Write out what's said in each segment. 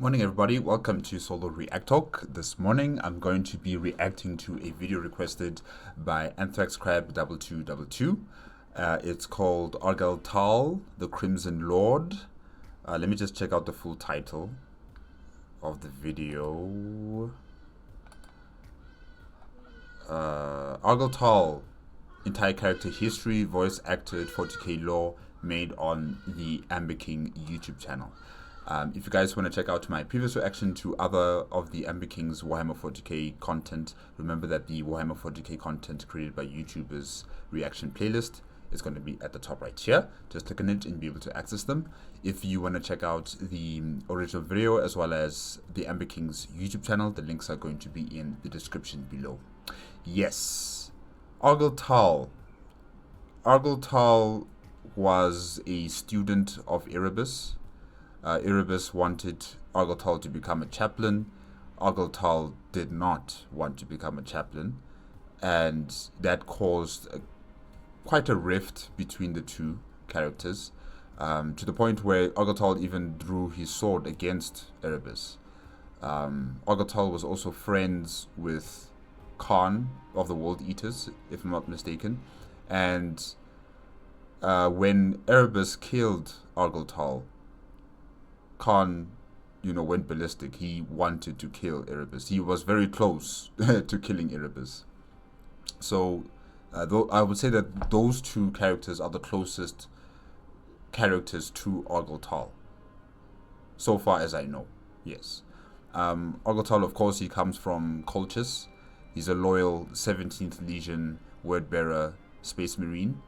Morning everybody, welcome to Solo ReacTalk. This morning I'm going to be reacting to a video requested by Anthrax Crab 2222. It's called Argel Tal, the Crimson Lord. Let me just check out the full title of the video. Argel Tal, entire character history, voice acted, 40k lore, made on the Amber King YouTube channel. If you guys want to check out my previous reaction to other of the Amber King's Warhammer 40k content, remember that the Warhammer 40k content created by YouTubers reaction playlist is going to be at the top right here. Just click on it and be able to access them. If you want to check out the original video as well as the Amber King's YouTube channel, the links are going to be in the description below. Yes, Argel Tal. Argel Tal was a student of Erebus. Erebus wanted Argel Tal to become a chaplain. Argel Tal did not want to become a chaplain, and that caused quite a rift between the two characters, to the point where Argel Tal even drew his sword against Erebus. Argel Tal was also friends with Khan of the World Eaters, if I'm not mistaken, and when Erebus killed Argel Tal, Khan, went ballistic. He wanted to kill Erebus. He was very close to killing Erebus. So, though I would say that those two characters are the closest characters to Argel Tal, so far as I know. Yes, Argel Tal, of course, he comes from Colchis. He's a loyal 17th Legion word-bearer Space Marine.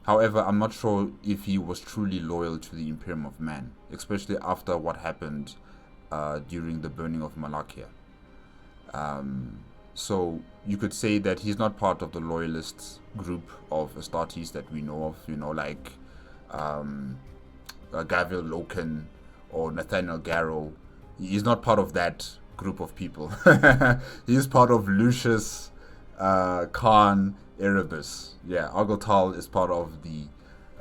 However, I'm not sure if he was truly loyal to the Imperium of Man, especially after what happened during the burning of Monachia. So you could say that he's not part of the loyalist group of Astartes that we know of, like Gavril Loken or Nathaniel Garrow. He's not part of that group of people. He's part of Lucius, Khan, Erebus. Yeah, Argel Tal is part of the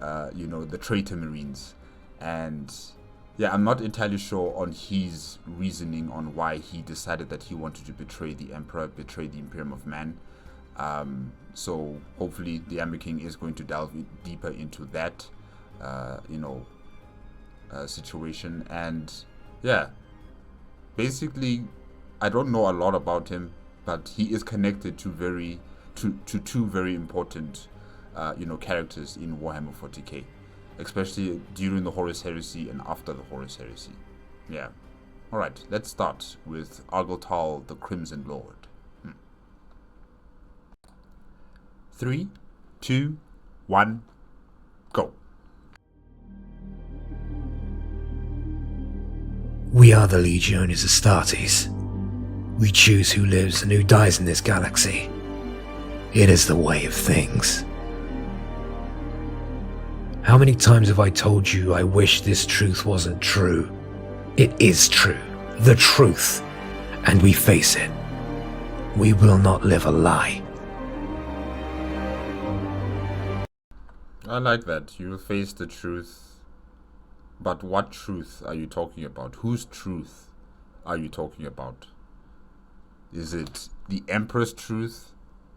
the traitor Marines, and yeah, I'm not entirely sure on his reasoning on why he decided that he wanted to betray the Emperor, betray the Imperium of Man. So hopefully the Amber King is going to delve deeper into that situation. And yeah, basically I don't know a lot about him, but he is connected to two very important characters in Warhammer 40k, especially during the Horus Heresy and after the Horus Heresy. Yeah. Alright, let's start with Argel Tal, the Crimson Lord. 3, 2, 1, go. We are the Legiones Astartes. We choose who lives and who dies in this galaxy. It is the way of things. How many times have I told you I wish this truth wasn't true? It is true, the truth, and we face it. We will not live a lie. I like that. You will face the truth. But what truth are you talking about? Whose truth are you talking about? Is it the Emperor's truth,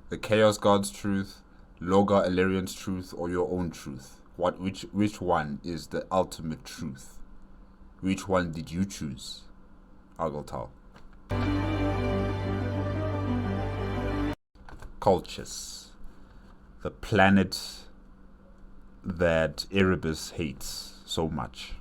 the Chaos God's truth, Logar Illyrian's truth, or your own truth? Which one is the ultimate truth? Which one did you choose, Argel Tal? Colchis, the planet that Erebus hates so much.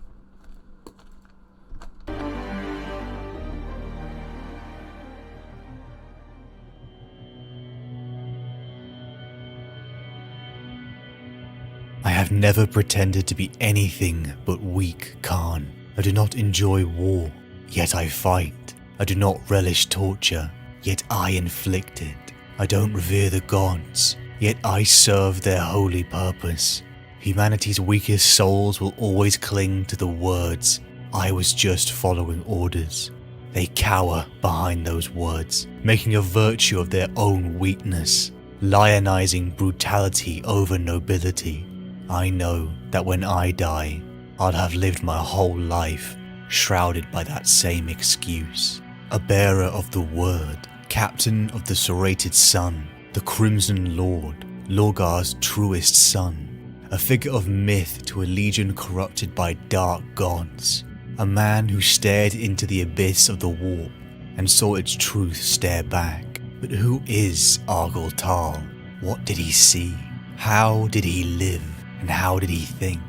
I have never pretended to be anything but weak Khan. I do not enjoy war, yet I fight. I do not relish torture, yet I inflict it. I don't revere the gods, yet I serve their holy purpose. Humanity's weakest souls will always cling to the words, "I was just following orders." They cower behind those words, making a virtue of their own weakness, lionizing brutality over nobility. I know that when I die, I'll have lived my whole life shrouded by that same excuse. A bearer of the word, captain of the serrated sun, the Crimson Lord, Lorgar's truest son, a figure of myth to a legion corrupted by dark gods, a man who stared into the abyss of the warp and saw its truth stare back. But who is Argel Tal? What did he see? How did he live? And how did he think?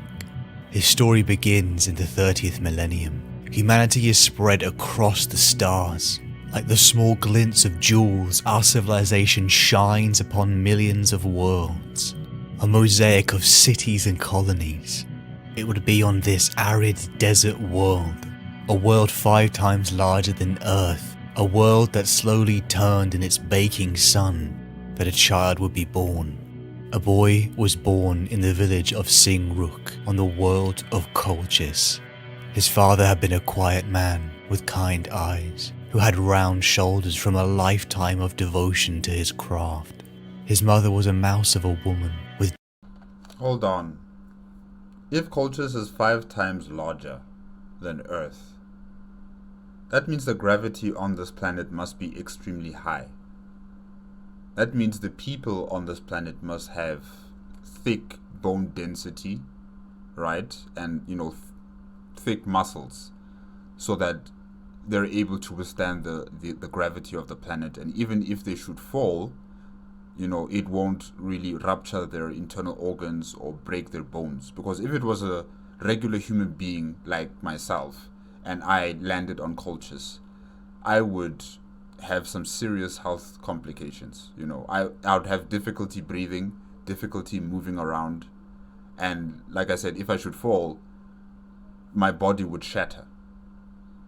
His story begins in the 30th millennium. Humanity is spread across the stars. Like the small glints of jewels, our civilization shines upon millions of worlds. A mosaic of cities and colonies. It would be on this arid desert world, a world 5 times larger than Earth, a world that slowly turned in its baking sun, that a child would be born. A boy was born in the village of Singruk on the world of Colchis. His father had been a quiet man with kind eyes, who had round shoulders from a lifetime of devotion to his craft. His mother was a mouse of a woman with... Hold on. If Colchis is 5 times larger than Earth, that means the gravity on this planet must be extremely high. That means the people on this planet must have thick bone density, right? And, thick muscles, so that they're able to withstand the gravity of the planet. And even if they should fall, it won't really rupture their internal organs or break their bones. Because if it was a regular human being like myself and I landed on Colchis, I would have some serious health complications. I would have difficulty breathing, difficulty moving around, and like I said, if I should fall, my body would shatter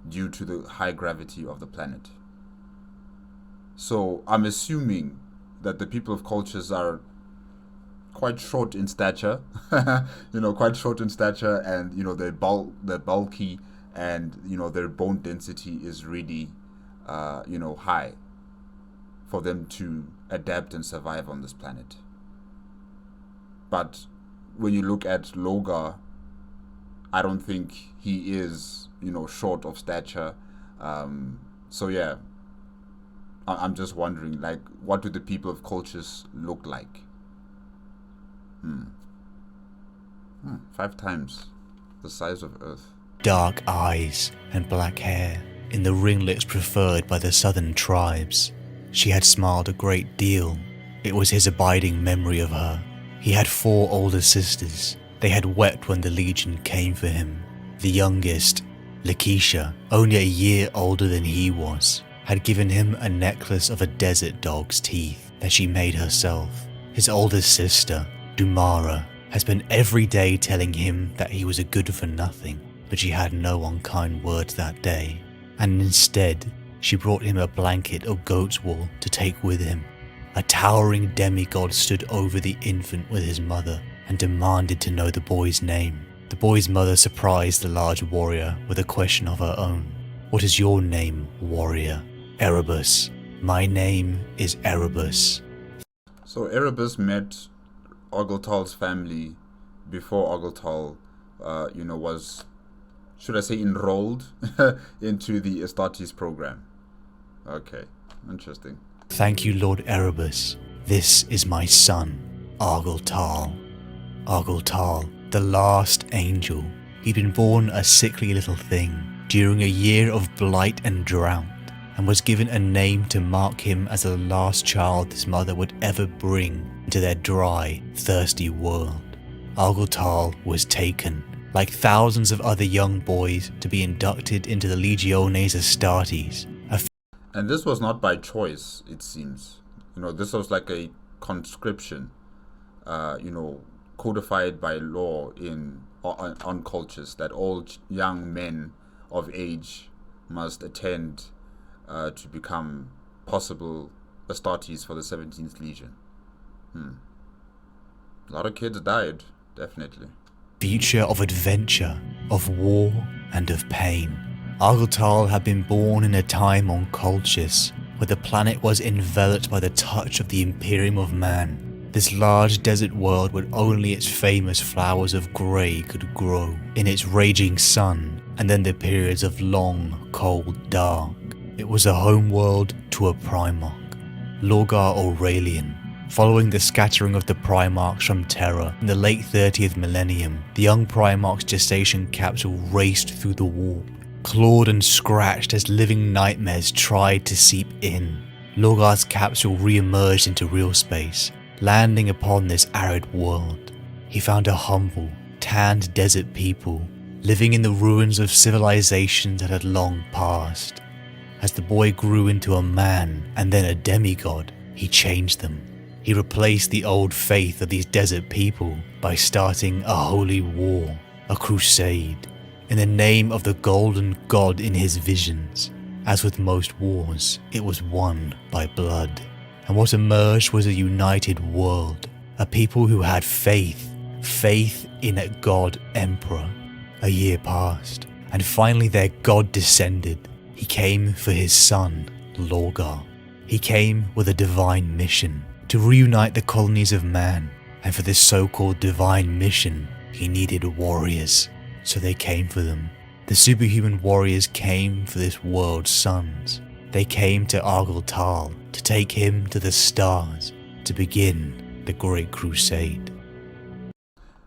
due to the high gravity of the planet. So I'm assuming that the people of Colchis are quite short in stature, quite short in stature, and they're bulky, and their bone density is really high for them to adapt and survive on this planet. But when you look at Lorgar, I don't think he is short of stature. So yeah, I'm just wondering, what do the people of Colchis look like? 5 times the size of Earth. Dark eyes and black hair, in the ringlets preferred by the southern tribes. She had smiled a great deal. It was his abiding memory of her. He had 4 older sisters. They had wept when the Legion came for him. The youngest, Lakeisha, only a year older than he was, had given him a necklace of a desert dog's teeth that she made herself. His oldest sister, Dumara, has been every day telling him that he was a good for nothing, but she had no unkind words that day, and instead she brought him a blanket of goat's wool to take with him. A towering demigod stood over the infant with his mother and demanded to know the boy's name. The boy's mother surprised the large warrior with a question of her own. "What is your name, warrior?" "Erebus. My name is Erebus." So Erebus met Argel Tal's family before Argel Tal, was, should I say, enrolled into the Astartes program. Okay, interesting. "Thank you, Lord Erebus. This is my son, Argel Tal." Argel Tal, the last angel. He'd been born a sickly little thing during a year of blight and drought, and was given a name to mark him as the last child his mother would ever bring into their dry, thirsty world. Argel Tal was taken, like thousands of other young boys, to be inducted into the Legiones Astartes. And this was not by choice, it seems. This was like a conscription, codified by law on Colchis, that all young men of age must attend to become possible Astartes for the 17th Legion. A lot of kids died, definitely. Future of adventure, of war, and of pain. Argel Tal had been born in a time on Colchis, where the planet was enveloped by the touch of the Imperium of Man. This large desert world where only its famous flowers of grey could grow. In its raging sun, and then the periods of long, cold dark. It was a homeworld to a Primarch, Lorgar Aurelian. Following the scattering of the Primarchs from Terra in the late 30th millennium, the young Primarch's gestation capsule raced through the warp, clawed and scratched as living nightmares tried to seep in. Lorgar's capsule re-emerged into real space, landing upon this arid world. He found a humble, tanned desert people living in the ruins of civilizations that had long passed. As the boy grew into a man and then a demigod, he changed them. He replaced the old faith of these desert people by starting a holy war, a crusade, in the name of the golden god in his visions. As with most wars, it was won by blood. And what emerged was a united world, a people who had faith in a god emperor. A year passed, and finally their god descended. He came for his son, Lorgar. He came with a divine mission, to reunite the colonies of man, and for this so-called divine mission, he needed warriors, so they came for them. The superhuman warriors came for this world's sons. They came to Argel Tal to take him to the stars, to begin the Great Crusade.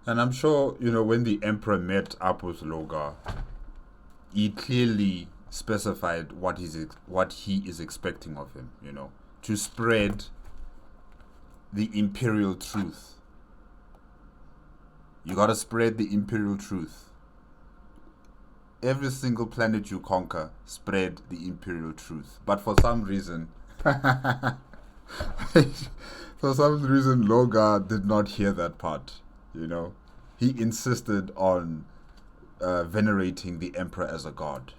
And I'm sure, when the Emperor met up with Lorgar, he clearly specified what he is expecting of him, to spread the imperial truth. You gotta spread the imperial truth. Every single planet you conquer, spread the imperial truth. But for some reason, Lorgar did not hear that part, He insisted on venerating the emperor as a god.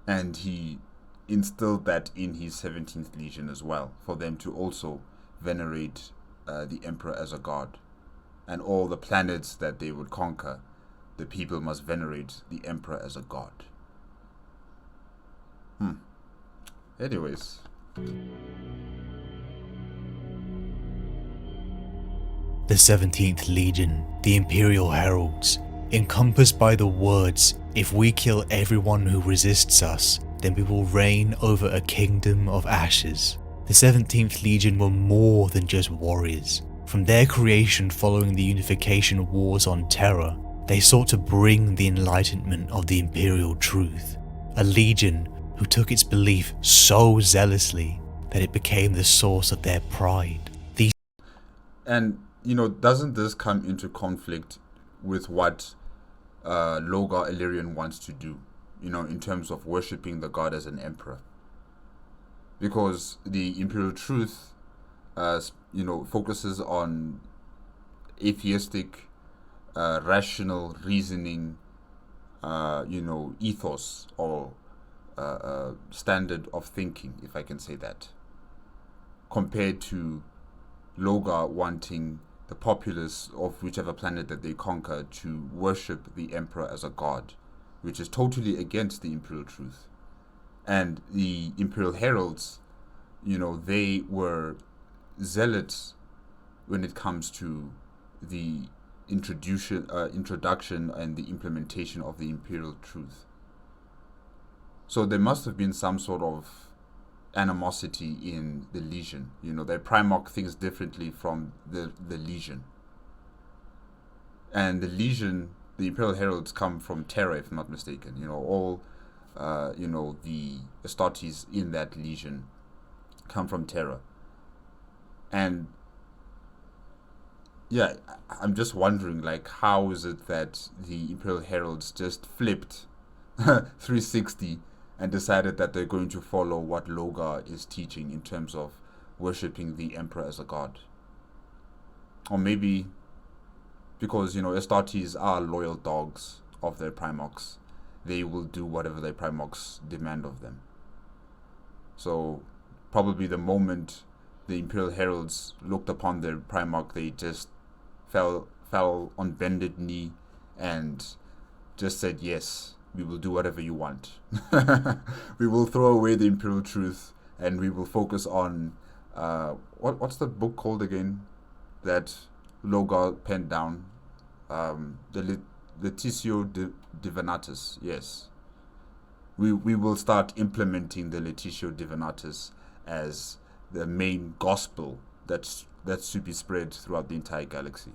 And he instilled that in his 17th Legion as well, for them to also venerate the emperor as a god. And all the planets that they would conquer, the people must venerate the emperor as a god. Anyways. The 17th Legion, the Imperial Heralds, encompassed by the words, "If we kill everyone who resists us, then we will reign over a kingdom of ashes." The 17th Legion were more than just warriors. From their creation following the unification wars on Terra, they sought to bring the enlightenment of the Imperial truth. A legion who took its belief so zealously that it became the source of their pride. And, doesn't this come into conflict with what Lorgar Illyrian wants to do, in terms of worshipping the god as an emperor? Because the Imperial truth, focuses on atheistic, rational reasoning, ethos or standard of thinking, if I can say that, compared to Lorgar wanting the populace of whichever planet that they conquer to worship the emperor as a god, which is totally against the imperial truth. And the Imperial Heralds, they were zealots when it comes to the introduction and the implementation of the imperial truth. So there must have been some sort of animosity in the Legion. Their Primarch thinks differently from the Legion. And the Legion, the Imperial Heralds, come from Terra, if I'm not mistaken. All the Astartes in that Legion come from Terra. And yeah, I'm just wondering, how is it that the Imperial Heralds just flipped 360 and decided that they're going to follow what Lorgar is teaching in terms of worshipping the Emperor as a god? Or maybe because, Astartes are loyal dogs of their Primarchs. They will do whatever their Primarchs demand of them. So probably the moment the Imperial Heralds looked upon their Primarch, they just fell on bended knee and just said, yes, we will do whatever you want. We will throw away the imperial truth and we will focus on what's the book called again that Lorgar penned down? Divinatus, yes. We will start implementing the Laetitia Divinatus as the main gospel that's to be spread throughout the entire galaxy.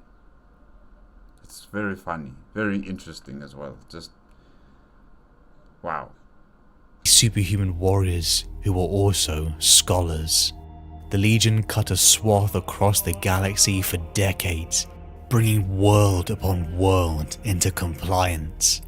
It's very funny, very interesting as well. Just wow. Superhuman warriors who were also scholars. The Legion cut a swath across the galaxy for decades, bringing world upon world into compliance.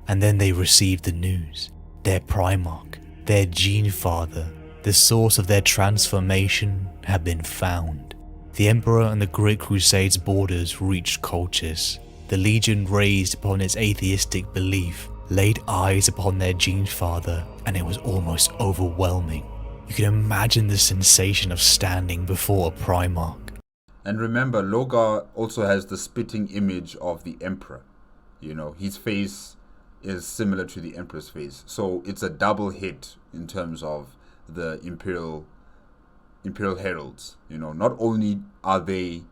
And then they received the news. Their Primarch, their Gene Father, the source of their transformation had been found. The Emperor and the Great Crusade's borders reached Colchis. The Legion, raised upon its atheistic belief, laid eyes upon their Gene Father, and it was almost overwhelming. You can imagine the sensation of standing before a Primarch. And remember, Logar also has the spitting image of the Emperor. You know, his face is similar to the Emperor's face. So it's a double hit in terms of the Imperial Heralds. You know, not only are they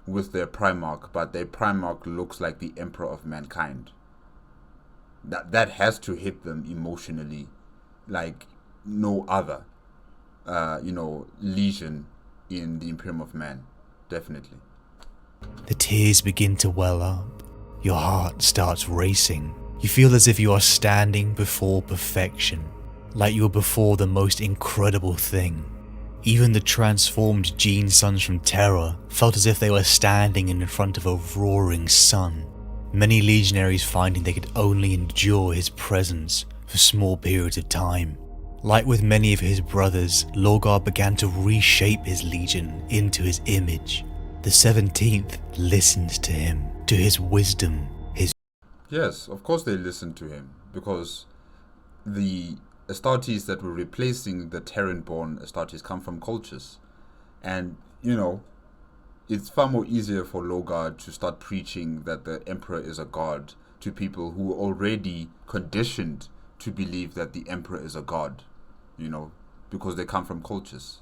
with their Primarch, but their Primarch looks like the Emperor of mankind. That has to hit them emotionally like no other, legion in the Imperium of Man. Definitely. The tears begin to well up. Your heart starts racing. You feel as if you are standing before perfection, like you are before the most incredible thing. Even the transformed Gene Sons from Terra felt as if they were standing in front of a roaring sun. Many legionaries finding they could only endure his presence for small periods of time. Like with many of his brothers, Logar began to reshape his legion into his image. The 17th listened to him, to his wisdom, his... Yes, of course they listened to him, because the Astartes that were replacing the Terran-born Astartes come from Colchis. And, it's far more easier for Logar to start preaching that the Emperor is a god to people who are already conditioned to believe that the Emperor is a god, because they come from Colchis.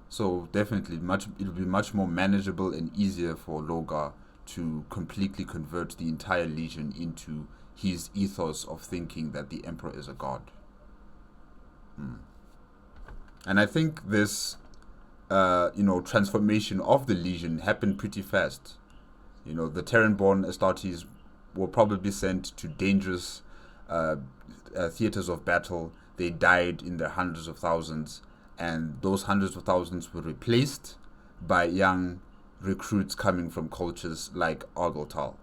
So definitely it'll be much more manageable and easier for Logar to completely convert the entire legion into his ethos of thinking that the Emperor is a god. And I think this transformation of the legion happened pretty fast. The Terran-born Astartes were probably sent to dangerous theaters of battle. They died in their hundreds of thousands, and those hundreds of thousands were replaced by young recruits coming from cultures like Argel Tal.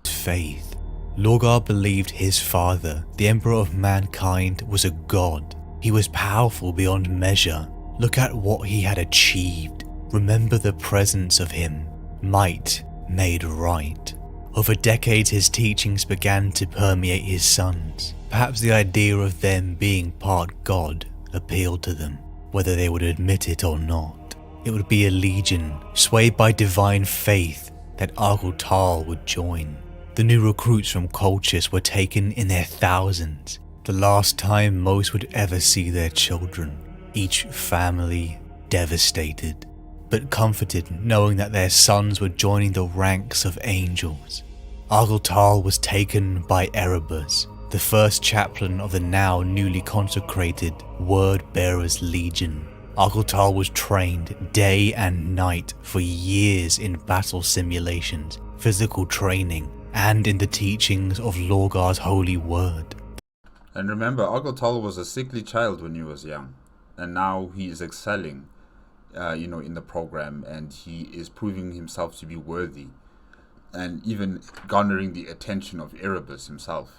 Faith. Logar believed his father, the Emperor of Mankind, was a god. He was powerful beyond measure. Look at what he had achieved. Remember the presence of him. Might made right. Over decades his teachings began to permeate his sons. Perhaps the idea of them being part god appealed to them, whether they would admit it or not. It would be a legion, swayed by divine faith, that Argel Tal would join. The new recruits from Colchis were taken in their thousands, the last time most would ever see their children, each family devastated, but comforted knowing that their sons were joining the ranks of angels. Argel Tal was taken by Erebus, the first chaplain of the now newly consecrated Word-Bearers Legion. Argel Tal was trained day and night for years in battle simulations, physical training, and in the teachings of Logar's holy word. And remember, Argel Tal was a sickly child when he was young, and now he is excelling, in the program, and he is proving himself to be worthy, and even garnering the attention of Erebus himself.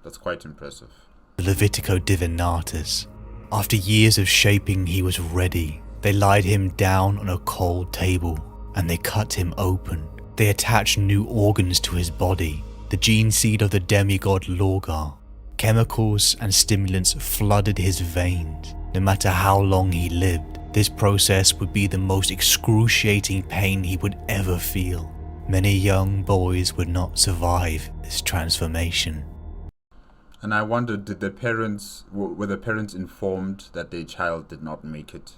That's quite impressive. Levitico Divinatus. After years of shaping, he was ready. They laid him down on a cold table, and they cut him open. They attached new organs to his body, the gene seed of the demigod Logar. Chemicals and stimulants flooded his veins. No matter how long he lived, this process would be the most excruciating pain he would ever feel. Many young boys would not survive this transformation. And I wondered, were the parents informed that their child did not make it?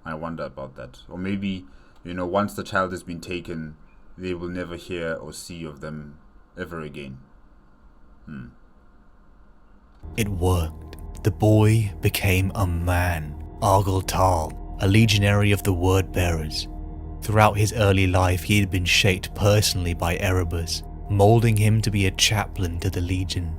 I wonder about that. Or maybe, once the child has been taken, they will never hear or see of them ever again. It worked. The boy became a man. Argel Tal, a legionary of the Word Bearers. Throughout his early life, he had been shaped personally by Erebus, molding him to be a chaplain to the Legion.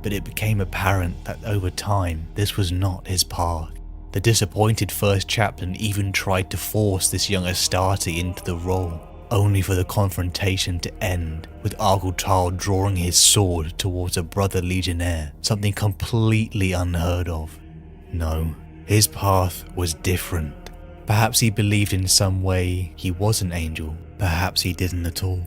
But it became apparent that over time, this was not his path. The disappointed first chaplain even tried to force this young Astarte into the role, only for the confrontation to end with Argel Tal drawing his sword towards a brother legionnaire, something completely unheard of. No, his path was different. Perhaps he believed in some way he was an angel, perhaps he didn't at all.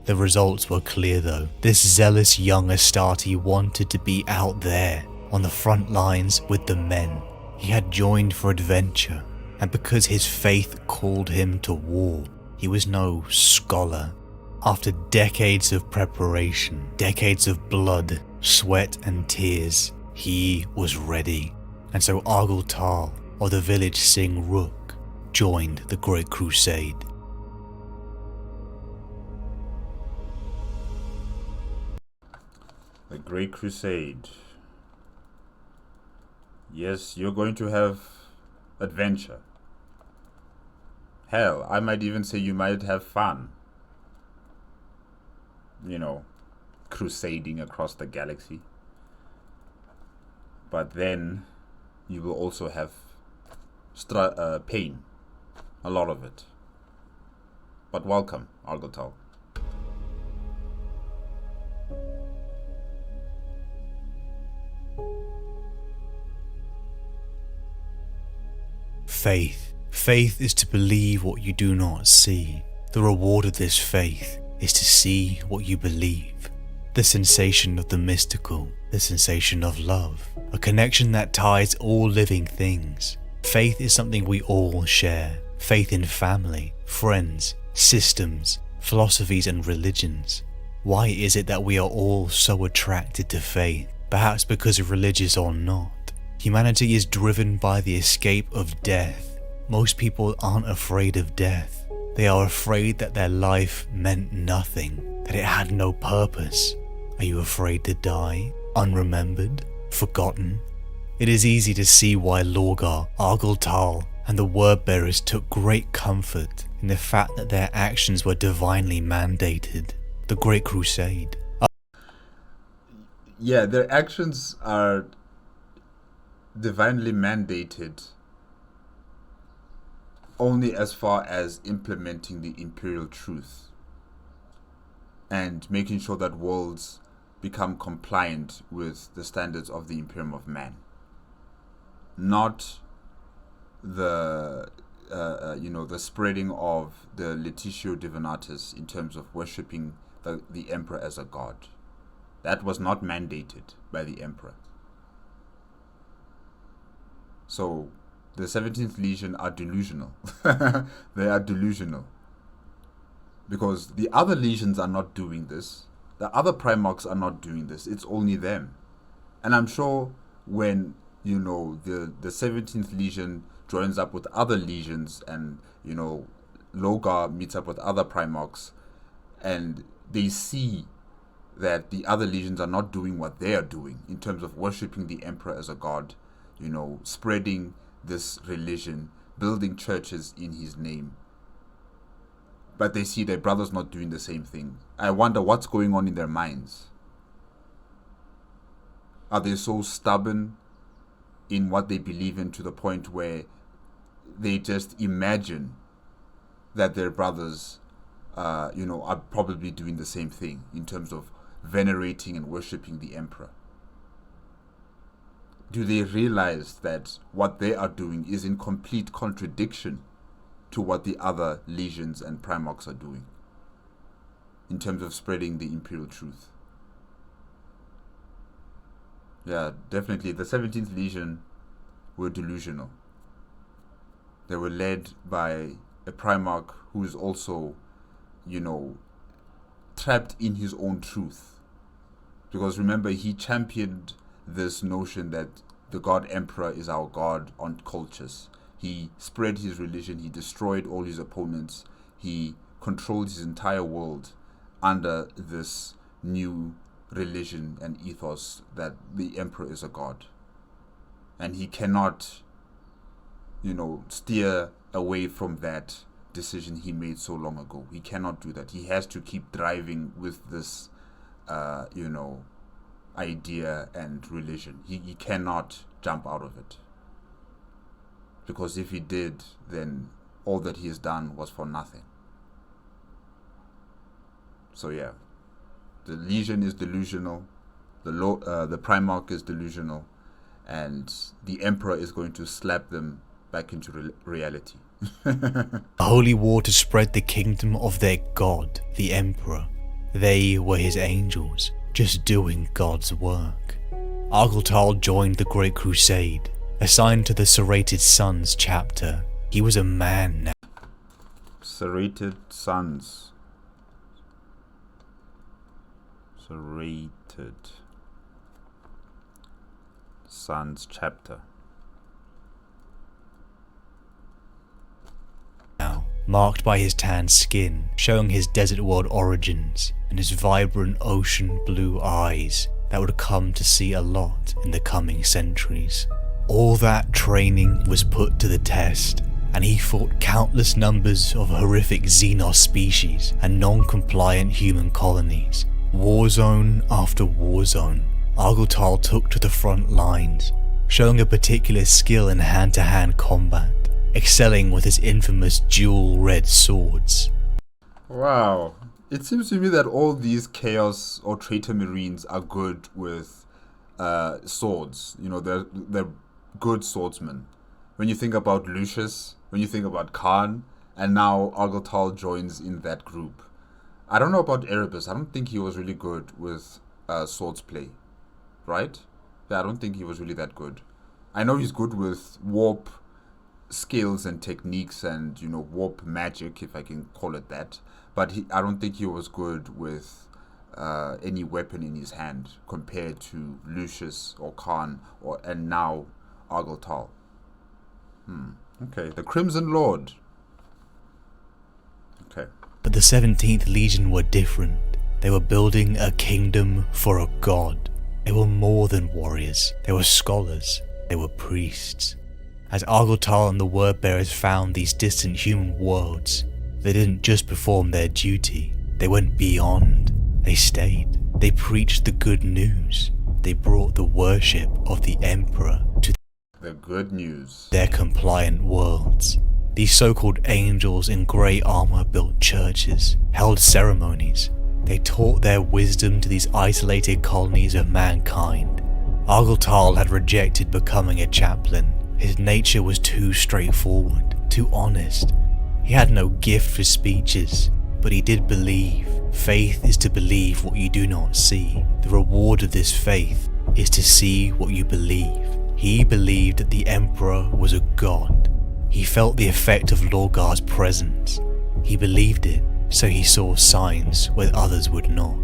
The results were clear though. This zealous young Astarte wanted to be out there, on the front lines with the men. He had joined for adventure, and because his faith called him to war, he was no scholar. After decades of preparation, decades of blood, sweat and tears, he was ready. And so Argel Tal, or the village Sing Rook, joined the Great Crusade. The Great Crusade. Yes, you're going to have adventure. Hell, I might even say you might have fun. You know, crusading across the galaxy. But then you will also have pain. A lot of it. But welcome, Argel Tal. Faith. Faith is to believe what you do not see. The reward of this faith is to see what you believe. The sensation of the mystical, the sensation of love, a connection that ties all living things. Faith is something we all share. Faith in family, friends, systems, philosophies and religions. Why is it that we are all so attracted to faith? Perhaps because religious or not. Humanity is driven by the escape of death. Most people aren't afraid of death. They are afraid that their life meant nothing, that it had no purpose. Are you afraid to die? Unremembered? Forgotten? It is easy to see why Lorgar, Argel Tal, and the Word-Bearers took great comfort in the fact that their actions were divinely mandated. The Great Crusade. Yeah, their actions are divinely mandated only as far as implementing the imperial truth and making sure that worlds become compliant with the standards of the Imperium of Man, not the the spreading of the Laetitio Divinatus in terms of worshipping the emperor as a god. That was not mandated by the emperor. So the 17th Legion are delusional. They are delusional. Because the other legions are not doing this. The other Primarchs are not doing this. It's only them. And I'm sure when, the 17th Legion joins up with other legions and, Lorgar meets up with other Primarchs and they see that the other legions are not doing what they are doing in terms of worshipping the emperor as a god, spreading this religion, building churches in his name. But they see their brothers not doing the same thing. I wonder what's going on in their minds. Are they so stubborn in what they believe in to the point where they just imagine that their brothers, are probably doing the same thing in terms of venerating and worshipping the emperor? Do they realize that what they are doing is in complete contradiction to what the other legions and Primarchs are doing in terms of spreading the imperial truth? Yeah, definitely. The 17th Legion were delusional. They were led by a Primarch who is also, trapped in his own truth. Because remember, he championed this notion that the God Emperor is our God on Colchis. He spread his religion, he destroyed all his opponents, he controls his entire world under this new religion and ethos that the emperor is a god. And he cannot, steer away from that decision he made so long ago. He cannot do that. He has to keep driving with this, idea and religion. He cannot jump out of it. Because if he did, then all that he has done was for nothing. So yeah, the Legion is delusional, the Primarch is delusional, and the Emperor is going to slap them back into reality. A holy war to spread the kingdom of their god, the Emperor. They were his angels, just doing God's work. Argel Tal joined the Great Crusade, assigned to the Serrated Sons chapter. He was a man now. Serrated Sons. Serrated Sons chapter. Now, marked by his tan skin, showing his desert world origins, and his vibrant ocean blue eyes that would come to see a lot in the coming centuries. All that training was put to the test, and he fought countless numbers of horrific xenos species and non-compliant human colonies. Warzone after warzone, Argel Tal took to the front lines, showing a particular skill in hand-to-hand combat, excelling with his infamous dual red swords. Wow. It seems to me that all these Chaos or Traitor Marines are good with swords. They're good swordsmen. When you think about Lucius, when you think about Khan, and now Argel Tal joins in that group. I don't know about Erebus. I don't think he was really good with swords play. Right? Yeah, I don't think he was really that good. I know he's good with warp skills and techniques and, warp magic, if I can call it that. But I don't think he was good with any weapon in his hand compared to Lucius or Khan and now Argel Tal. Okay, the Crimson Lord. Okay. But the 17th Legion were different. They were building a kingdom for a god. They were more than warriors. They were scholars. They were priests. As Argel Tal and the Wordbearers found these distant human worlds, they didn't just perform their duty. They went beyond. They stayed. They preached the good news. They brought the worship of the Emperor to the good news. Their compliant worlds. These so-called angels in grey armor built churches, held ceremonies. They taught their wisdom to these isolated colonies of mankind. Argel Tal had rejected becoming a chaplain. His nature was too straightforward, too honest. He had no gift for speeches, but he did believe. Faith is to believe what you do not see. The reward of this faith is to see what you believe. He believed that the Emperor was a god. He felt the effect of Lorgar's presence. He believed it, so he saw signs where others would not.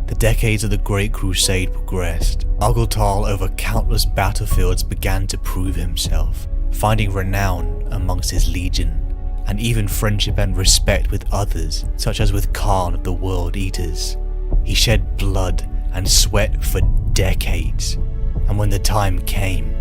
The decades of the Great Crusade progressed. Argel Tal over countless battlefields began to prove himself, finding renown amongst his legion, and even friendship and respect with others, such as with Khan of the World Eaters. He shed blood and sweat for decades, and when the time came,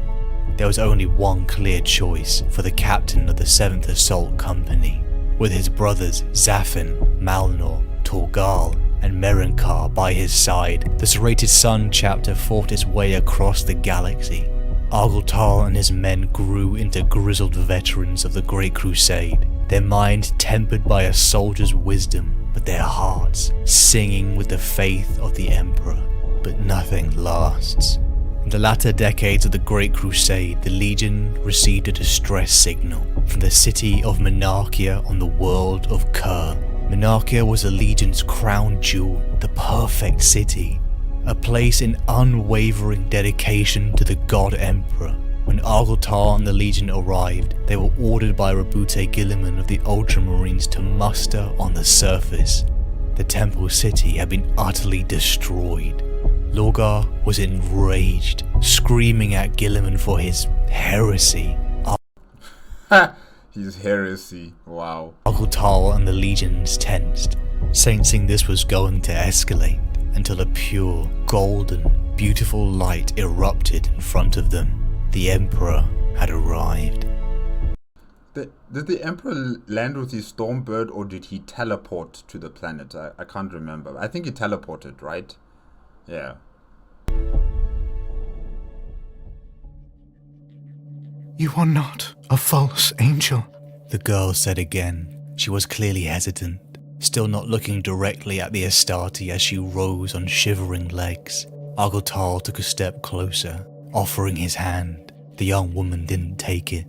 there was only one clear choice for the captain of the 7th Assault Company. With his brothers Zafin, Malnor, Torgal, and Merenkar by his side, the Serrated Sun chapter fought its way across the galaxy. Argel Tal and his men grew into grizzled veterans of the Great Crusade, their mind tempered by a soldier's wisdom, but their hearts singing with the faith of the Emperor. But nothing lasts. In the latter decades of the Great Crusade, the Legion received a distress signal from the city of Monachia on the world of Kur. Monachia was the Legion's crown jewel, the perfect city, a place in unwavering dedication to the God Emperor. When Argel Tal and the Legion arrived, they were ordered by Rabute Gilliman of the Ultramarines to muster on the surface. The temple city had been utterly destroyed. Lorgar was enraged, screaming at Gilliman for his heresy. His heresy. Wow. Argel Tal and the legions tensed, sensing this was going to escalate, until a pure, golden, beautiful light erupted in front of them. The Emperor had arrived. Did the Emperor land with his Stormbird, or did he teleport to the planet? I can't remember. I think he teleported, right? Yeah. You are not a false angel, The girl said again. She was clearly hesitant, still not looking directly at the Astarte as she rose on shivering legs. Argel Tal took a step closer, offering his hand. The young woman didn't take it.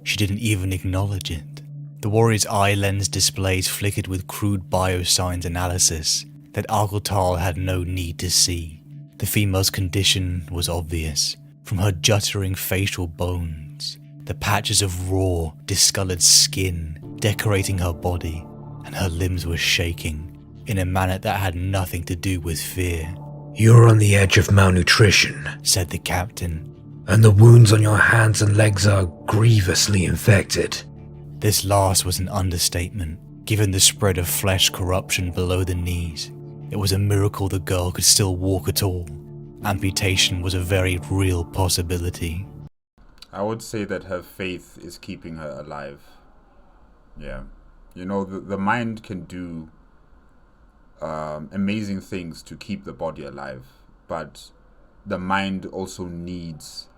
She didn't even acknowledge it. The warrior's eye lens displays flickered with crude biosigns analysis that Argel Tal had no need to see. The female's condition was obvious, from her juttering facial bones, the patches of raw, discolored skin decorating her body, and her limbs were shaking in a manner that had nothing to do with fear. You're on the edge of malnutrition, Said the captain. and the wounds on your hands and legs are grievously infected. This last was an understatement, given the spread of flesh corruption below the knees. It was a miracle the girl could still walk at all. Amputation was a very real possibility. I would say that her faith is keeping her alive. Yeah. You know, the mind can do amazing things to keep the body alive, but the mind also needs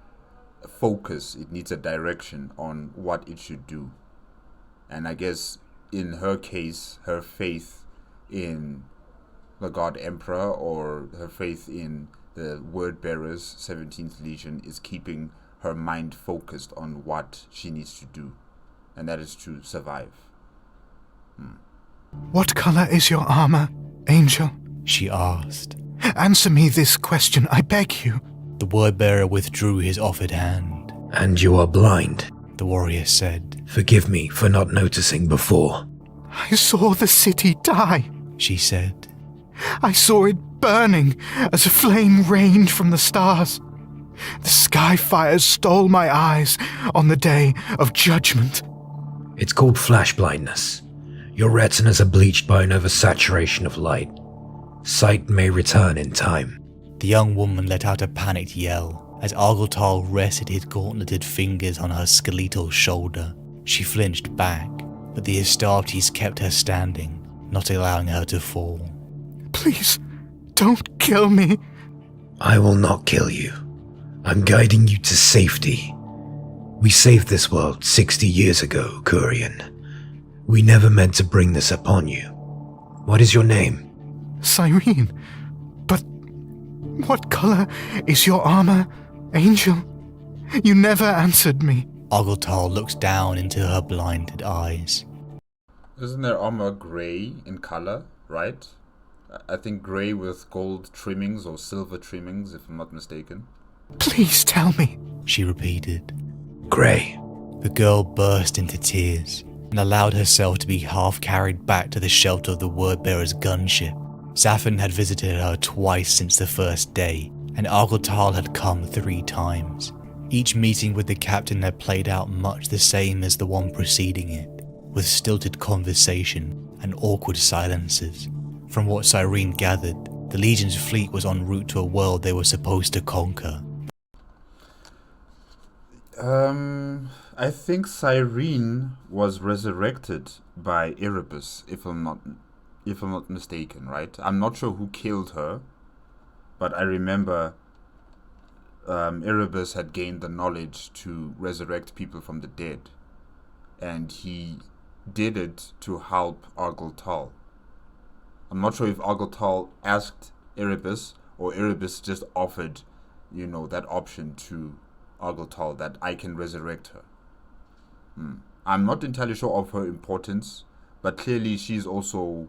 a focus. It needs a direction on what it should do. And I guess in her case, her faith in the God Emperor, or her faith in the Word Bearers, 17th Legion, is keeping her mind focused on what she needs to do, and that is to survive. what color is your armor, angel? She asked. Answer me this question, I beg you. The word bearer withdrew his offered hand. And you are blind. The warrior said. Forgive me for not noticing before. I saw the city die. She said. I saw it burning as a flame rained from the stars. The sky fires stole my eyes on the day of judgment. It's called flash blindness. Your retinas are bleached by an oversaturation of light. Sight may return in time. The young woman let out a panicked yell as Argel Tal rested his gauntleted fingers on her skeletal shoulder. She flinched back, but the Astartes kept her standing, not allowing her to fall. Please, don't kill me. I will not kill you. I'm guiding you to safety. We saved this world 60 years ago, Kurian. We never meant to bring this upon you. What is your name? Cyrene, but what color is your armor, angel? You never answered me. Argel Tal looked down into her blinded eyes. Isn't their armor gray in color, right? I think gray with gold trimmings or silver trimmings, if I'm not mistaken. Please tell me. She repeated. Grey. The girl burst into tears and allowed herself to be half carried back to the shelter of the word-bearer's gunship. Safin had visited her twice since the first day, and Argel Tal had come 3 times. Each meeting with the captain had played out much the same as the one preceding it, with stilted conversation and awkward silences. From what Cyrene gathered, the Legion's fleet was en route to a world they were supposed to conquer. I think Cyrene was resurrected by Erebus, if I'm not mistaken, right? I'm not sure who killed her, but I remember Erebus had gained the knowledge to resurrect people from the dead, and he did it to help Argel Tal. I'm not sure if Argel Tal asked Erebus, or Erebus just offered, that option to Argel Tal, that I can resurrect her. I'm not entirely sure of her importance, but clearly she's also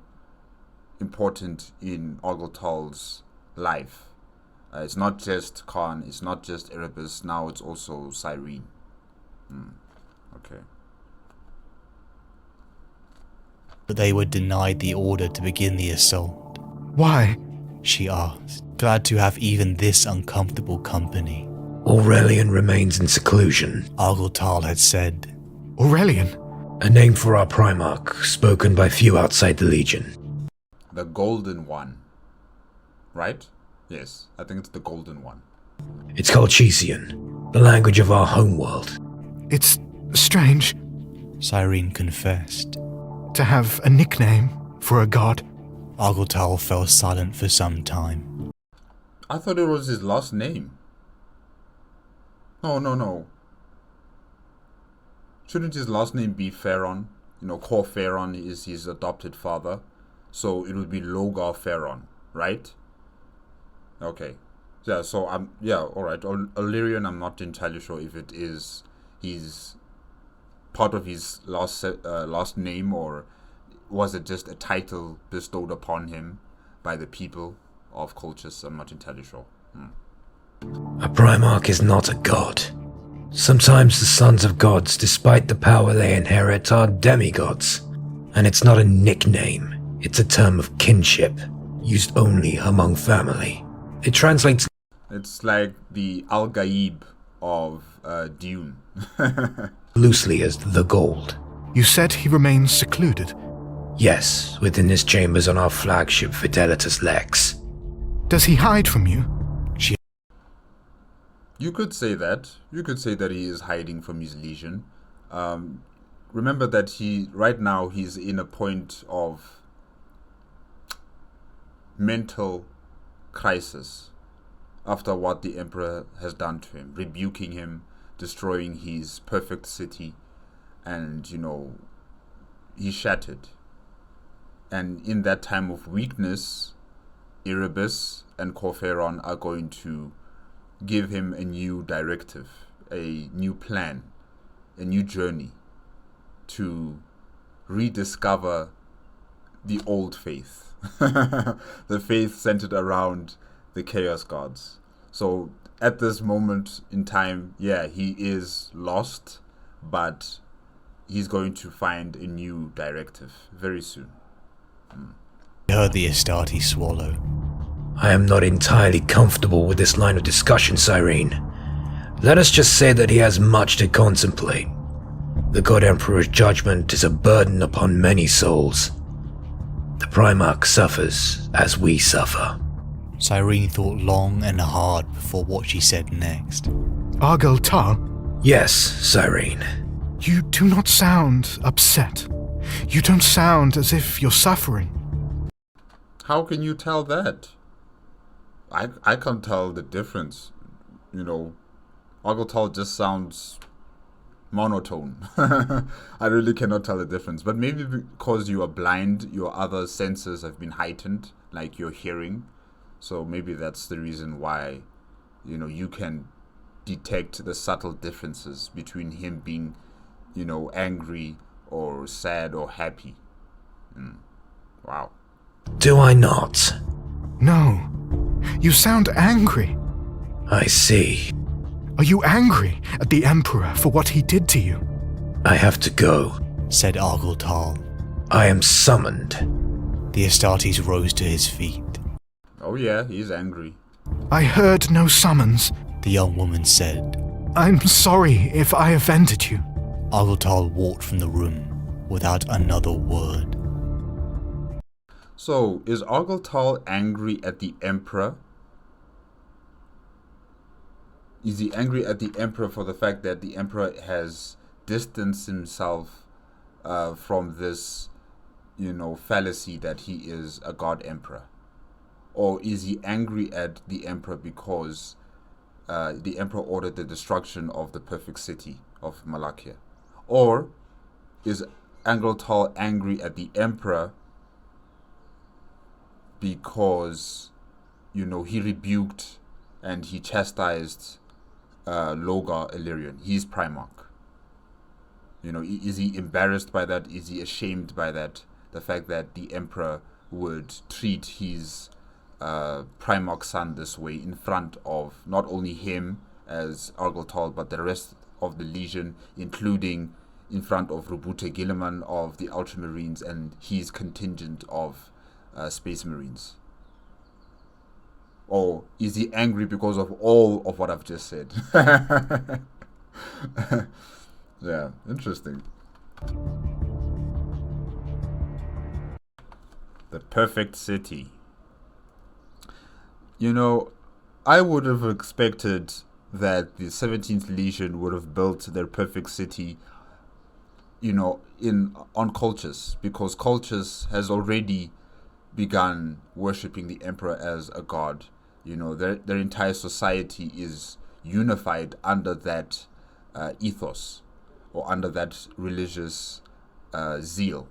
important in Argel Tal's life. It's not just Khan, it's not just Erebus, now it's also Cyrene. Okay. But they were denied the order to begin the assault. Why? She asked, glad to have even this uncomfortable company. Aurelian remains in seclusion. Argel Tal had said. Aurelian? A name for our Primarch, spoken by few outside the Legion. The Golden One. Right? Yes, I think it's the Golden One. It's Colchisian, the language of our homeworld. It's strange Cyrene confessed. to have a nickname for a god. Argel Tal fell silent for some time. I thought it was his last name. No. Shouldn't his last name be Pharaon? Cor Pharaon is his adopted father. So it would be Logar Pharaon, right? Okay. Yeah, so alright. Illyrian, I'm not entirely sure if it is his part of his last name, or was it just a title bestowed upon him by the people of Colchis? I'm not entirely sure. A Primarch is not a god. Sometimes the sons of gods, despite the power they inherit, are demigods. And it's not a nickname, it's a term of kinship, used only among family. It translates... It's like the Al-Gaib of Dune. loosely as the Gold. You said he remains secluded. Yes, within his chambers on our flagship Fidelitas Lex. Does he hide from you? You could say that. You could say that he is hiding from his legion. Remember that right now he's in a point of mental crisis after what the Emperor has done to him, rebuking him, destroying his perfect city, and he's shattered. And in that time of weakness, Erebus and Cor Pharaon are going to give him a new directive, a new plan, a new journey to rediscover the old faith. The faith centered around the Chaos Gods. So at this moment in time, he is lost, but he's going to find a new directive very soon. He heard the Astarte swallow. I am not entirely comfortable with this line of discussion, Cyrene. Let us just say that he has much to contemplate. The God Emperor's judgment is a burden upon many souls. The Primarch suffers as we suffer. Cyrene thought long and hard before what she said next. Argel Tal, Yes, Cyrene. you do not sound upset. You don't sound as if you're suffering. How can you tell that? I can't tell the difference. Argel Tal just sounds monotone. I really cannot tell the difference. But maybe because you are blind, your other senses have been heightened, like your hearing. So maybe that's the reason why, you can detect the subtle differences between him being, angry or sad or happy. Wow. Do I not? No. You sound angry. I see. Are you angry at the Emperor for what he did to you? I have to go. Said Argel Tal. I am summoned. The Astartes rose to his feet. Oh yeah, he's angry. I heard no summons. The young woman said. I'm sorry if I offended you. Argel Tal walked from the room without another word. So, is Argel Tal angry at the Emperor? Is he angry at the Emperor for the fact that the Emperor has distanced himself from this, fallacy that he is a god Emperor? Or is he angry at the Emperor because the Emperor ordered the destruction of the perfect city of Monachia? Or is Argel Tal angry at the Emperor because, he rebuked and he chastised Logar Illyrian, his Primarch? Is he embarrassed by that? Is he ashamed by that? The fact that the Emperor would treat his Primarch son this way in front of not only him as Argel Tal, but the rest of the Legion, including in front of Robute Guilliman of the Ultramarines and his contingent of Space Marines? Or is he angry because of all of what I've just said? Yeah, interesting. The perfect city. You know, I would have expected that the 17th Legion would have built their perfect city, on Colchis, because Colchis has already begun worshipping the Emperor as a god. Their entire society is unified under that ethos, or under that religious zeal.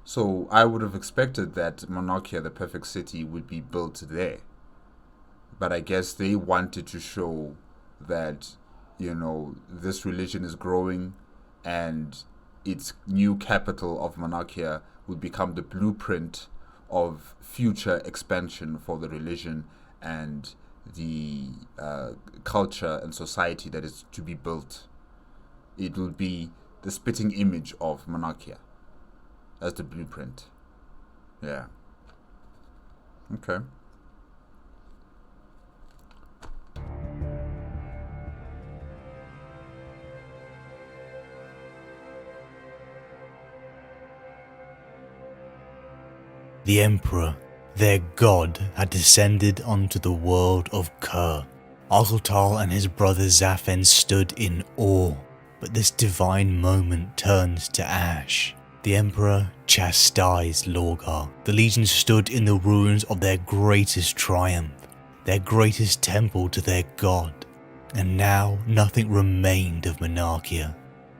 So I would have expected that Monachia, the perfect city, would be built there. But I guess they wanted to show that, this religion is growing, and its new capital of Monachia would become the blueprint of future expansion for the religion and the culture and society that is to be built. It will be the spitting image of Monachia as the blueprint. Yeah. Okay. The Emperor, their god, had descended onto the world of Kur. Argel Tal and his brother Zaphen stood in awe, but this divine moment turned to ash. The Emperor chastised Lorgar. The Legion stood in the ruins of their greatest triumph, their greatest temple to their god, and now nothing remained of Monachia,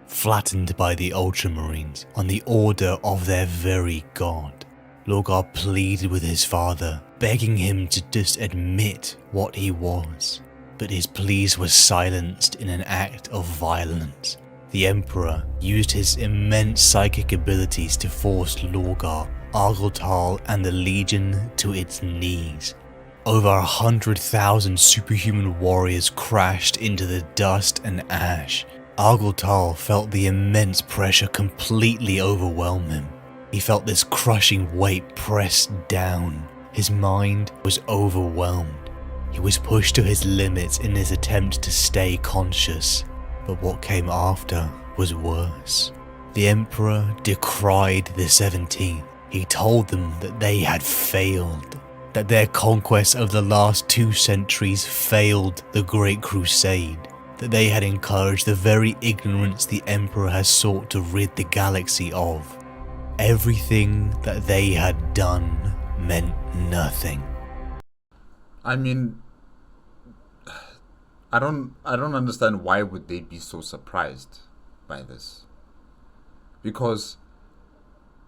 flattened by the Ultramarines on the order of their very god. Lorgar pleaded with his father, begging him to just admit what he was, but his pleas were silenced in an act of violence. The Emperor used his immense psychic abilities to force Lorgar, Argel Tal, and the Legion to its knees. Over 100,000 superhuman warriors crashed into the dust and ash. Argel Tal felt the immense pressure completely overwhelm him. He felt this crushing weight pressed down. His mind was overwhelmed. He was pushed to his limits in his attempt to stay conscious. But what came after was worse. The Emperor decried the 17th. He told them that they had failed, that their conquests of the last 2 centuries failed the Great Crusade, that they had encouraged the very ignorance the Emperor has sought to rid the galaxy of. Everything that they had done meant nothing. I mean, I don't understand why would they be so surprised by this. Because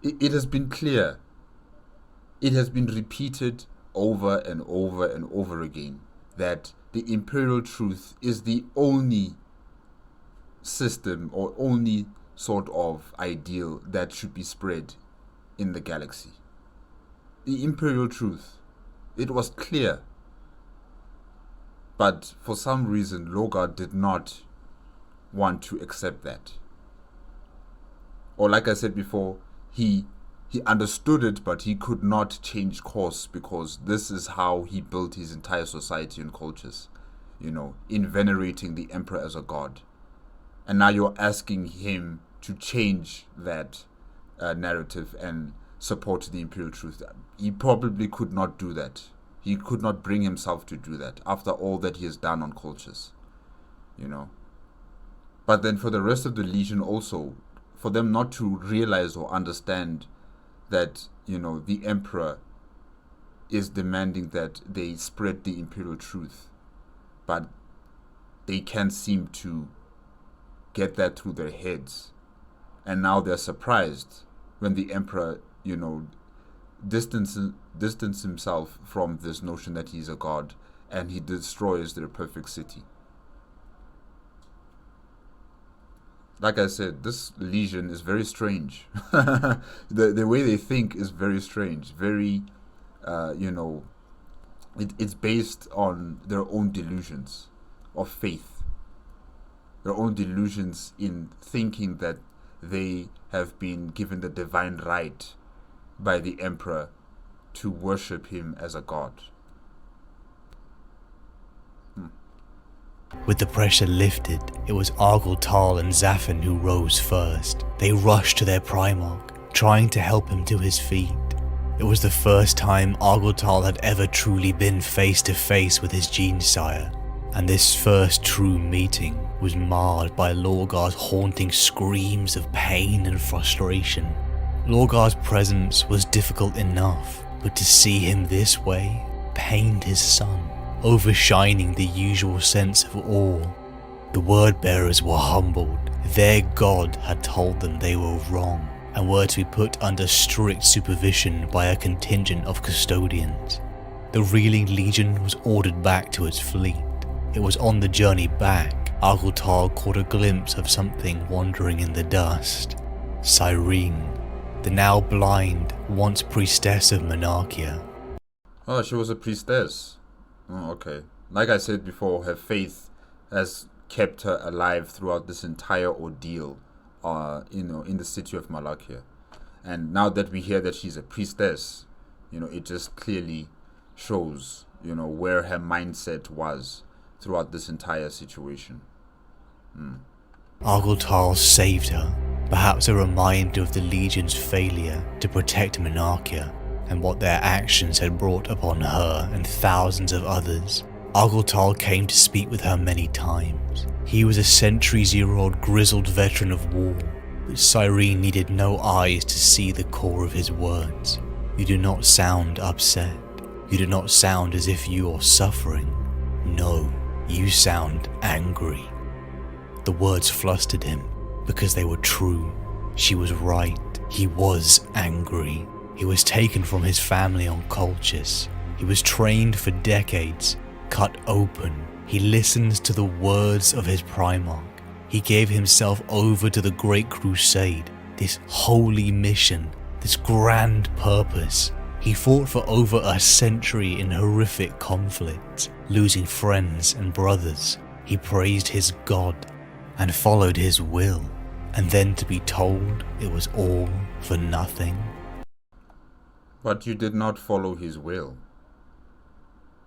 it has been clear, it has been repeated over and over and over again that the imperial truth is the only system or only sort of ideal that should be spread in the galaxy. The imperial truth. It was clear. But for some reason, Lorgar did not want to accept that. Or like I said before, he understood it, but he could not change course because this is how he built his entire society in Colchis, in venerating the Emperor as a god. And now you're asking him to change that narrative and support the imperial truth. He probably could not do that. He could not bring himself to do that after all that he has done on Colchis, But then for the rest of the Legion also, for them not to realize or understand that, the Emperor is demanding that they spread the imperial truth, but they can't seem to get that through their heads. And now they're surprised when the Emperor, distance himself from this notion that he's a god, and he destroys their perfect city. Like I said, this Legion is very strange. The way they think is very strange. Very, it's based on their own delusions of faith. Their own delusions in thinking that they have been given the divine right by the Emperor to worship him as a god. With the pressure lifted, It was Argel Tal and Zafin who rose first. They rushed to their Primarch, trying to help him to his feet. It was the first time Argel Tal had ever truly been face to face with his Gene-sire, and this first true meeting was marred by Lorgar's haunting screams of pain and frustration. Lorgar's presence was difficult enough, but to see him this way pained his son, overshining the usual sense of awe. The word-bearers were humbled. Their god had told them they were wrong and were to be put under strict supervision by a contingent of custodians. The reeling legion was ordered back to its fleet. It was on the journey back, Argel Tal caught a glimpse of something wandering in the dust. Cyrene, the now blind, once priestess of Monachia. Oh, she was a priestess. Oh, okay. Like I said before, her faith has kept her alive throughout this entire ordeal, in the city of Monachia. And now that we hear that she's a priestess, it just clearly shows, where her mindset was throughout this entire situation. Argel Tal saved her, perhaps a reminder of the Legion's failure to protect Monachia and what their actions had brought upon her and thousands of others. Argel Tal came to speak with her many times. He was a centuries-year-old grizzled veteran of war, but Cyrene needed no eyes to see the core of his words. You do not sound upset. You do not sound as if you are suffering. No, you sound angry. The words flustered him because they were true. She was right. He was angry. He was taken from his family on Colchis. He was trained for decades, cut open. He listened to the words of his Primarch. He gave himself over to the Great Crusade, this holy mission, this grand purpose. He fought for over a century in horrific conflicts, losing friends and brothers. He praised his God and followed his will, and then to be told it was all for nothing. But you did not follow his will.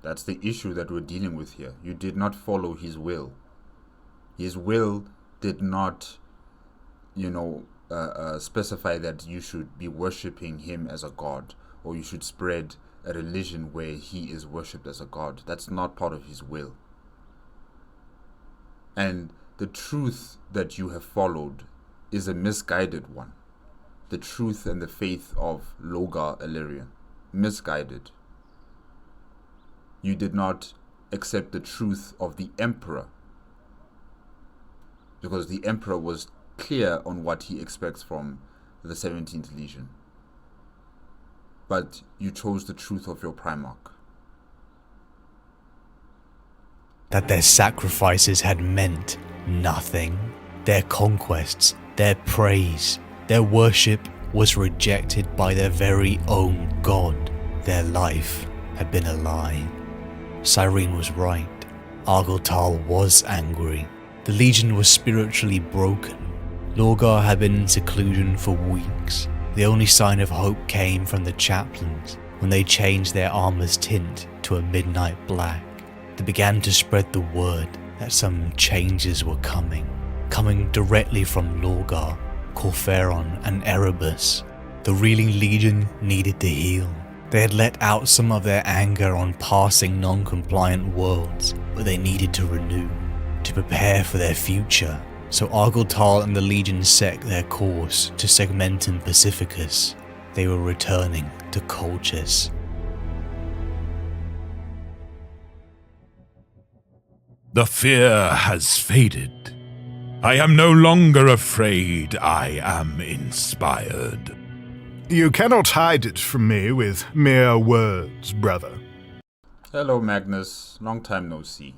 That's the issue that we're dealing with here. You did not follow his will. His will did not, specify that you should be worshipping him as a god, or you should spread a religion where he is worshipped as a god. That's not part of his will. And the truth that you have followed is a misguided one. The truth and the faith of Lorgar Illyrian. Misguided. You did not accept the truth of the Emperor, because the Emperor was clear on what he expects from the 17th Legion. But you chose the truth of your Primarch. That their sacrifices had meant nothing. Their conquests, their praise, their worship was rejected by their very own god. Their life had been a lie. Cyrene was right. Argel Tal was angry. The Legion was spiritually broken. Lorgar had been in seclusion for weeks. The only sign of hope came from the chaplains when they changed their armor's tint to a midnight black. They began to spread the word that some changes were coming directly from Lorgar, Corferon and Erebus. The reeling Legion needed to heal. They had let out some of their anger on passing non-compliant worlds, but they needed to renew, to prepare for their future. So Argel Tal and the Legion set their course to Segmentum Pacificus. They were returning to Colchis. The fear has faded. I am no longer afraid. I am inspired. You cannot hide it from me with mere words, brother. Hello, Magnus. Long time no see.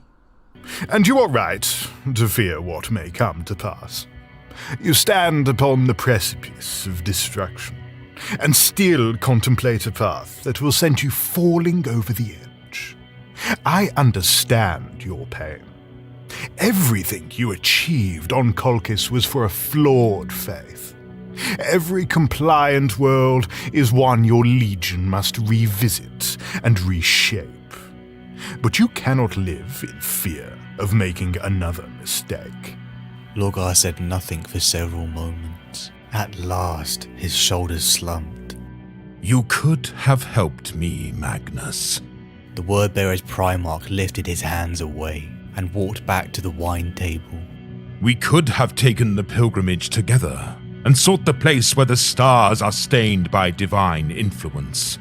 And you are right to fear what may come to pass. You stand upon the precipice of destruction, and still contemplate a path that will send you falling over the edge. I understand your pain. Everything you achieved on Colchis was for a flawed faith. Every compliant world is one your Legion must revisit and reshape. But you cannot live in fear of making another mistake. Lorgar said nothing for several moments. At last, his shoulders slumped. You could have helped me, Magnus. The Wordbearer's Primarch lifted his hands away and walked back to the wine table. We could have taken the pilgrimage together and sought the place where the stars are stained by divine influence.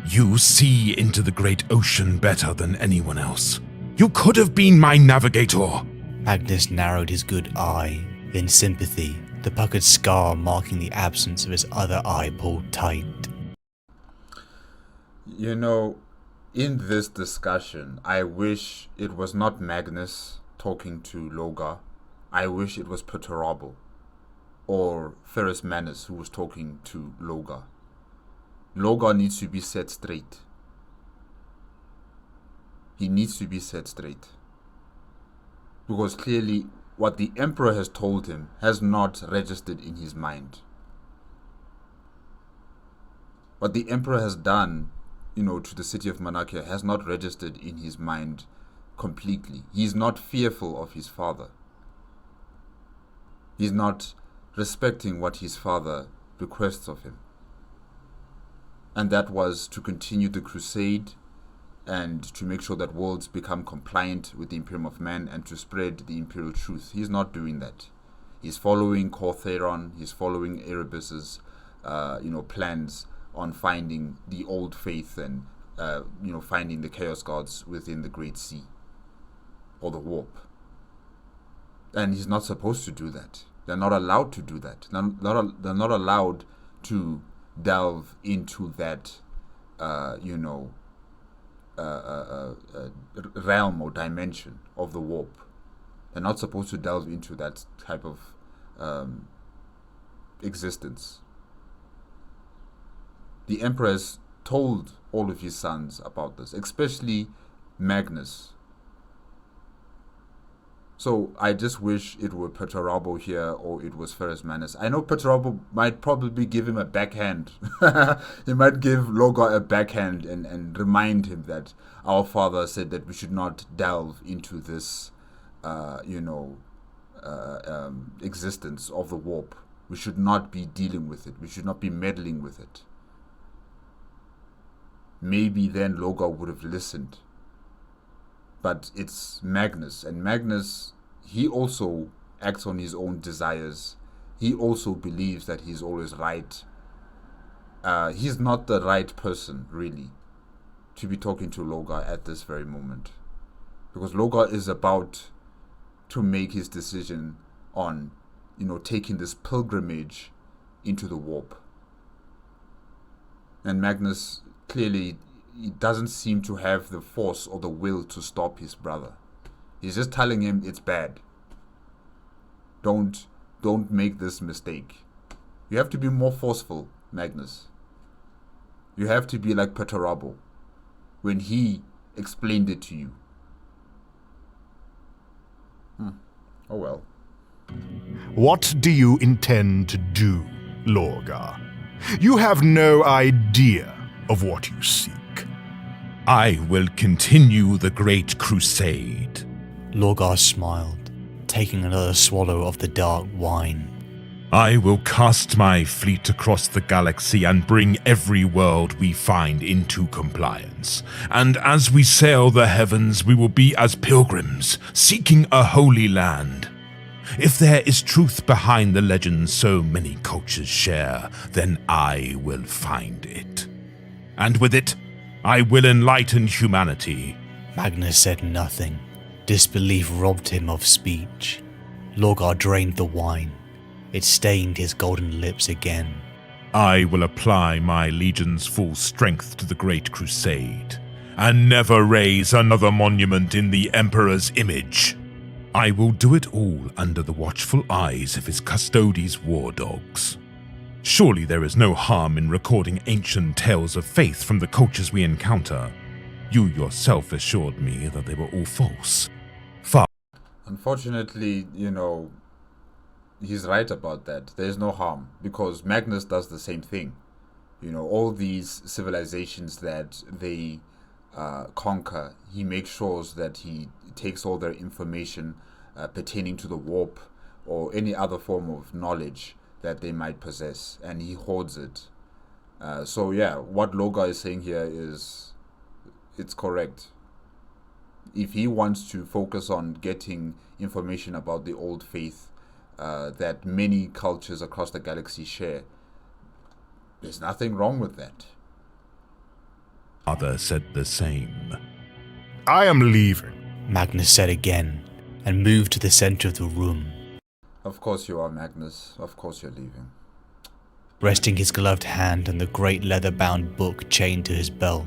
You see into the great ocean better than anyone else. You could have been my navigator. Magnus narrowed his good eye. In sympathy, the puckered scar marking the absence of his other eye pulled tight. You know, in this discussion, I wish it was not Magnus talking to Lorgar. I wish it was Perturabo or Ferrus Manus who was talking to Lorgar. Lorgar needs to be set straight. He needs to be set straight. Because clearly what the Emperor has told him has not registered in his mind. What the Emperor has done, to the city of Monachia has not registered in his mind completely. He's not fearful of his father. He's not respecting what his father requests of him. And that was to continue the crusade and to make sure that worlds become compliant with the Imperium of Man and to spread the imperial truth. He's not doing that. He's following Cortheron, he's following Erebus's plans on finding the old faith and finding the chaos gods within the Great Sea or the warp. And he's not supposed to do that. They're not allowed to do that. They're not allowed to delve into that realm or dimension of the warp. They're not supposed to delve into that type of existence. The Emperor has told all of his sons about this, especially Magnus. So I just wish it were Perturabo here or it was Ferrus Manus. I know Perturabo might probably give him a backhand. He might give Lorgar a backhand and remind him that our father said that we should not delve into this, existence of the warp. We should not be dealing with it. We should not be meddling with it. Maybe then Lorgar would have listened. But it's Magnus, and Magnus, he also acts on his own desires. He also believes that he's always right. He's not the right person, really, to be talking to Lorgar at this very moment. Because Lorgar is about to make his decision on, taking this pilgrimage into the warp. And Magnus clearly, he doesn't seem to have the force or the will to stop his brother. He's just telling him it's bad. Don't make this mistake. You have to be more forceful, Magnus. You have to be like Perturabo when he explained it to you. Oh well. What do you intend to do, Lorgar? You have no idea of what you seek. I will continue the Great Crusade. Lorgar smiled, taking another swallow of the dark wine. I will cast my fleet across the galaxy and bring every world we find into compliance. And as we sail the heavens, we will be as pilgrims, seeking a holy land. If there is truth behind the legends so many cultures share, then I will find it. And with it, I will enlighten humanity. Magnus said nothing. Disbelief robbed him of speech. Lorgar drained the wine. It stained his golden lips again. I will apply my legion's full strength to the Great Crusade, and never raise another monument in the Emperor's image. I will do it all under the watchful eyes of his Custodes' war dogs. Surely there is no harm in recording ancient tales of faith from the cultures we encounter. You yourself assured me that they were all false. Unfortunately, he's right about that. There's no harm because Magnus does the same thing. All these civilizations that they conquer, he makes sure that he takes all their information pertaining to the warp, or any other form of knowledge that they might possess, and he hoards it. So yeah, what Logar is saying here is, it's correct. If he wants to focus on getting information about the old faith that many cultures across the galaxy share, there's nothing wrong with that. Other said the same. I am leaving. Magnus said again, and moved to the center of the room. Of course you are, Magnus. Of course you're leaving. Resting his gloved hand on the great leather-bound book chained to his belt,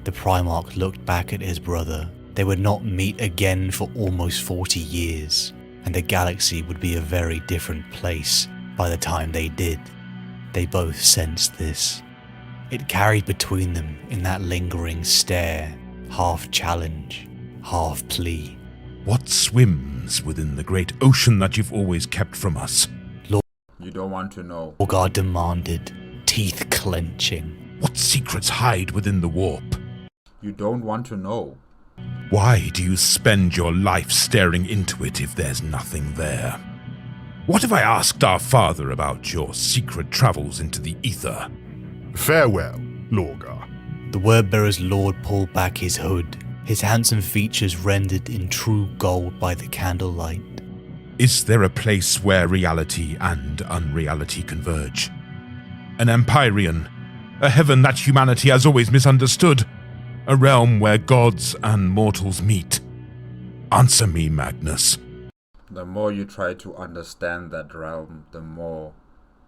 the Primarch looked back at his brother. They would not meet again for almost 40 years, and the galaxy would be a very different place by the time they did. They both sensed this. It carried between them in that lingering stare, half challenge, half plea. What swims within the great ocean that you've always kept from us? You don't want to know. Logar demanded, teeth clenching. What secrets hide within the warp? You don't want to know. Why do you spend your life staring into it if there's nothing there? What if I asked our father about your secret travels into the ether? Farewell, Logar. The word-bearer's lord pulled back his hood, his handsome features rendered in true gold by the candlelight. Is there a place where reality and unreality converge? An Empyrean, a heaven that humanity has always misunderstood, a realm where gods and mortals meet. Answer me, Magnus. The more you try to understand that realm, the more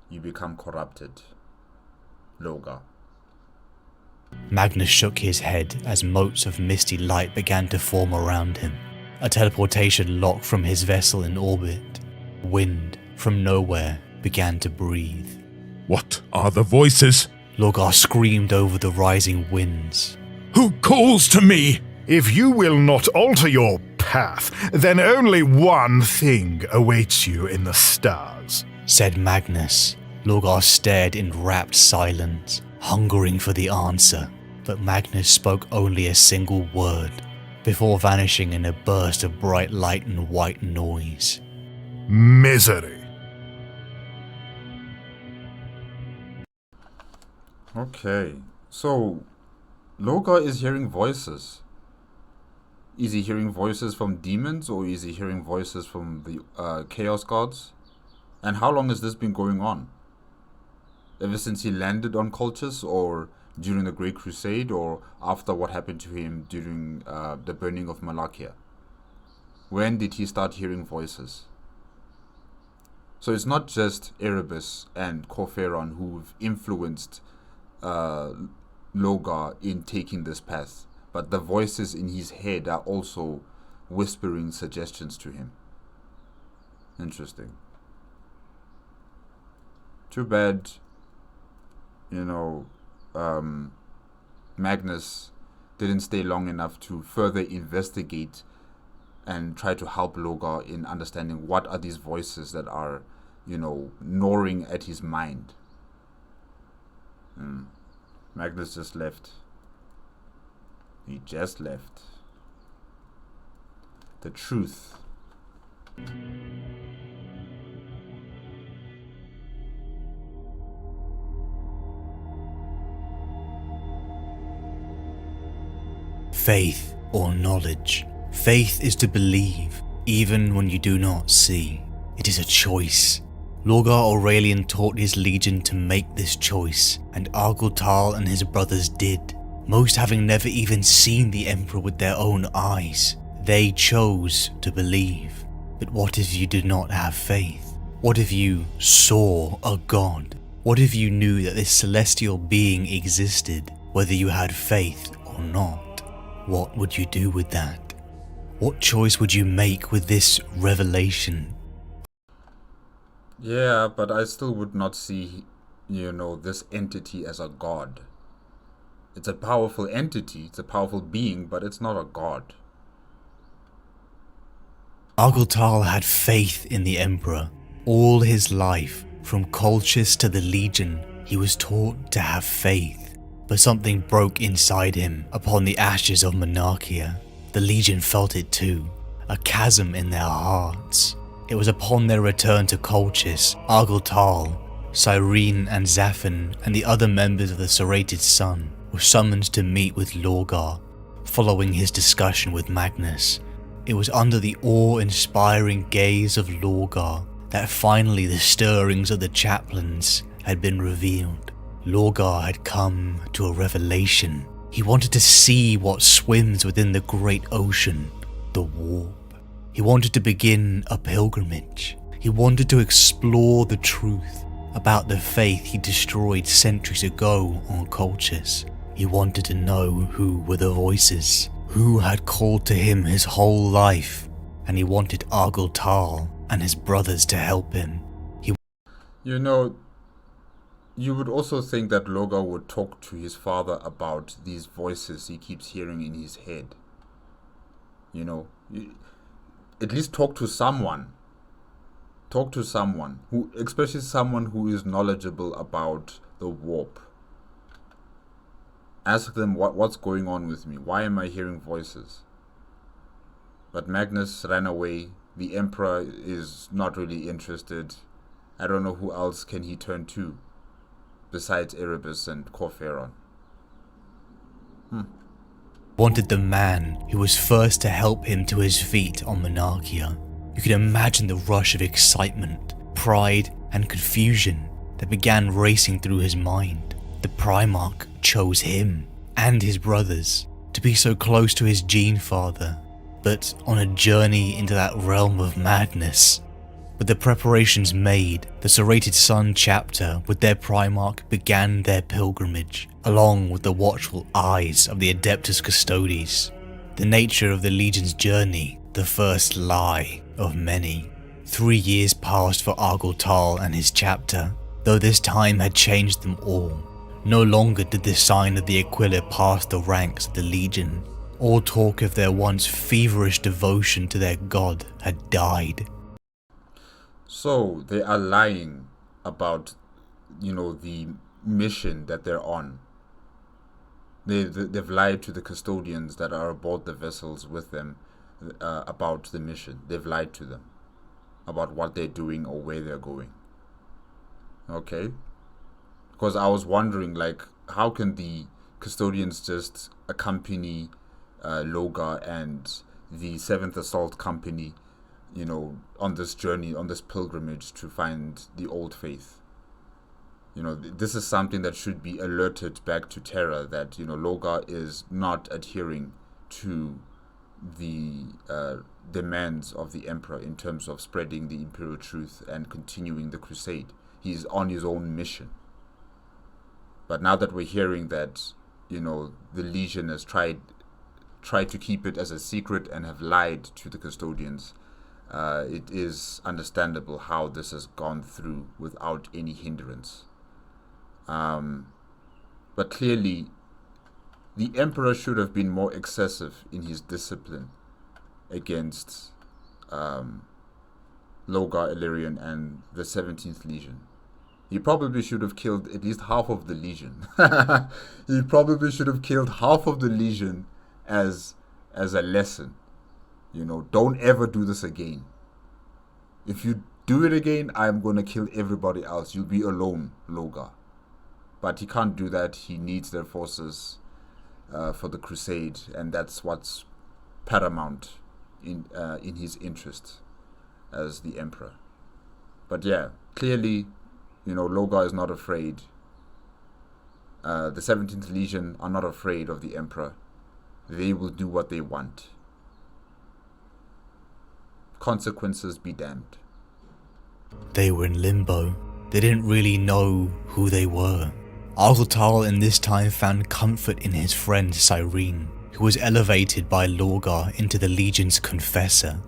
you become corrupted. Logar. Magnus shook his head as motes of misty light began to form around him. A teleportation lock from his vessel in orbit. Wind from nowhere began to breathe. What are the voices? Logar screamed over the rising winds. Who calls to me? If you will not alter your path, then only one thing awaits you in the stars, said Magnus. Logar stared in rapt silence, hungering for the answer, but Magnus spoke only a single word, before vanishing in a burst of bright light and white noise. Misery. Okay, so Logar is hearing voices. Is he hearing voices from demons, or is he hearing voices from the Chaos Gods? And how long has this been going on? Ever since he landed on Colchis, or during the Great Crusade, or after what happened to him during the burning of Monachia? When did he start hearing voices? So it's not just Erebus and Corferon who've influenced Logar in taking this path, but the voices in his head are also whispering suggestions to him. Interesting. Too bad, Magnus didn't stay long enough to further investigate and try to help Logar in understanding what are these voices that are, gnawing at his mind. Magnus just left. He just left. The truth. Faith or knowledge. Faith is to believe, even when you do not see. It is a choice. Logar Aurelian taught his legion to make this choice, and Argel Tal and his brothers did, most having never even seen the Emperor with their own eyes. They chose to believe. But what if you did not have faith? What if you saw a god? What if you knew that this celestial being existed, whether you had faith or not? What would you do with that? What choice would you make with this revelation? Yeah, but I still would not see, this entity as a god. It's a powerful entity, it's a powerful being, but it's not a god. Argel Tal had faith in the Emperor. All his life, from Colchis to the Legion, he was taught to have faith. But something broke inside him upon the ashes of Monachia. The Legion felt it too, a chasm in their hearts. It was upon their return to Colchis, Argel Tal, Cyrene and Zafin and the other members of the Serrated Sun were summoned to meet with Lorgar. Following his discussion with Magnus, it was under the awe-inspiring gaze of Lorgar that finally the stirrings of the chaplains had been revealed. Lorgar had come to a revelation. He wanted to see what swims within the great ocean, the warp. He wanted to begin a pilgrimage. He wanted to explore the truth about the faith he destroyed centuries ago on Colchis. He wanted to know who were the voices, who had called to him his whole life, and he wanted Argel Tal and his brothers to help him. You know, you would also think that Lorgar would talk to his father about these voices he keeps hearing in his head. You know, at least talk to someone. Talk to someone, who, especially someone who is knowledgeable about the warp. Ask them what's going on with me. Why am I hearing voices? But Magnus ran away. The Emperor is not really interested. I don't know who else can he turn to besides Erebus and Corferon. Wanted the man who was first to help him to his feet on Monachia. You could imagine the rush of excitement, pride, and confusion that began racing through his mind. The Primarch chose him and his brothers to be so close to his gene father, but on a journey into that realm of madness. With the preparations made, the Serrated Sun chapter with their Primarch began their pilgrimage, along with the watchful eyes of the Adeptus Custodes. The nature of the Legion's journey, the first lie of many. 3 years passed for Argel Tal and his chapter, though this time had changed them all. No longer did the sign of the Aquila pass the ranks of the Legion. All talk of their once feverish devotion to their god had died. So they are lying about, the mission that they're on. They've lied to the custodians that are aboard the vessels with them about the mission. They've lied to them about what they're doing or where they're going. Okay? Because I was wondering, how can the custodians just accompany Lorgar and the 7th Assault Company, on this journey, on this pilgrimage to find the old faith? This is something that should be alerted back to Terra, that, Lorgar is not adhering to the demands of the Emperor in terms of spreading the Imperial truth and continuing the crusade. He's on his own mission. But now that we're hearing that, the Legion has tried to keep it as a secret and have lied to the custodians, it is understandable how this has gone through without any hindrance. But clearly, the Emperor should have been more excessive in his discipline against Lorgar, Illyrian, and the 17th Legion. He probably should have killed at least half of the Legion. He probably should have killed half of the Legion as a lesson. Don't ever do this again. If you do it again, I'm going to kill everybody else. You'll be alone, Lorgar. But he can't do that. He needs their forces for the crusade, and that's what's paramount in his interest as the Emperor. But yeah, clearly, Lorgar is not afraid. The 17th Legion are not afraid of the Emperor. They will do what they want. Consequences be damned. They were in limbo. They didn't really know who they were. Argel Tal in this time found comfort in his friend Cyrene, who was elevated by Lorgar into the Legion's confessor.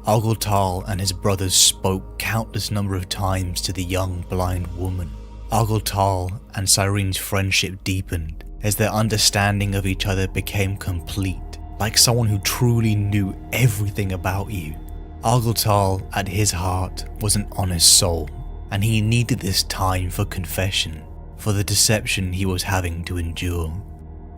Argel Tal and his brothers spoke countless number of times to the young blind woman. Argel Tal and Cyrene's friendship deepened as their understanding of each other became complete, like someone who truly knew everything about you. Argel Tal, at his heart, was an honest soul, and he needed this time for confession, for the deception he was having to endure.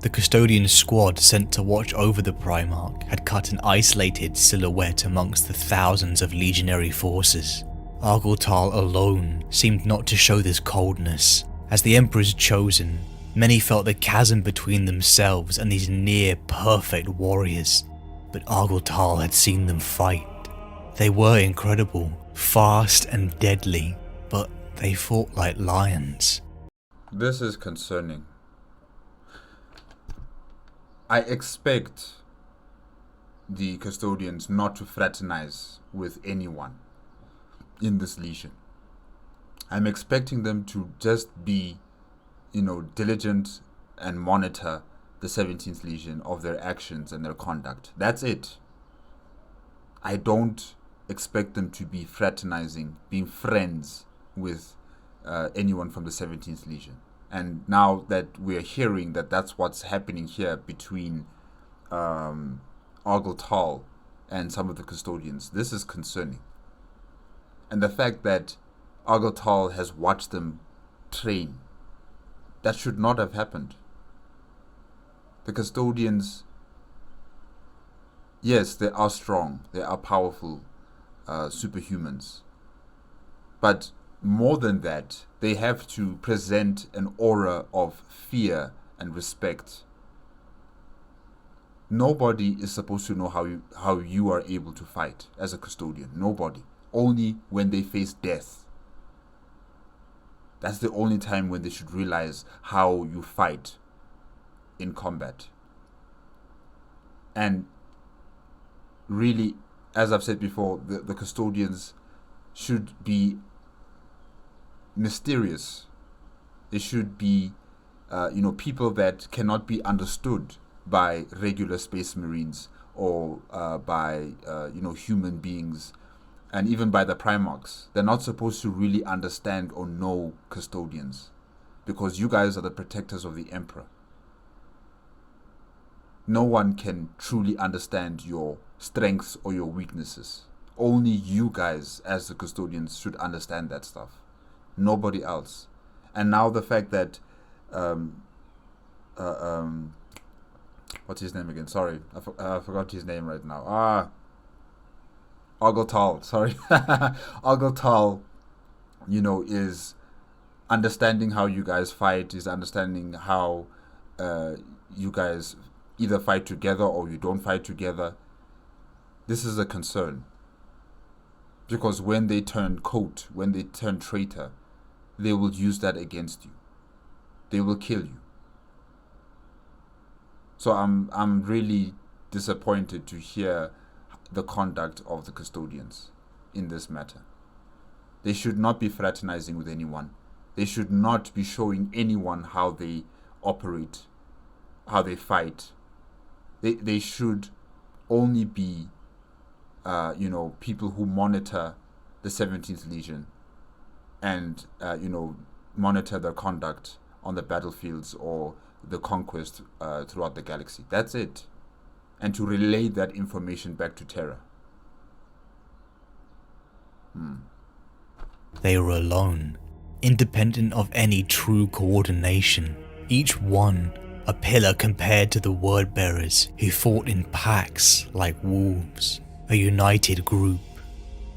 The custodian squad sent to watch over the Primarch had cut an isolated silhouette amongst the thousands of legionary forces. Argel Tal alone seemed not to show this coldness. As the Emperor's chosen, many felt the chasm between themselves and these near-perfect warriors. But Argel Tal had seen them fight. They were incredible, fast and deadly, but they fought like lions. This is concerning. I expect the custodians not to fraternize with anyone in this legion. I'm expecting them to just be, diligent and monitor the 17th Legion of their actions and their conduct. That's it. I don't expect them to be fraternizing, being friends with anyone from the 17th Legion. And now that we're hearing that that's what's happening here between Argel Tal and some of the custodians, this is concerning. And the fact that Argel Tal has watched them train, that should not have happened. The custodians, yes, they are strong, they are powerful superhumans. But more than that, they have to present an aura of fear and respect. Nobody is supposed to know how you are able to fight as a custodian. Nobody. Only when they face death. That's the only time when they should realize how you fight in combat. And really, as I've said before, the custodians should be mysterious. They should be, people that cannot be understood by regular space marines or by, human beings, and even by the Primarchs. They're not supposed to really understand or know custodians, because you guys are the protectors of the Emperor. No one can truly understand your strengths or your weaknesses. Only you guys as the custodians should understand that stuff. Nobody else. And now the fact that what's his name again? Sorry, I forgot his name right now. Argel Tal, sorry. Argel Tal, is understanding how you guys fight, is understanding how you guys either fight together or you don't fight together. This is a concern. Because when they turn coat, when they turn traitor, they will use that against you. They will kill you. So I'm really disappointed to hear the conduct of the custodians in this matter. They should not be fraternizing with anyone. They should not be showing anyone how they operate, how they fight. They should only be people who monitor the 17th Legion and monitor their conduct on the battlefields or the conquest throughout the galaxy. That's it. And to relay that information back to Terra. They were alone, independent of any true coordination, each one a pillar compared to the word-bearers who fought in packs like wolves, a united group.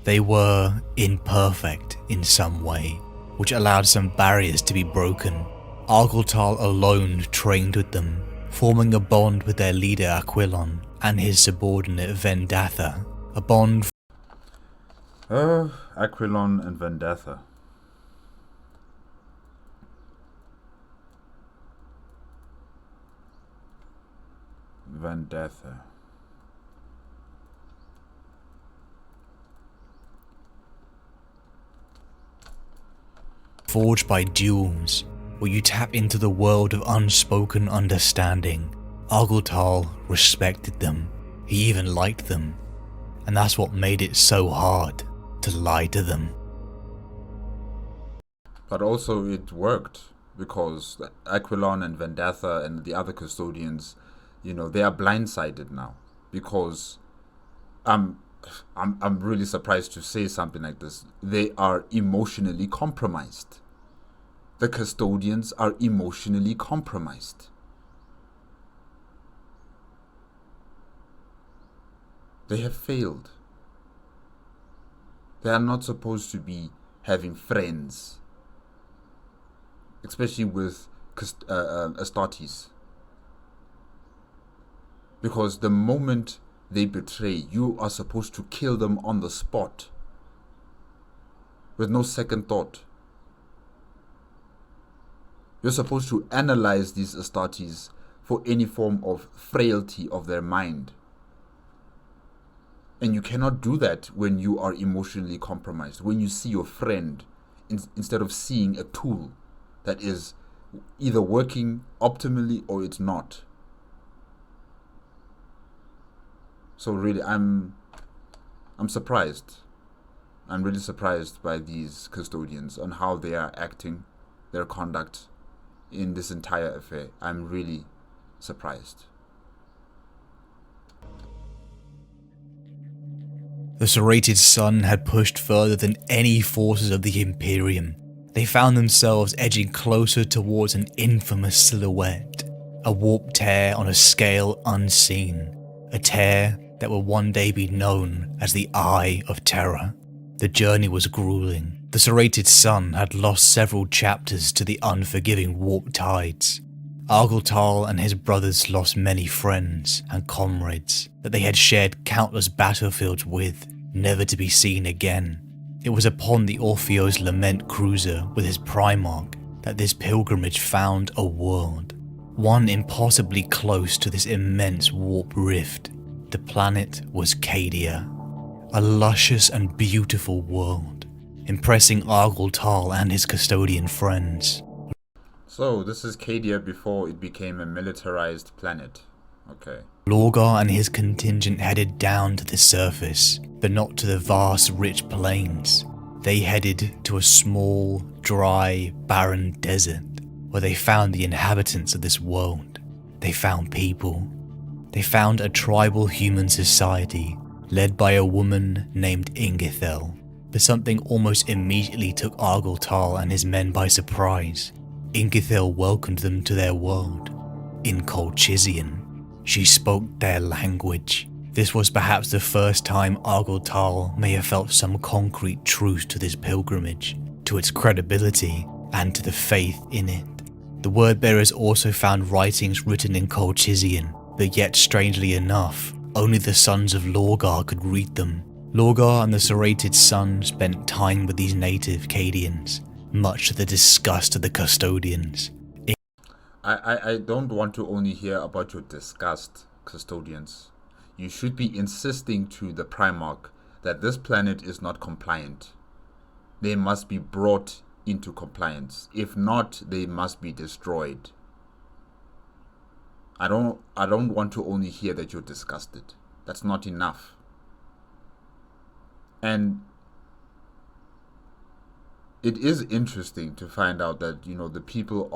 They were imperfect in some way, which allowed some barriers to be broken. Argel Tal alone trained with them, forming a bond with their leader Aquilon and his subordinate Vendatha, a bond Aquilon and Vendatha. Vendatha. forged by duels, where you tap into the world of unspoken understanding. Argel Tal respected them, he even liked them, and that's what made it so hard to lie to them. But also it worked, because Aquilon and Vendatha and the other custodians, they are blindsided now, because I'm really surprised to say something like this. They are emotionally compromised. The custodians are emotionally compromised. They have failed. They are not supposed to be having friends, especially with Astartes. Because the moment they betray, you are supposed to kill them on the spot with no second thought. You're supposed to analyze these Astartes for any form of frailty of their mind. And you cannot do that when you are emotionally compromised, when you see your friend instead of seeing a tool that is either working optimally or it's not. So really, I'm surprised. I'm really surprised by these custodians on how they are acting, their conduct in this entire affair. I'm really surprised. The serrated sun had pushed further than any forces of the Imperium. They found themselves edging closer towards an infamous silhouette, a warp tear on a scale unseen, a tear that will one day be known as the Eye of Terror. The journey was grueling. The serrated sun had lost several chapters to the unforgiving warp tides. Argel Tal and his brothers lost many friends and comrades that they had shared countless battlefields with, never to be seen again. It was upon the Orpheo's Lament cruiser with his Primarch that this pilgrimage found a world, one impossibly close to this immense warp rift. The planet was Cadia, a luscious and beautiful world, impressing Argel Tal and his custodian friends. So this is Cadia before it became a militarized planet. Okay. Lorgar and his contingent headed down to the surface, but not to the vast, rich plains. They headed to a small, dry, barren desert, where they found the inhabitants of this world. They found people. They found a tribal human society, led by a woman named Ingithel. But something almost immediately took Argel Tal and his men by surprise. Ingithel welcomed them to their world. In Colchisian, she spoke their language. This was perhaps the first time Argel Tal may have felt some concrete truth to this pilgrimage, to its credibility, and to the faith in it. The word-bearers also found writings written in Colchisian, but yet strangely enough, only the sons of Lorgar could read them. Lorgar and the serrated sun spent time with these native Cadians, much to the disgust of the custodians. I don't want to only hear about your disgust, custodians. You should be insisting to the Primarch that this planet is not compliant. They must be brought into compliance. If not, they must be destroyed. I don't want to only hear that you're disgusted. That's not enough. And it is interesting to find out that, the people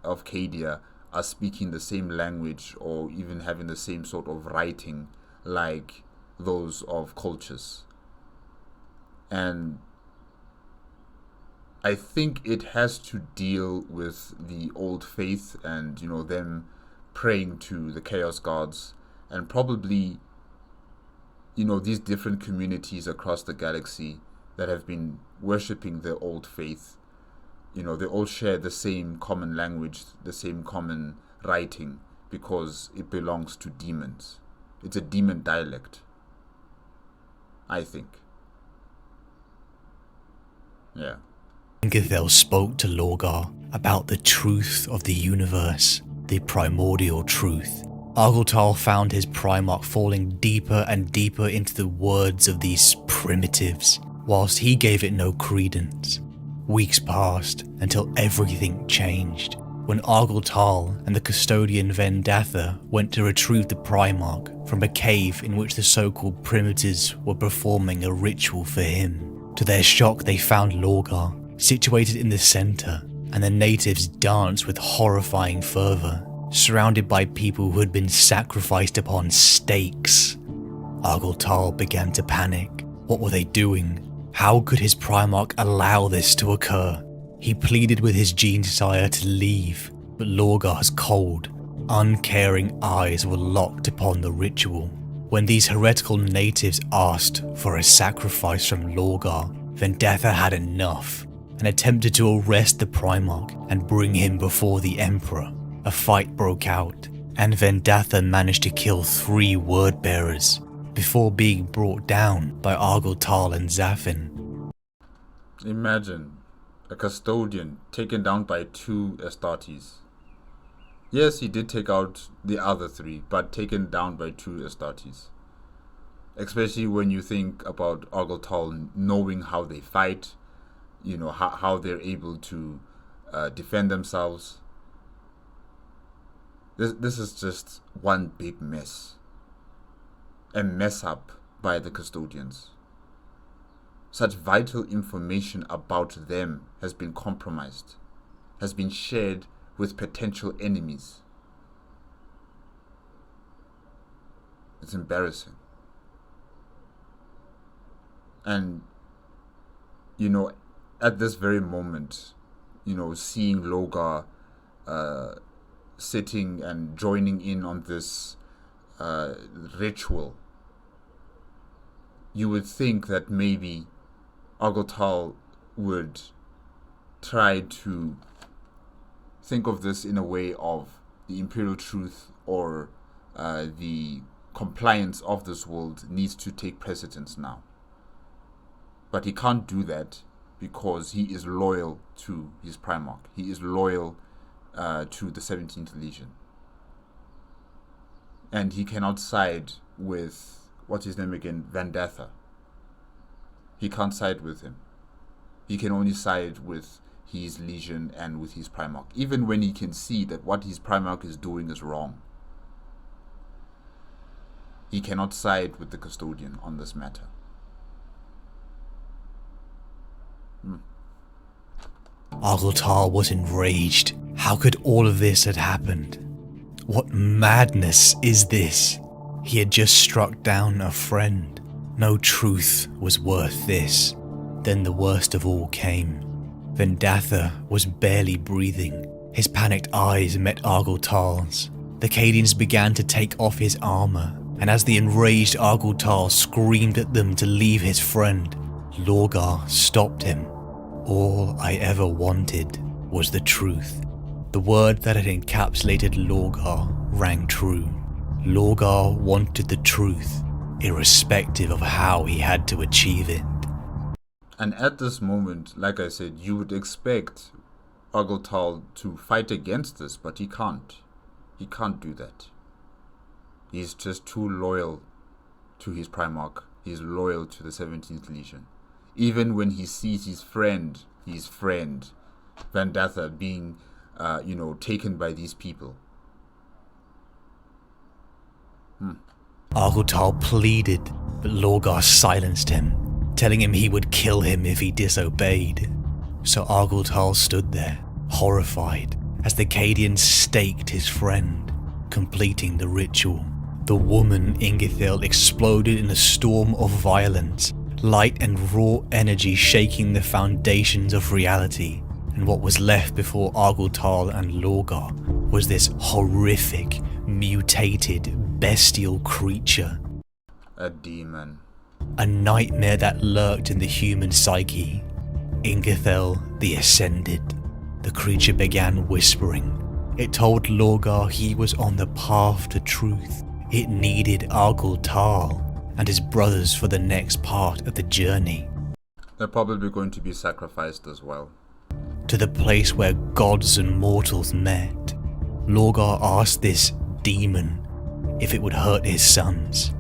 of Cadia are speaking the same language or even having the same sort of writing like those of Colchis. And I think it has to deal with the old faith and, them praying to the Chaos Gods, and probably, these different communities across the galaxy that have been worshipping the old faith. They all share the same common language, the same common writing, because it belongs to demons. It's a demon dialect, I think. Yeah. Ingithel spoke to Lorgar about the truth of the universe, the primordial truth. Argel Tal found his Primarch falling deeper and deeper into the words of these primitives, whilst he gave it no credence. Weeks passed until everything changed, when Argel Tal and the custodian Vendatha went to retrieve the Primarch from a cave in which the so-called primitives were performing a ritual for him. To their shock, they found Lorgar situated in the center, and the natives danced with horrifying fervor, surrounded by people who had been sacrificed upon stakes. Argel Tal began to panic. What were they doing? How could his Primarch allow this to occur? He pleaded with his Gene-Sire to leave, but Lorgar's cold, uncaring eyes were locked upon the ritual. When these heretical natives asked for a sacrifice from Lorgar, Vendatha had enough and attempted to arrest the Primarch and bring him before the Emperor. A fight broke out, and Vendatha managed to kill 3 word-bearers before being brought down by Argel Tal and Zafin. Imagine a custodian taken down by 2 Astartes. Yes, he did take out the other 3, but taken down by 2 Astartes. Especially when you think about Argel Tal knowing how they fight, you know, how they're able to defend themselves. This is just one big mess. A mess up by the custodians. Such vital information about them has been compromised, has been shared with potential enemies. It's embarrassing. And, you know, at this very moment, you know, seeing Lorgar sitting and joining in on this ritual, you would think that maybe Argel Tal would try to think of this in a way of the imperial truth, or the compliance of this world needs to take precedence now. But he can't do that because he is loyal to his Primarch. He is loyal to the 17th Legion. And he cannot side with, what's his name again, Vendatha. He can't side with him. He can only side with his Legion and with his Primarch, even when he can see that what his Primarch is doing is wrong. He cannot side with the custodian on this matter. Argel Tal was enraged. How could all of this have happened? What madness is this? He had just struck down a friend. No truth was worth this. Then the worst of all came. Vendatha was barely breathing. His panicked eyes met Argel Tal's. The Cadians began to take off his armor, and as the enraged Argel Tal screamed at them to leave his friend, Lorgar stopped him. All I ever wanted was the truth. The word that had encapsulated Lorgar rang true. Lorgar wanted the truth, irrespective of how he had to achieve it. And at this moment, like I said, you would expect Argel Tal to fight against this, but he can't. He can't do that. He's just too loyal to his Primarch. He's loyal to the 17th Legion. Even when he sees his friend, Vendatha, being, taken by these people. Argel Tal pleaded, but Lorgar silenced him, telling him he would kill him if he disobeyed. So Argel Tal stood there, horrified, as the Cadians staked his friend, completing the ritual. The woman Ingithil exploded in a storm of violence, light and raw energy shaking the foundations of reality, and what was left before Argel Tal and Lorgar was this horrific, mutated, bestial creature. A demon. A nightmare that lurked in the human psyche. Ingithel the Ascended. The creature began whispering. It told Lorgar he was on the path to truth. It needed Argel Tal and his brothers for the next part of the journey. They're probably going to be sacrificed as well. To the place where gods and mortals met. Lorgar asked this demon if it would hurt his sons.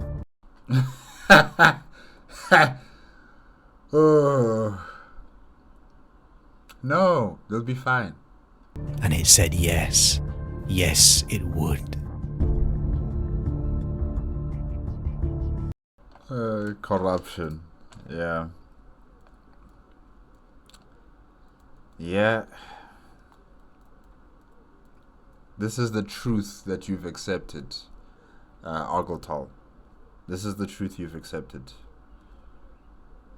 Oh. No, they'll be fine. And it said yes. Yes, it would. Corruption. Yeah. Yeah. This is the truth that you've accepted, Argel Tal. This is the truth you've accepted.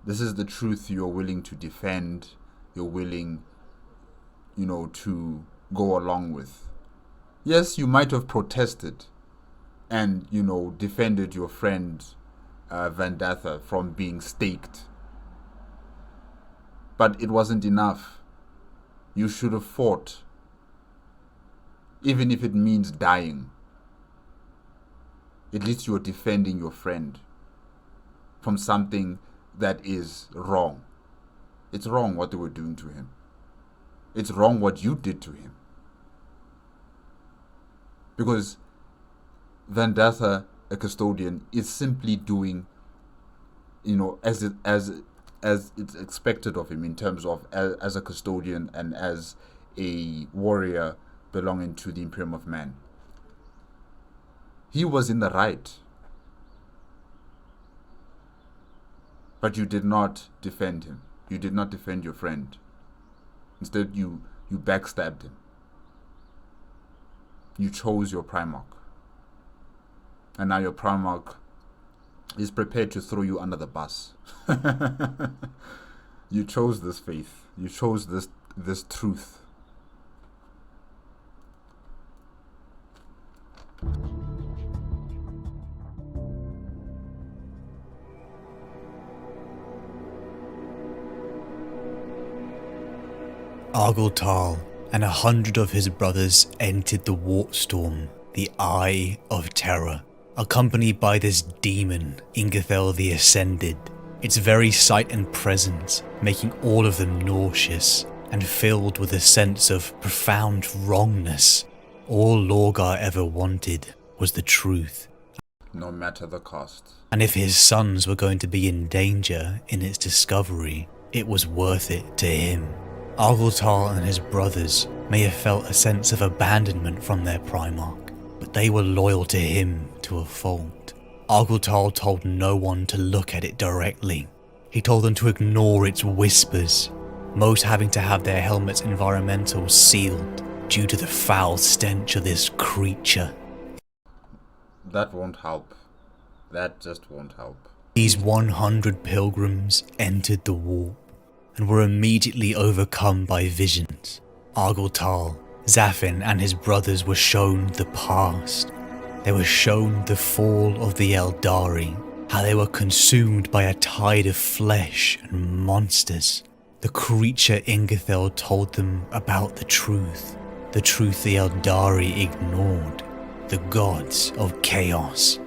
This is the truth you're willing to defend. You're willing, to go along with. Yes, you might have protested and, defended your friend Vandatha from being staked. But it wasn't enough. You should have fought, even if it means dying. At least you are defending your friend from something that is wrong. It's wrong what they were doing to him. It's wrong what you did to him. Because Vandatha, a custodian, is simply doing, as it's expected of him in terms of as a custodian and as a warrior belonging to the Imperium of Man. He was in the right. But you did not defend him. You did not defend your friend. Instead, you backstabbed him. You chose your Primarch. And now your Primarch is prepared to throw you under the bus. You chose this faith. You chose this truth. Argel Tal and 100 of his brothers entered the warp storm, the Eye of Terror, accompanied by this demon, Ingethel the Ascended, its very sight and presence making all of them nauseous and filled with a sense of profound wrongness. All Lorgar ever wanted was the truth. No matter the cost. And if his sons were going to be in danger in its discovery, it was worth it to him. Argel Tal and his brothers may have felt a sense of abandonment from their Primarch, but they were loyal to him to a fault. Argel Tal told no one to look at it directly. He told them to ignore its whispers, most having to have their helmets' environmentals sealed due to the foul stench of this creature. That won't help. That just won't help. These 100 pilgrims entered the warp and were immediately overcome by visions. Argel Tal, Zafin and his brothers were shown the past. They were shown the fall of the Eldari, how they were consumed by a tide of flesh and monsters. The creature Ingethel told them about the truth the Eldari ignored, the gods of chaos.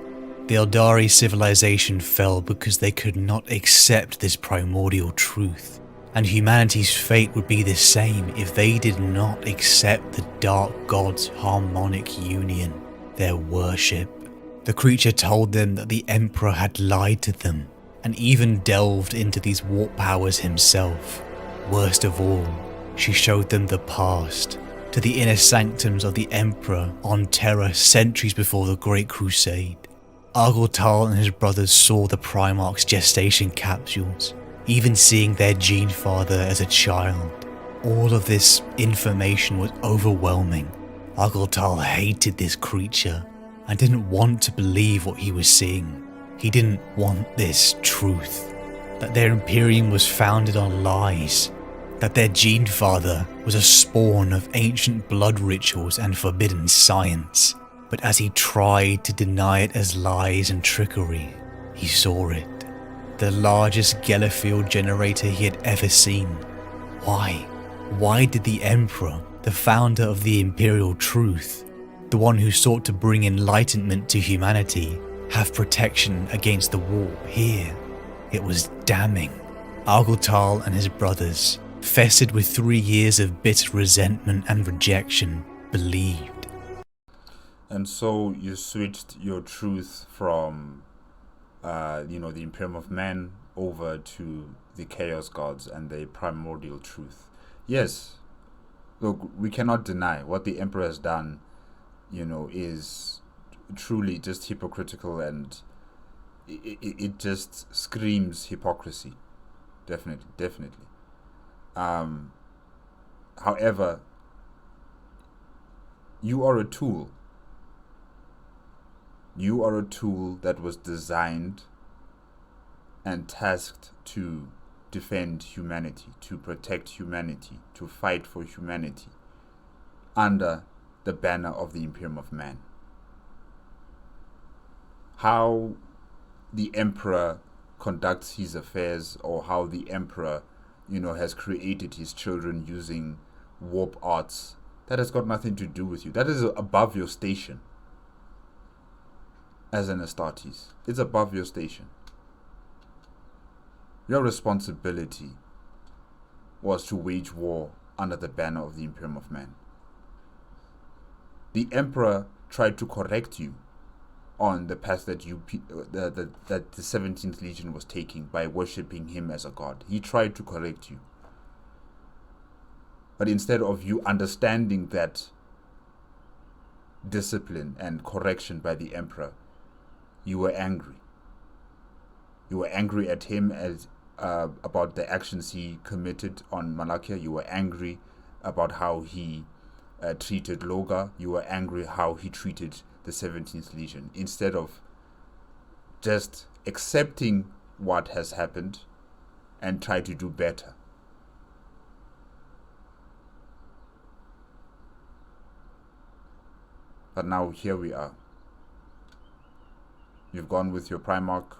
The Eldari civilization fell because they could not accept this primordial truth, and humanity's fate would be the same if they did not accept the Dark God's harmonic union, their worship. The creature told them that the Emperor had lied to them, and even delved into these warp powers himself. Worst of all, she showed them the past, to the inner sanctums of the Emperor on Terra centuries before the Great Crusade. Argel Tal and his brothers saw the Primarch's gestation capsules, even seeing their gene father as a child. All of this information was overwhelming. Argel Tal hated this creature and didn't want to believe what he was seeing. He didn't want this truth, that their Imperium was founded on lies, that their gene father was a spawn of ancient blood rituals and forbidden science. But as he tried to deny it as lies and trickery, he saw it. The largest Gellerfield generator he had ever seen. Why? Why did the Emperor, the founder of the Imperial Truth, the one who sought to bring enlightenment to humanity, have protection against the warp here? It was damning. Argel Tal and his brothers, festered with 3 years of bitter resentment and rejection, believed. And so you switched your truth from the Imperium of Man over to the Chaos Gods and the primordial truth. Yes, look, we cannot deny what the Emperor has done, is truly just hypocritical, and it just screams hypocrisy. Definitely. However, you are a tool. You are a tool that was designed and tasked to defend humanity, to protect humanity, to fight for humanity under the banner of the Imperium of Man. how the emperor conducts his affairs, or how the emperor, has created his children using warp arts, that has got nothing to do with you. That is above your station as an Astartes. It's above your station. Your responsibility was to wage war under the banner of the Imperium of Man. The emperor tried to correct you on the path that that the 17th Legion was taking by worshipping him as a god. He tried to correct you. But instead of you understanding that discipline and correction by the emperor, you were angry. You were angry at him as about the actions he committed on Monachia. You were angry about how he treated Logar. You were angry how he treated the 17th Legion. Instead of just accepting what has happened and try to do better. But now here we are. You've gone with your Primarch,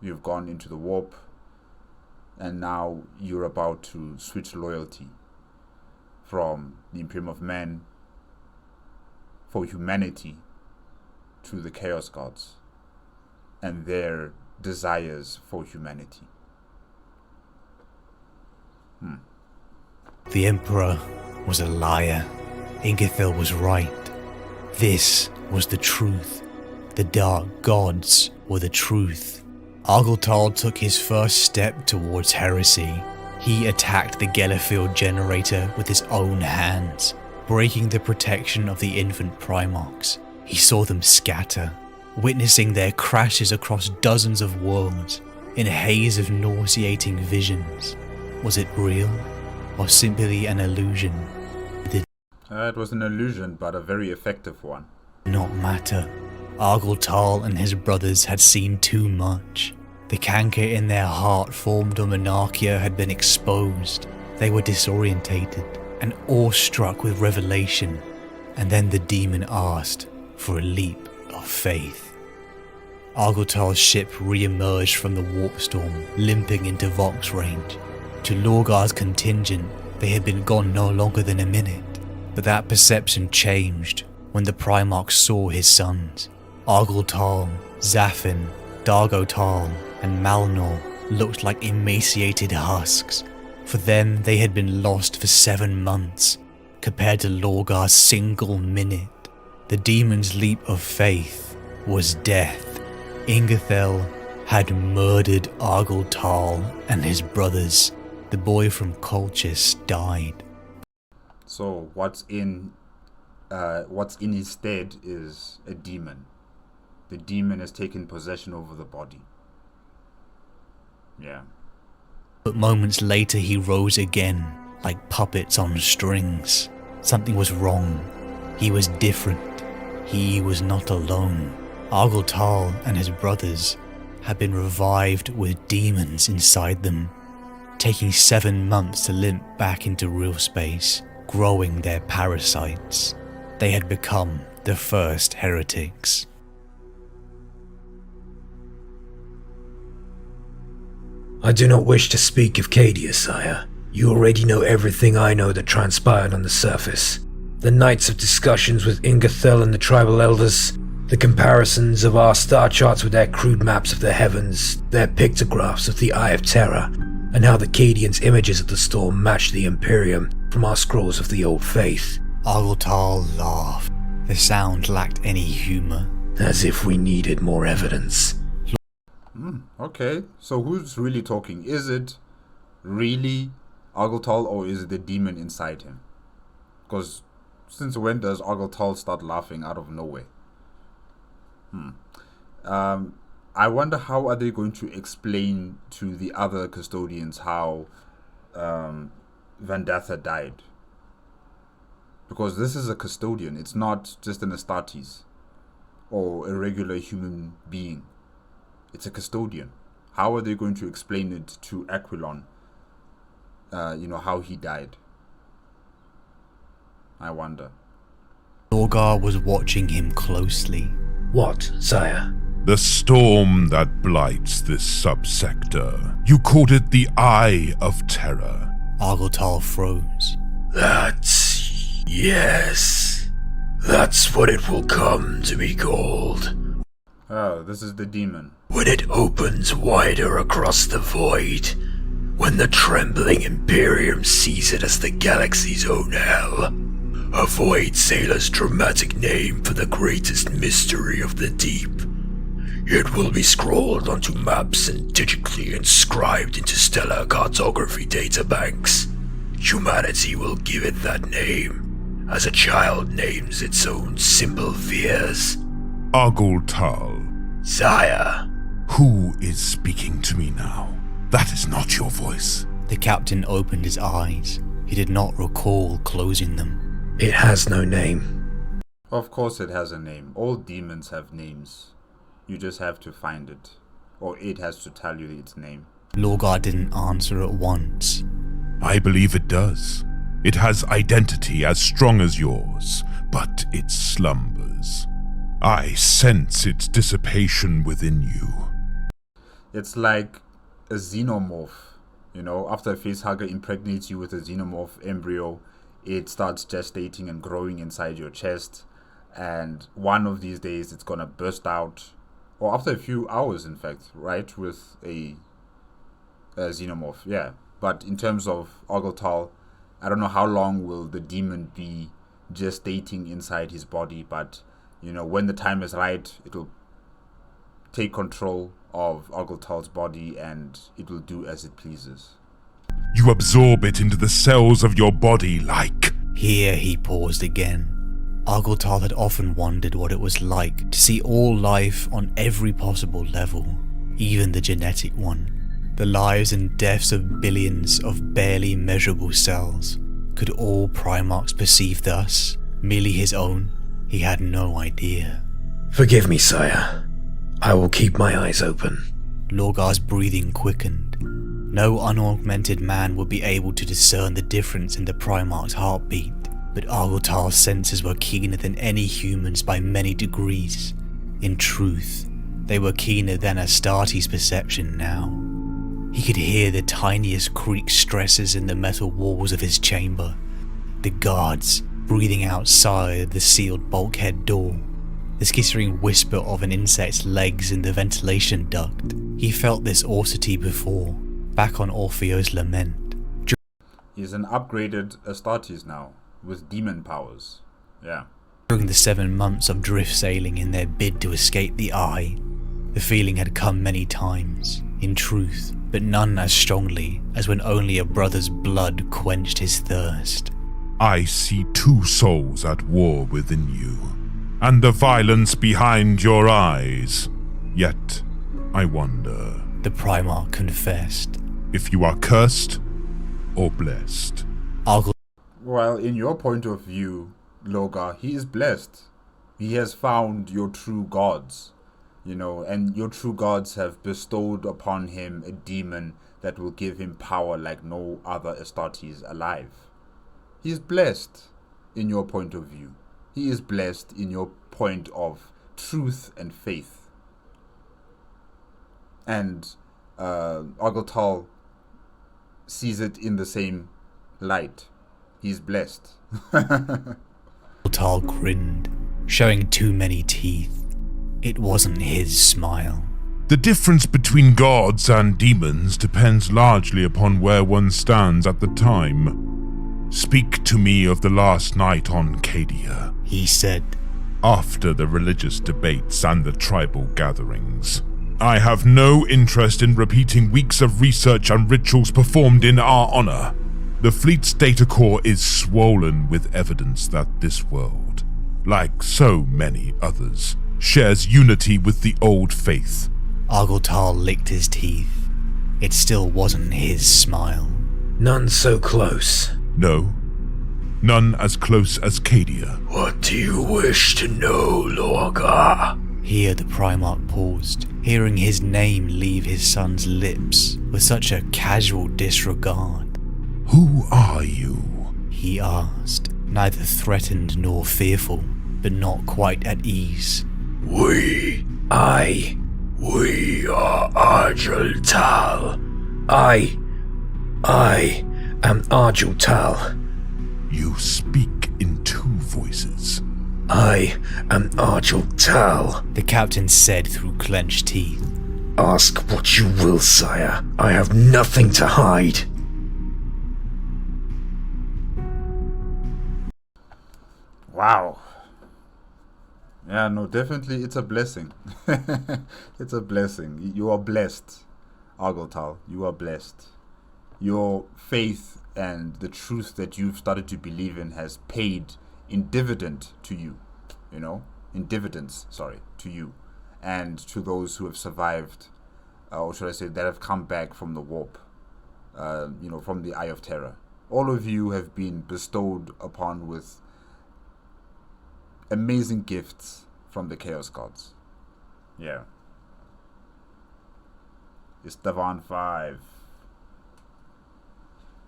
you've gone into the warp, and now you're about to switch loyalty from the Imperium of Man for humanity to the Chaos Gods and their desires for humanity. The Emperor was a liar. Ingethil was right. This was the truth. The Dark Gods were the truth. Argel Tal took his first step towards heresy. He attacked the Gellerfield generator with his own hands, breaking the protection of the infant Primarchs. He saw them scatter, witnessing their crashes across dozens of worlds in a haze of nauseating visions. Was it real, or simply an illusion? It was an illusion, but a very effective one. Not matter. Argel Tal and his brothers had seen too much. The canker in their heart formed on Monachia had been exposed. They were disorientated and awestruck with revelation. And then the demon asked for a leap of faith. Argel Tal's ship re-emerged from the warp storm, limping into Vox range. To Logar's contingent, they had been gone no longer than a minute. But that perception changed when the Primarch saw his sons. Argel Tal, Zafin, Dargo Tal, and Malnor looked like emaciated husks. For them, they had been lost for 7 months, compared to Logar's single minute. The demon's leap of faith was death. Ingethil had murdered Argel Tal and his brothers. The boy from Colchis died. So what's in his stead is a demon. The demon has taken possession over the body. Yeah. But moments later he rose again, like puppets on strings. Something was wrong. He was different. He was not alone. Argel Tal and his brothers had been revived with demons inside them, taking 7 months to limp back into real space, growing their parasites. They had become the first heretics. I do not wish to speak of Cadia, sire. You already know everything I know that transpired on the surface. The nights of discussions with Ingethil and the tribal elders, the comparisons of our star charts with their crude maps of the heavens, their pictographs of the Eye of Terror, and how the Cadians' images of the storm matched the Imperium from our scrolls of the Old Faith. Argel Tal laughed. The sound lacked any humor. As if we needed more evidence. Okay, so who's really talking? Is it really Argel Tal, or is it the demon inside him? Because since when does Argel Tal start laughing out of nowhere? I wonder how are they going to explain to the other custodians how Vandatha died. Because this is a custodian, it's not just an Astartes or a regular human being. It's a custodian. How are they going to explain it to Aquilon? How he died. I wonder. Logar was watching him closely. What, sire? The storm that blights this subsector. You called it the Eye of Terror. Argel Tal froze. Yes. That's what it will come to be called. Oh, this is the demon. When it opens wider across the void, when the trembling Imperium sees it as the galaxy's own hell, a Void Sailor's dramatic name for the greatest mystery of the deep. It will be scrolled onto maps and digitally inscribed into stellar cartography databanks. Humanity will give it that name, as a child names its own simple fears. Argel Tal. Sire. Who is speaking to me now? That is not your voice. The captain opened his eyes. He did not recall closing them. It has no name. Of course it has a name. All demons have names. You just have to find it. Or it has to tell you its name. Lorgar didn't answer at once. I believe it does. It has identity as strong as yours, but it slumbers. I sense its dissipation within you. It's like a xenomorph. You know, after a facehugger impregnates you with a xenomorph embryo, it starts gestating and growing inside your chest. And one of these days it's gonna burst out. Or after a few hours, in fact, right? With a xenomorph, yeah. But in terms of Argel Tal, I don't know how long will the demon be gestating inside his body, but you know, when the time is right, it'll take control of Argel Tal's body and it will do as it pleases. You absorb it into the cells of your body like... Here he paused again. Argel Tal had often wondered what it was like to see all life on every possible level, even the genetic one. The lives and deaths of billions of barely measurable cells. Could all Primarchs perceive thus? Merely his own? He had no idea. Forgive me, sire. I will keep my eyes open. Lorgar's breathing quickened. No unaugmented man would be able to discern the difference in the Primarch's heartbeat, but Argel Tal's senses were keener than any human's by many degrees. In truth, they were keener than Astartes' perception now. He could hear the tiniest creak stresses in the metal walls of his chamber, the guards breathing outside the sealed bulkhead door, the skittering whisper of an insect's legs in the ventilation duct. He felt this austerity before, back on Orpheo's lament. He's an upgraded Astartes now, with demon powers. Yeah. During the 7 months of drift sailing in their bid to escape the Eye, the feeling had come many times, in truth, but none as strongly as when only a brother's blood quenched his thirst. I see two souls at war within you, and the violence behind your eyes. Yet, I wonder... The Primarch confessed. If you are cursed or blessed. Well, in your point of view, Lorgar, he is blessed. He has found your true gods, you know, and your true gods have bestowed upon him a demon that will give him power like no other Astartes alive. He is blessed in your point of view. He is blessed in your point of truth and faith. And Argel Tal sees it in the same light. He's blessed. Argel Tal grinned, showing too many teeth. It wasn't his smile. The difference between gods and demons depends largely upon where one stands at the time. Speak to me of the last night on Cadia, he said. After the religious debates and the tribal gatherings. I have no interest in repeating weeks of research and rituals performed in our honor. The fleet's data core is swollen with evidence that this world, like so many others, shares unity with the old faith. Argel Tal licked his teeth. It still wasn't his smile. None so close. No, none as close as Cadia. What do you wish to know, Lorgar? Here the Primarch paused, hearing his name leave his son's lips with such a casual disregard. Who are you? He asked, neither threatened nor fearful, but not quite at ease. We We are Argel Tal. I am Argel Tal. You speak in two voices. I am Argel Tal. The captain said through clenched teeth. Ask what you will, sire. I have nothing to hide. Wow. Yeah, no, definitely it's a blessing. It's a blessing. You are blessed, Argel Tal. You are blessed. Your faith and the truth that you've started to believe in has paid in dividend to you. In dividends, to you. And to those who have survived, or should I say, that have come back from the warp, from the Eye of Terror. All of you have been bestowed upon with amazing gifts from the Chaos Gods. Yeah. Istvaan 5.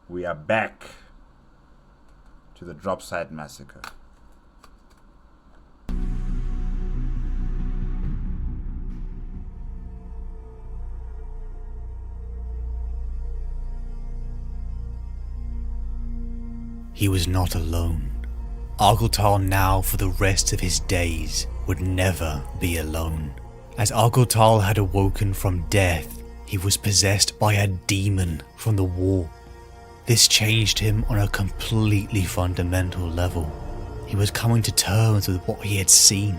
We are back to the Dropside Massacre. He was not alone. Argel Tal now, for the rest of his days, would never be alone. As Argel Tal had awoken from death, he was possessed by a demon from the war. This changed him on a completely fundamental level. He was coming to terms with what he had seen.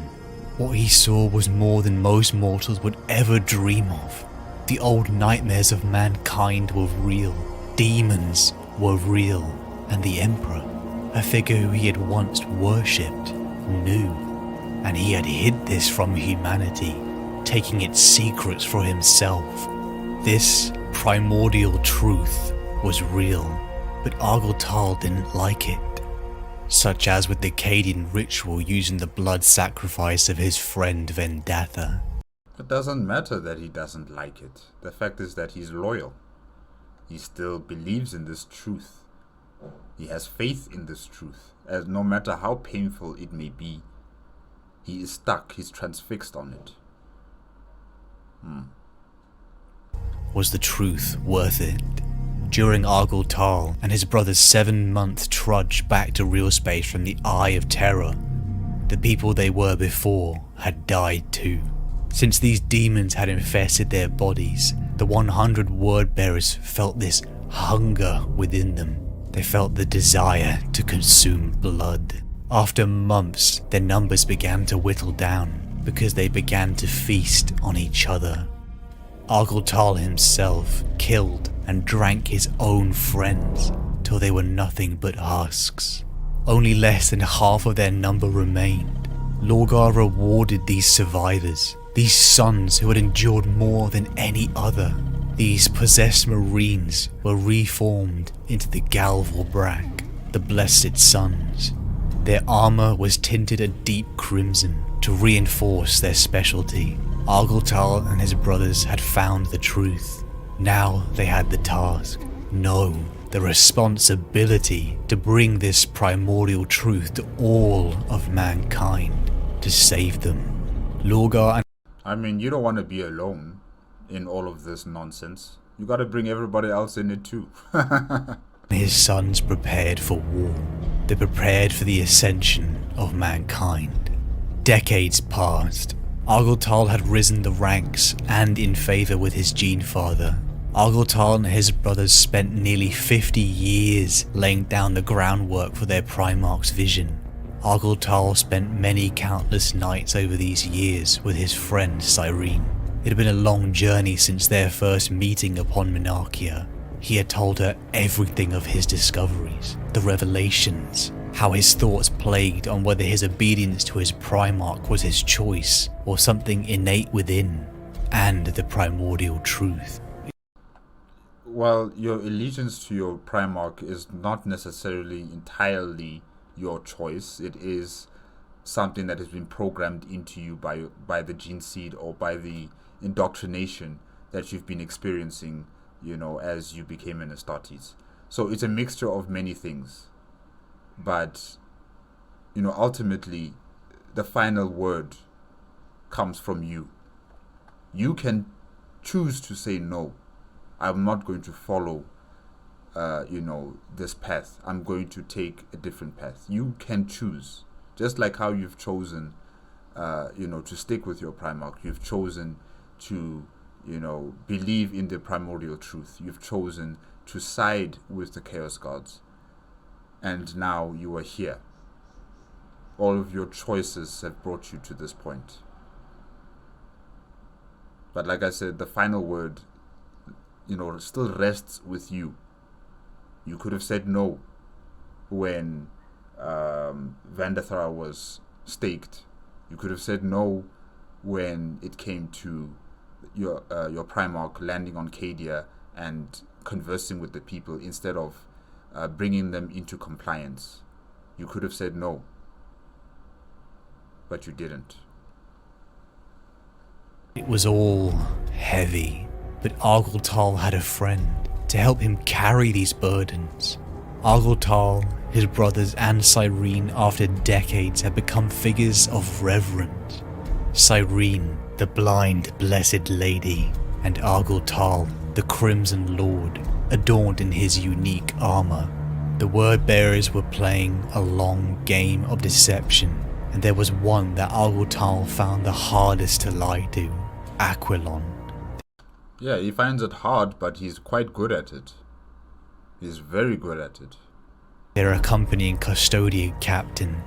What he saw was more than most mortals would ever dream of. The old nightmares of mankind were real. Demons were real. And the Emperor, a figure who he had once worshipped, knew. And he had hid this from humanity, taking its secrets for himself. This primordial truth was real, but Argel Tal didn't like it. Such as with the Cadian ritual using the blood sacrifice of his friend Vendatha. It doesn't matter that he doesn't like it. The fact is that he's loyal. He still believes in this truth. He has faith in this truth, as no matter how painful it may be, he is stuck, he's transfixed on it. Was the truth worth it? During Argel Tal and his brother's 7-month trudge back to real space from the Eye of Terror, the people they were before had died too. Since these demons had infested their bodies, the 100 word-bearers felt this hunger within them. They felt the desire to consume blood. After months, their numbers began to whittle down because they began to feast on each other. Argel Tal himself killed and drank his own friends till they were nothing but husks. Only less than half of their number remained. Lorgar rewarded these survivors, these sons who had endured more than any other. These possessed marines were reformed into the Galvorbrak, the Blessed Sons. Their armor was tinted a deep crimson to reinforce their specialty. Argel Tal and his brothers had found the truth. Now they had the task, no, the responsibility to bring this primordial truth to all of mankind, to save them. Lorgar and you don't want to be alone in all of this nonsense. You gotta bring everybody else in it too. his sons prepared for war. They prepared for the ascension of mankind. Decades passed. Argel Tal had risen the ranks and in favour with his gene father. Argel Tal and his brothers spent nearly 50 years laying down the groundwork for their Primarch's vision. Argel Tal spent many countless nights over these years with his friend Cyrene. It had been a long journey since their first meeting upon Monachia. He had told her everything of his discoveries, the revelations, how his thoughts plagued on whether his obedience to his Primarch was his choice or something innate within, and the primordial truth. Well, your allegiance to your Primarch is not necessarily entirely your choice. It is something that has been programmed into you by the gene seed or by the indoctrination that you've been experiencing, as you became an Astartes. So it's a mixture of many things. But, ultimately, the final word comes from you. You can choose to say, no, I'm not going to follow this path. I'm going to take a different path. You can choose. Just like how you've chosen to stick with your Primarch. You've chosen to believe in the primordial truth. You've chosen to side with the Chaos Gods. And now you are here. All of your choices have brought you to this point. But like I said, the final word, still rests with you. You could have said no when Vandathra was staked. You could have said no when it came to your Primarch landing on Cadia and conversing with the people instead of bringing them into compliance. You could have said no, but you didn't. It was all heavy, but Argel Tal had a friend to help him carry these burdens. Argel Tal, his brothers and Cyrene, after decades, had become figures of reverence. Cyrene, the blind, blessed lady, and Argel Tal, the Crimson Lord, adorned in his unique armor. The word bearers were playing a long game of deception, and there was one that Argel Tal found the hardest to lie to: Aquilon. Yeah, he finds it hard, but he's quite good at it. He's very good at it. Their accompanying custodian captain,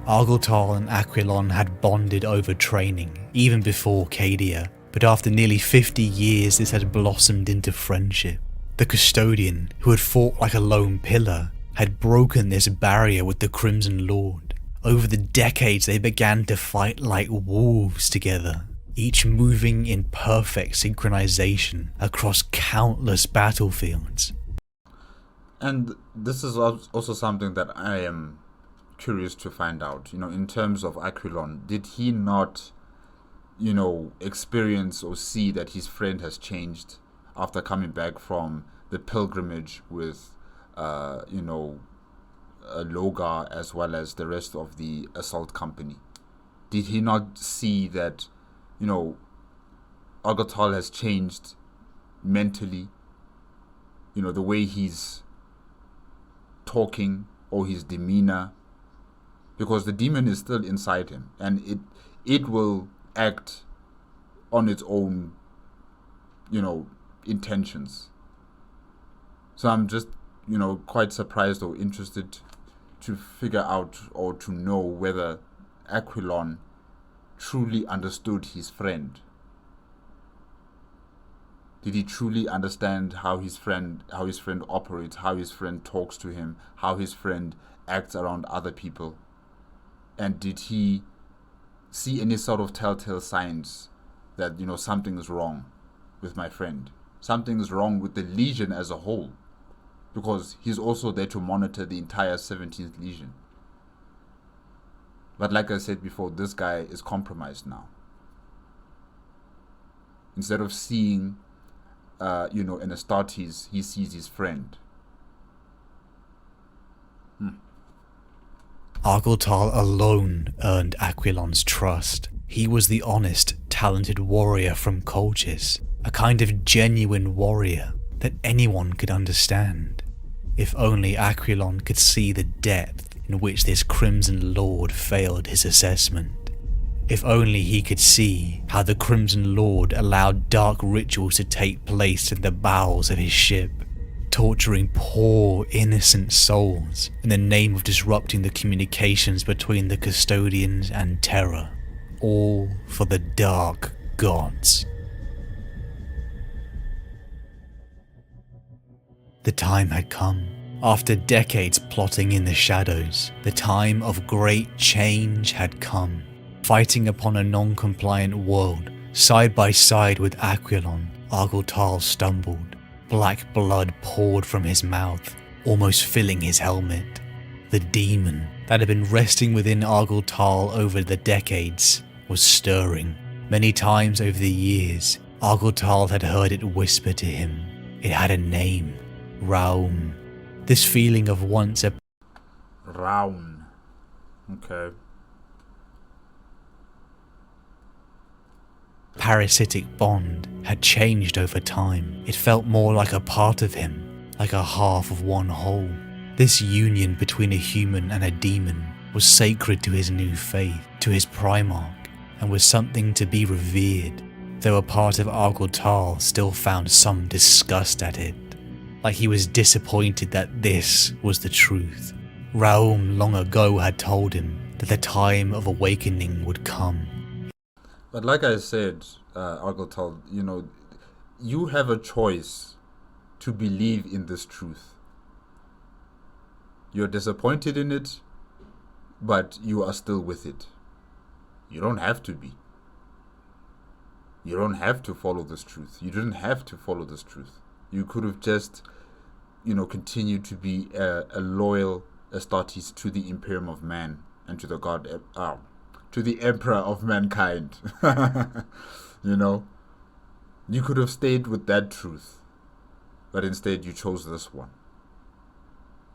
Argel Tal and Aquilon had bonded over training, even before Cadia, but after nearly 50 years this had blossomed into friendship. The custodian, who had fought like a lone pillar, had broken this barrier with the Crimson Lord. Over the decades they began to fight like wolves together, each moving in perfect synchronization across countless battlefields. And this is also something that I am curious to find out. In terms of Aquilon, did he not, experience or see that his friend has changed after coming back from the pilgrimage with, Logar as well as the rest of the assault company? Did he not see that, Argel Tal has changed mentally? The way he's talking or his demeanor, because the demon is still inside him and it will act on its own intentions. So I'm just quite surprised or interested to figure out or to know whether Aquilon truly understood his friend. Did he truly understand how his friend operates, how his friend talks to him, how his friend acts around other people? And did he see any sort of telltale signs that, something is wrong with my friend? Something is wrong with the Legion as a whole, because he's also there to monitor the entire 17th Legion. But like I said before, this guy is compromised now. Instead of seeing in Astartes, he sees his friend. Argel Tal alone earned Aquilon's trust. He was the honest, talented warrior from Colchis, a kind of genuine warrior that anyone could understand. If only Aquilon could see the depth in which this Crimson Lord failed his assessment. If only he could see how the Crimson Lord allowed dark rituals to take place in the bowels of his ship, torturing poor innocent souls in the name of disrupting the communications between the custodians and Terra, all for the dark gods. The time had come. After decades plotting in the shadows, the time of great change had come. Fighting upon a non-compliant world, side by side with Aquilon, Argel Tal stumbled. Black blood poured from his mouth, almost filling his helmet. The demon that had been resting within Argel Tal over the decades was stirring. Many times over the years, Argel Tal had heard it whisper to him. It had a name, Raun. This feeling of once a... Raun. Okay. Parasitic bond had changed over time. It felt more like a part of him, like a half of one whole. This union between a human and a demon was sacred to his new faith, to his Primarch, and was something to be revered, though a part of Argel Tal still found some disgust at it, like he was disappointed that this was the truth. Raum long ago had told him that the time of awakening would come. But like I said, Argel Tal, you have a choice to believe in this truth. You're disappointed in it, but you are still with it. You don't have to be. You don't have to follow this truth. You didn't have to follow this truth. You could have just, continued to be a loyal Astartes to the Imperium of Man and to the God, to the Emperor of mankind. You could have stayed with that truth, but instead you chose this one.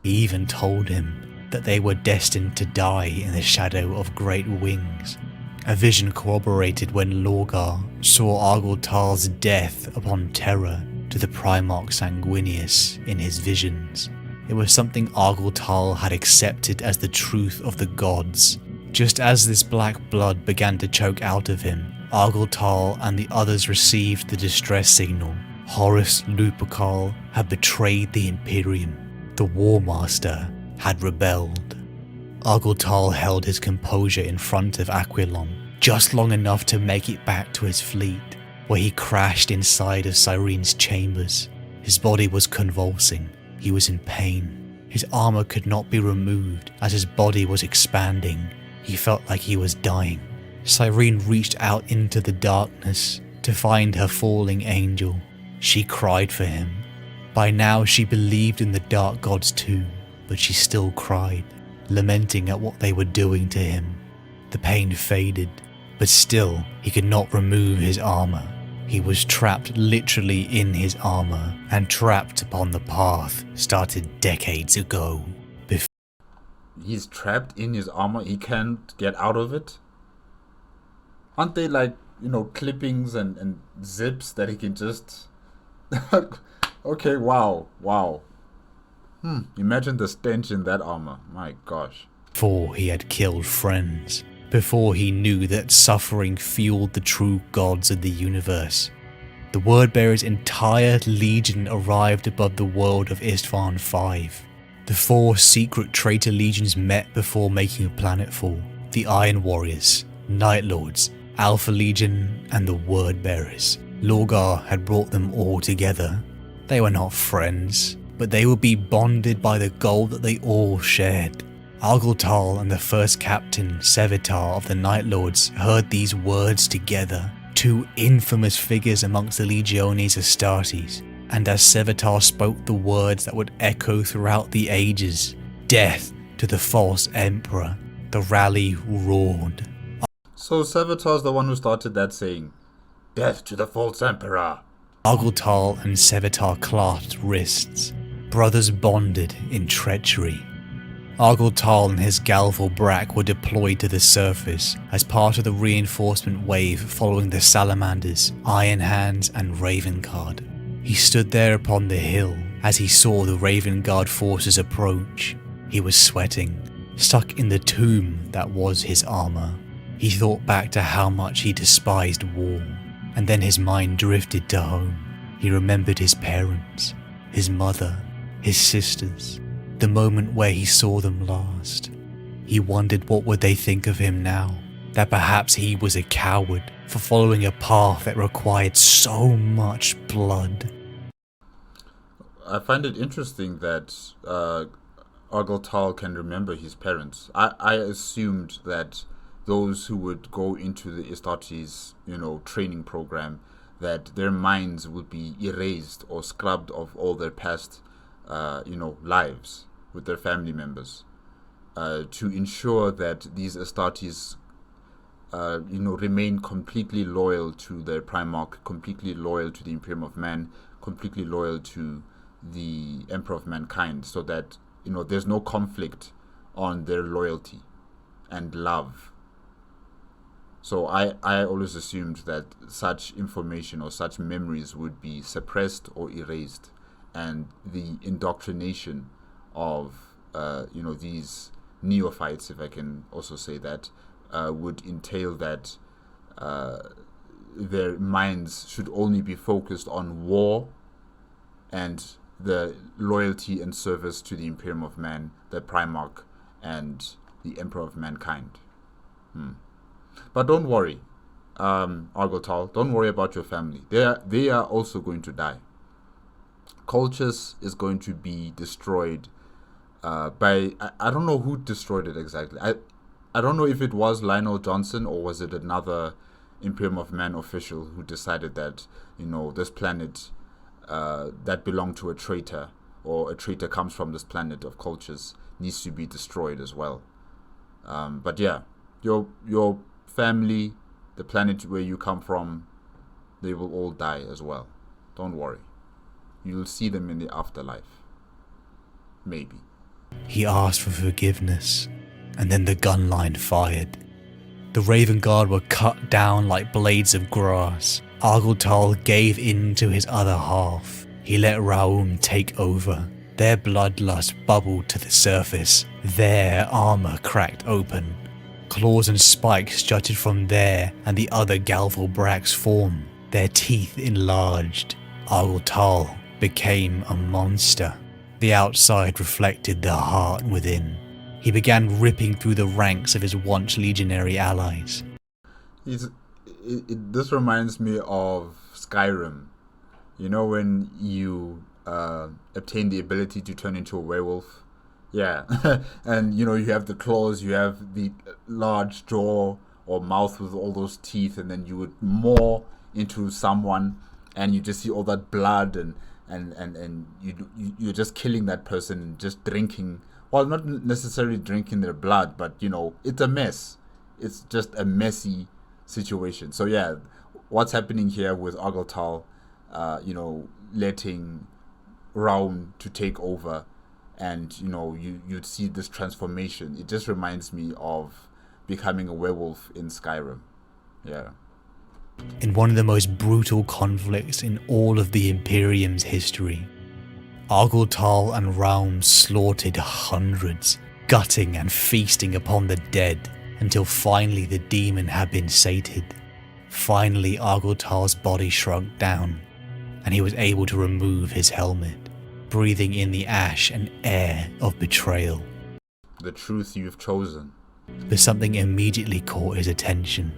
He even told him that they were destined to die in the shadow of great wings. A vision corroborated when Lorgar saw Argel Tal's death upon Terra to the Primarch Sanguinius in his visions. It was something Argel Tal had accepted as the truth of the gods. Just as this black blood began to choke out of him, Argel Tal and the others received the distress signal. Horus Lupercal had betrayed the Imperium. The War Master had rebelled. Argel Tal held his composure in front of Aquilon, just long enough to make it back to his fleet, where he crashed inside of Cyrene's chambers. His body was convulsing. He was in pain. His armor could not be removed as his body was expanding. He felt like he was dying. Cyrene reached out into the darkness to find her falling angel. She cried for him. By now she believed in the dark gods too, but she still cried, lamenting at what they were doing to him. The pain faded, but still he could not remove his armor. He was trapped literally in his armor, and trapped upon the path started decades ago. He's trapped in his armor, he can't get out of it? Aren't they like, clippings and zips that he can just... Okay, wow. Imagine the stench in that armor, my gosh. Before he had killed friends, before he knew that suffering fueled the true gods of the universe. The Wordbearer's entire legion arrived above the world of Istvaan 5. The 4 secret traitor legions met before making planetfall. The Iron Warriors, Night Lords, Alpha Legion, and the Wordbearers. Lorgar had brought them all together. They were not friends, but they would be bonded by the goal that they all shared. Argel Tal and the first captain, Sevitar of the Night Lords, heard these words together. 2 infamous figures amongst the Legiones Astartes. And as Sevitar spoke the words that would echo throughout the ages, death to the false emperor, the rally roared. So Sevitar's the one who started that saying, "Death to the false emperor." Argel Tal and Sevitar clasped wrists, brothers bonded in treachery. Argel Tal and his Galval Brak were deployed to the surface as part of the reinforcement wave following the Salamanders, Iron Hands and Ravenguard. He stood there upon the hill as he saw the Ravenguard forces approach. He was sweating, stuck in the tomb that was his armor. He thought back to how much he despised war, and then his mind drifted to home. He remembered his parents, his mother, his sisters, the moment where he saw them last. He wondered what would they think of him now, that perhaps he was a coward for following a path that required so much blood. I find it interesting that Argel Tal can remember his parents. I assumed that those who would go into the Astartes, training program, that their minds would be erased or scrubbed of all their past, lives with their family members, to ensure that these Astartes, remain completely loyal to their Primarch, completely loyal to the Imperium of Man, completely loyal to the Emperor of Mankind, so that, there's no conflict on their loyalty and love. So I always assumed that such information or such memories would be suppressed or erased, and the indoctrination of these neophytes, if I can also say that, would entail that their minds should only be focused on war and the loyalty and service to the Imperium of Man, the Primarch, and the Emperor of Mankind. But don't worry, Argel Tal, don't worry about your family. They are also going to die. Colchis is going to be destroyed by... I don't know who destroyed it exactly. I don't know if it was Lionel Johnson or was it another Imperium of Man official who decided that, this planet that belonged to a traitor, or a traitor comes from this planet of Colchis, needs to be destroyed as well. But yeah, your family, the planet where you come from, they will all die as well. Don't worry. You'll see them in the afterlife. Maybe. He asked for forgiveness, and then the gun line fired. The Raven Guard were cut down like blades of grass. Argel Tal gave in to his other half. He let Raum take over. Their bloodlust bubbled to the surface. Their armor cracked open. Claws and spikes jutted from there and the other Galval Brack's form. Their teeth enlarged. Argel Tal became a monster. The outside reflected the heart within. He began ripping through the ranks of his once legionary allies. This reminds me of Skyrim. When you obtain the ability to turn into a werewolf? Yeah. And, you have the claws, you have the large jaw or mouth with all those teeth, and then you would maw into someone, and you just see all that blood, and you're just killing that person and just drinking. Well, not necessarily drinking their blood, but, it's a mess. It's just a messy situation. So, yeah, what's happening here with Argel Tal, letting Raum to take over, and, you'd see this transformation. It just reminds me of becoming a werewolf in Skyrim. Yeah. In one of the most brutal conflicts in all of the Imperium's history, Argel Tal and Raum slaughtered hundreds, gutting and feasting upon the dead, until finally the demon had been sated. Finally, Argel Tal's body shrunk down, and he was able to remove his helmet, breathing in the ash and air of betrayal. The truth you've chosen. But something immediately caught his attention.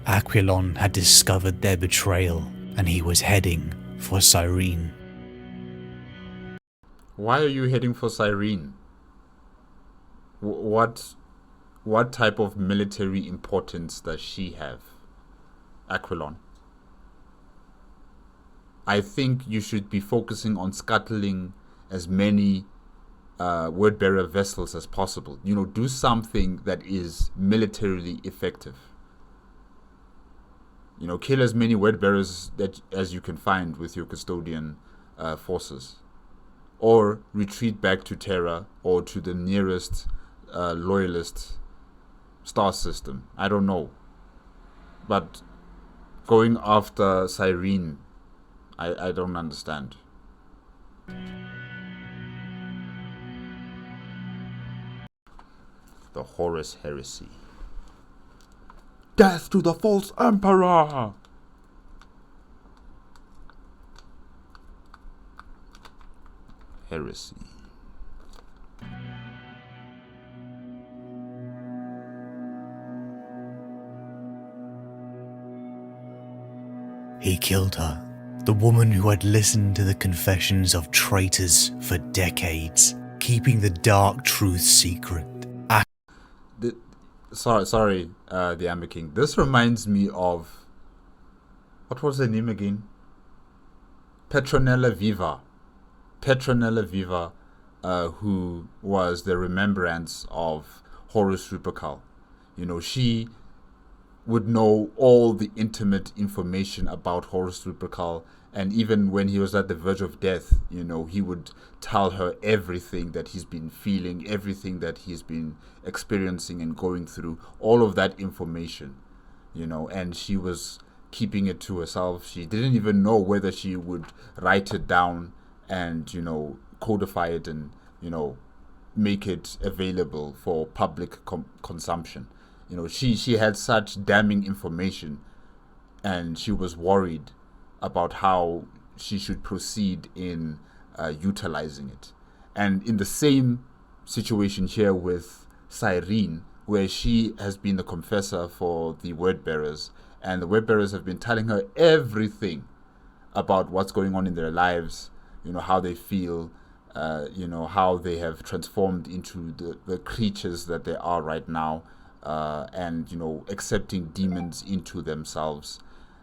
Aquilon had discovered their betrayal, and he was heading for Cyrene. Why are you heading for Cyrene? What type of military importance does she have? Aquilon. I think you should be focusing on scuttling as many word-bearer vessels as possible. Do something that is militarily effective. Kill as many word-bearers as you can find with your custodian forces. Or retreat back to Terra or to the nearest loyalist star system. I don't know. But going after Cyrene, I don't understand. The Horus Heresy. Death to the false emperor! Heresy. He killed her, the woman who had listened to the confessions of traitors for decades, keeping the dark truth secret. Sorry, the Amber King. This reminds me of... What was her name again? Petronella Viva. Petronella Viva, who was the remembrance of Horus Rupercal. She would know all the intimate information about Horus Rupercal, and even when he was at the verge of death, he would tell her everything that he's been feeling, everything that he's been experiencing and going through, all of that information. and she was keeping it to herself. She didn't even know whether she would write it down and, codify it and, make it available for public consumption. She had such damning information, and she was worried about how she should proceed in utilizing it. And in the same situation here with Cyrene, where she has been the confessor for the word bearers, and the word bearers have been telling her everything about what's going on in their lives, how they feel, how they have transformed into the creatures that they are right now, and, accepting demons into themselves.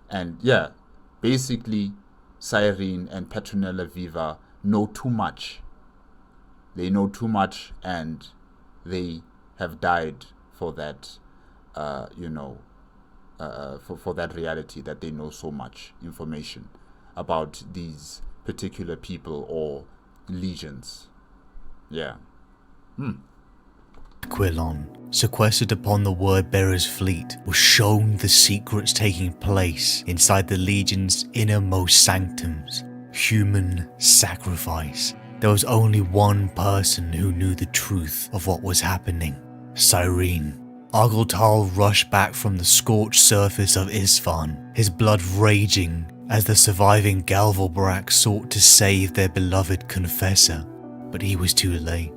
And yeah, basically, Cyrene and Petronella Viva know too much. They know too much, and they have died for that, for that reality that they know so much information about these particular people or legions. Yeah. Aquilon, sequestered upon the Word-Bearer's fleet, was shown the secrets taking place inside the Legion's innermost sanctums. Human sacrifice. There was only one person who knew the truth of what was happening. Cyrene. Argel Tal rushed back from the scorched surface of Istvaan, his blood raging as the surviving Galvalbrak sought to save their beloved confessor. But he was too late.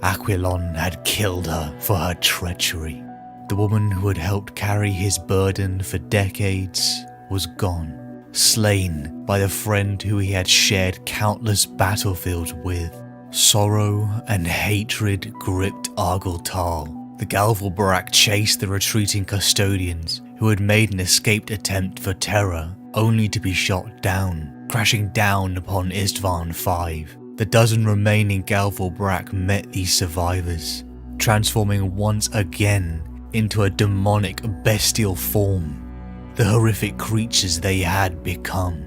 Aquilon had killed her for her treachery. The woman who had helped carry his burden for decades was gone, slain by the friend who he had shared countless battlefields with. Sorrow and hatred gripped Argel Tal. The Galvalbrak chased the retreating custodians, who had made an escaped attempt for terror, only to be shot down, crashing down upon Istvaan 5. The dozen remaining Galvalbrak met these survivors, transforming once again into a demonic bestial form, the horrific creatures they had become.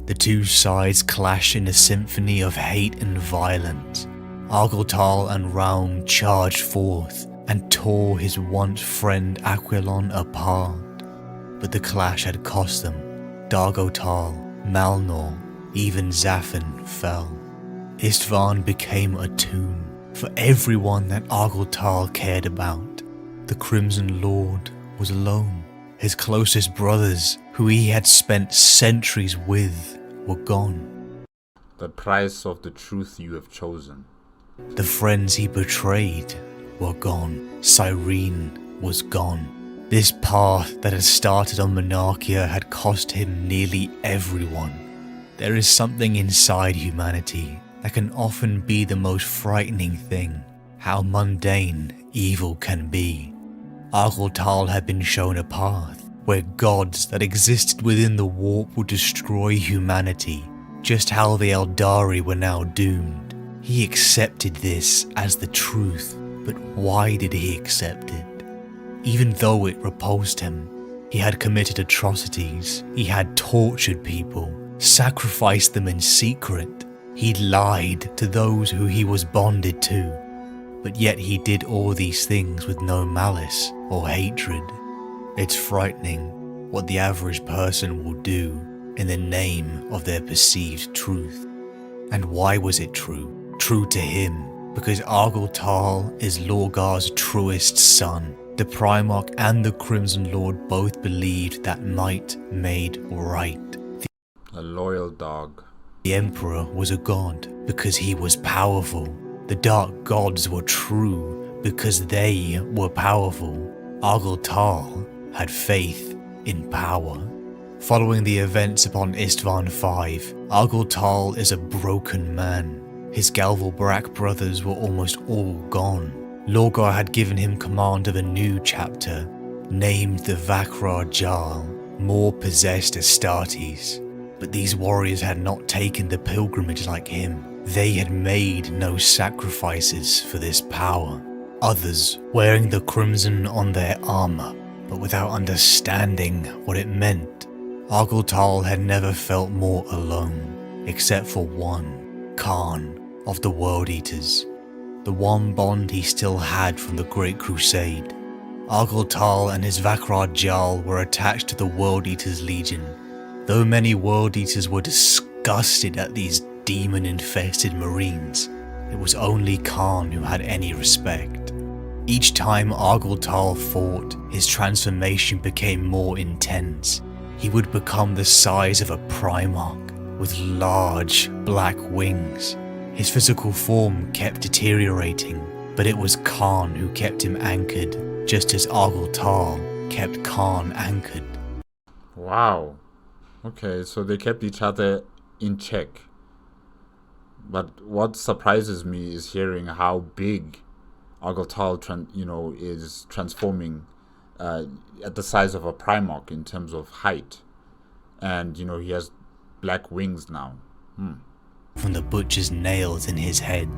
The two sides clashed in a symphony of hate and violence. Argel Tal and Raum charged forth and tore his once friend Aquilon apart. But the clash had cost them. Dargo Tal, Malnor, even Zafin fell. Istvaan became a tomb for everyone that Argel Tal cared about. The Crimson Lord was alone. His closest brothers, who he had spent centuries with, were gone. The price of the truth you have chosen. The friends he betrayed were gone. Cyrene was gone. This path that had started on Monachia had cost him nearly everyone. There is something inside humanity that can often be the most frightening thing, how mundane evil can be. Argel Tal had been shown a path where gods that existed within the warp would destroy humanity, just how the Eldari were now doomed. He accepted this as the truth, but why did he accept it? Even though it repulsed him, he had committed atrocities, he had tortured people, sacrificed them in secret. He lied to those who he was bonded to, but yet he did all these things with no malice or hatred. It's frightening what the average person will do in the name of their perceived truth. And why was it true? True to him, because Argel Tal is Lorgar's truest son. The Primarch and the Crimson Lord both believed that might made right. A loyal dog. The Emperor was a god because he was powerful. The Dark Gods were true because they were powerful. Argel Tal had faith in power. Following the events upon Istvaan 5, Argel Tal is a broken man. His Galvalbrak brothers were almost all gone. Lorgar had given him command of a new chapter, named the Vakrar Jarl, more possessed Astartes. But these warriors had not taken the pilgrimage like him. They had made no sacrifices for this power. Others wearing the crimson on their armor, but without understanding what it meant. Argel Tal had never felt more alone, except for one, Khan of the World Eaters. The one bond he still had from the Great Crusade. Argel Tal and his Vakrad Jarl were attached to the World Eaters Legion. Though many World Eaters were disgusted at these demon-infested Marines, it was only Khan who had any respect. Each time Argel Tal fought, his transformation became more intense. He would become the size of a Primarch, with large black wings. His physical form kept deteriorating, but it was Khan who kept him anchored, just as Argel Tal kept Khan anchored. Wow. Okay, so they kept each other in check. But what surprises me is hearing how big Argel Tal is transforming at the size of a Primarch in terms of height. And, he has black wings now. From the butcher's nails in his head,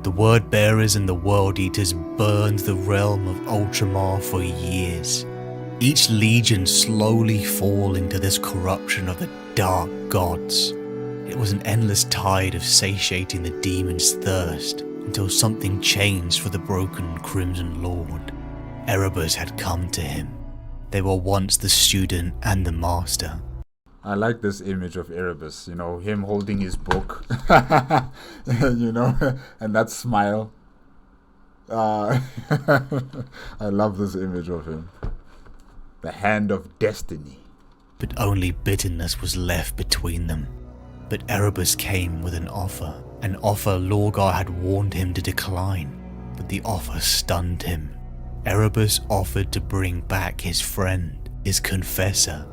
the Word Bearers and the World Eaters burned the realm of Ultramar for years. Each legion slowly falling to this corruption of the dark gods. It was an endless tide of satiating the demon's thirst until something changed for the broken Crimson Lord. Erebus had come to him. They were once the student and the master. I like this image of Erebus, him holding his book, and that smile. I love this image of him. The hand of destiny. But only bitterness was left between them. But Erebus came with an offer Lorgar had warned him to decline, but the offer stunned him. Erebus offered to bring back his friend, his confessor.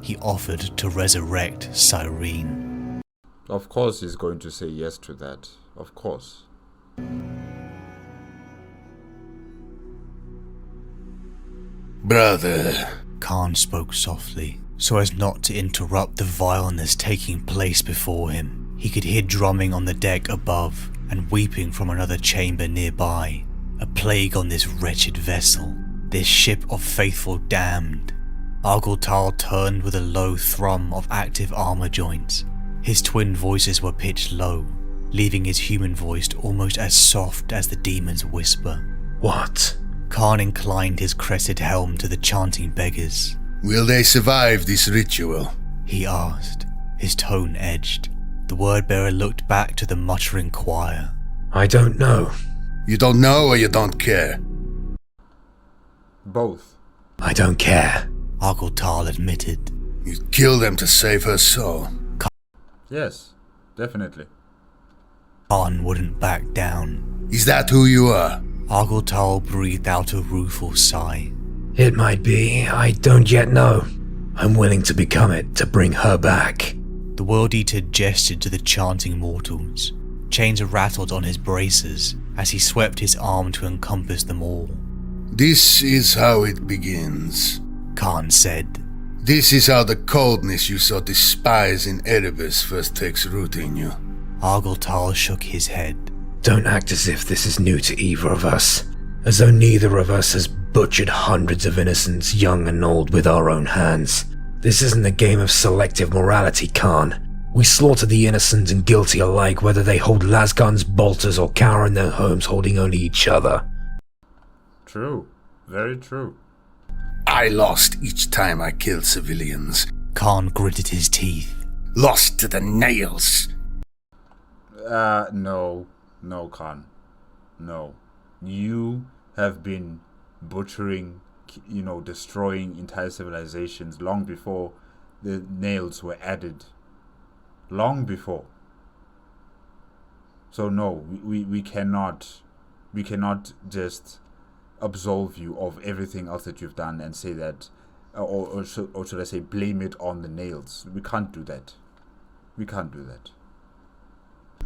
He offered to resurrect Cyrene. Of course he's going to say yes to that. Of course. Brother, Khan spoke softly, so as not to interrupt the vileness taking place before him. He could hear drumming on the deck above and weeping from another chamber nearby. A plague on this wretched vessel, this ship of faithful damned. Argel Tal turned with a low thrum of active armor joints. His twin voices were pitched low, leaving his human voice almost as soft as the demon's whisper. What? Khan inclined his crested helm to the chanting beggars. Will they survive this ritual? He asked, his tone edged. The word-bearer looked back to the muttering choir. I don't know. You don't know or you don't care? Both. I don't care. Argel Tal admitted. You'd kill them to save her soul. Yes, definitely. Khan wouldn't back down. Is that who you are? Argel Tal breathed out a rueful sigh. It might be. I don't yet know. I'm willing to become it to bring her back. The World Eater gestured to the chanting mortals. Chains rattled on his braces as he swept his arm to encompass them all. This is how it begins, Khan said. This is how the coldness you so despise in Erebus first takes root in you. Argel Tal shook his head. Don't act as if this is new to either of us. As though neither of us has butchered hundreds of innocents, young and old, with our own hands. This isn't a game of selective morality, Khan. We slaughter the innocent and guilty alike, whether they hold lasguns, bolters, or cower in their homes holding only each other. True. Very true. I lost each time I killed civilians. Khan gritted his teeth. Lost to the nails. No, Khan. No. You have been butchering, destroying entire civilizations long before the nails were added. Long before. So no, we cannot just absolve you of everything else that you've done and say that, or should I say, blame it on the nails. We can't do that. We can't do that.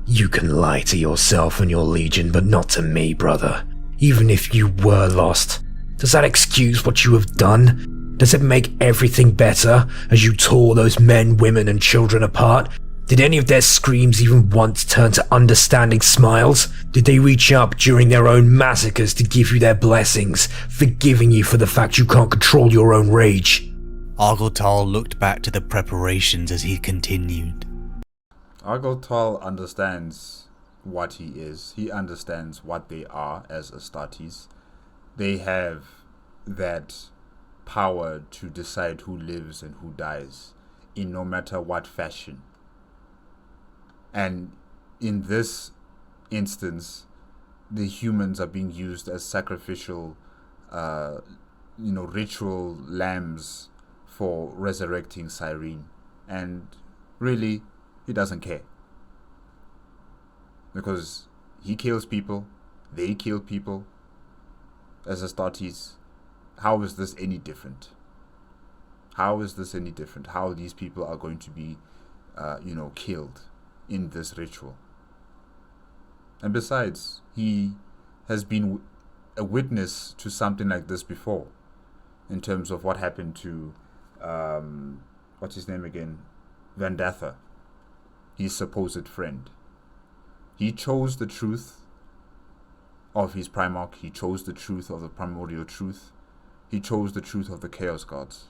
You can lie to yourself and your legion, but not to me, brother. Even if you were lost, does that excuse what you have done? Does it make everything better as you tore those men, women, and children apart? Did any of their screams even once turn to understanding smiles? Did they reach up during their own massacres to give you their blessings, forgiving you for the fact you can't control your own rage? Argel Tal looked back to the preparations as he continued. Argel Tal understands what he is. He understands what they are as Astartes. They have that power to decide who lives and who dies in no matter what fashion. And in this instance, the humans are being used as sacrificial, ritual lambs for resurrecting Cyrene. And really, he doesn't care. Because he kills people, they kill people. As Astartes, how is this any different? How is this any different? How these people are going to be, killed in this ritual? And besides, he has been a witness to something like this before, in terms of what happened to, what's his name again? Vandatha, his supposed friend. He chose the truth of his Primarch. He chose the truth of the primordial truth. He chose the truth of the Chaos Gods.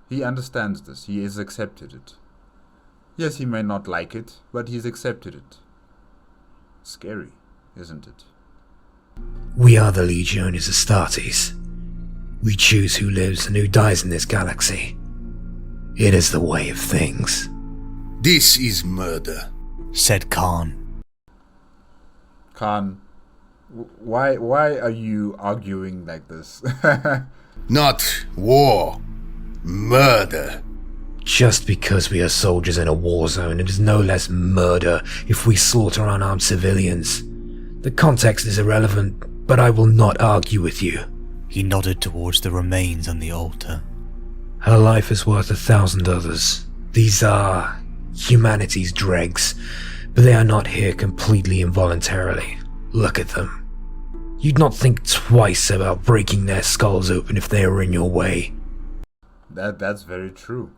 He understands this. He has accepted it. Yes, he may not like it, but he's accepted it. Scary, isn't it? We are the Legiones Astartes. We choose who lives and who dies in this galaxy. It is the way of things. This is murder, said Khan. Khan, why are you arguing like this? Not war. Murder. Just because we are soldiers in a war zone, it is no less murder if we slaughter unarmed civilians. The context is irrelevant, but I will not argue with you. He nodded towards the remains on the altar. Her life is worth 1,000 others. These are humanity's dregs, but they are not here completely involuntarily. Look at them. You'd not think twice about breaking their skulls open if they were in your way. That's very true.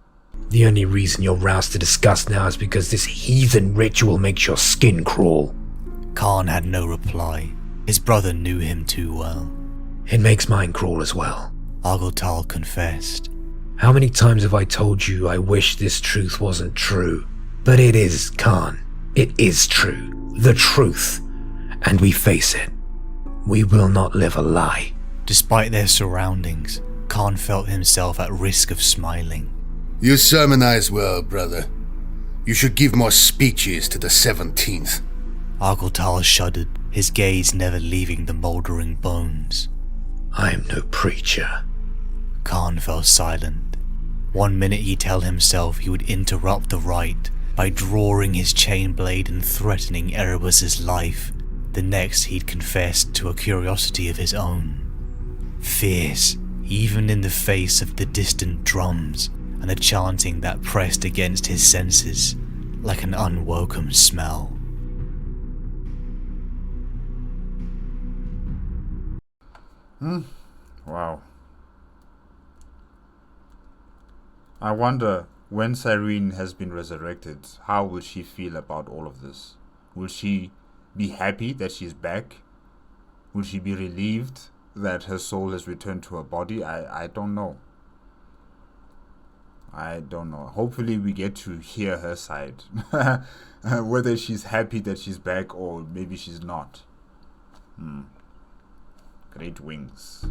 The only reason you're roused to disgust now is because this heathen ritual makes your skin crawl. Khan had no reply. His brother knew him too well. It makes mine crawl as well. Argel Tal confessed. How many times have I told you I wish this truth wasn't true? But it is, Khan. It is true. The truth. And we face it. We will not live a lie. Despite their surroundings, Khan felt himself at risk of smiling. You sermonize well, brother. You should give more speeches to the 17th. Argel Tal shuddered, his gaze never leaving the mouldering bones. I am no preacher. Khan fell silent. 1 minute he'd tell himself he would interrupt the rite by drawing his chain blade and threatening Erebus's life. The next he'd confessed to a curiosity of his own. Fierce, even in the face of the distant drums and the chanting that pressed against his senses like an unwelcome smell. Wow. I wonder, when Cyrene has been resurrected, how will she feel about all of this? Will she be happy that she's back? Will she be relieved that her soul has returned to her body? I don't know. I don't know. Hopefully we get to hear her side. Whether she's happy that she's back or maybe she's not. Great wings.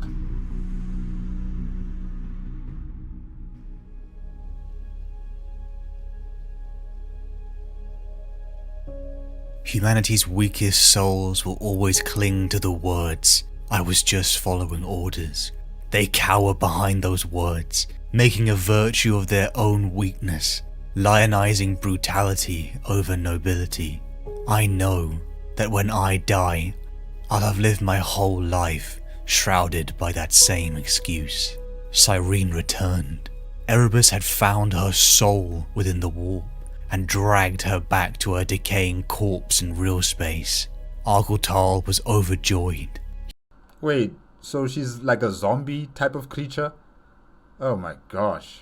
Humanity's weakest souls will always cling to the words, "I was just following orders." They cower behind those words, making a virtue of their own weakness, lionizing brutality over nobility. I know that when I die, I'll have lived my whole life shrouded by that same excuse. Cyrene returned. Erebus had found her soul within the warp and dragged her back to her decaying corpse in real space. Argel Tal was overjoyed. Wait, so she's like a zombie type of creature? Oh my gosh.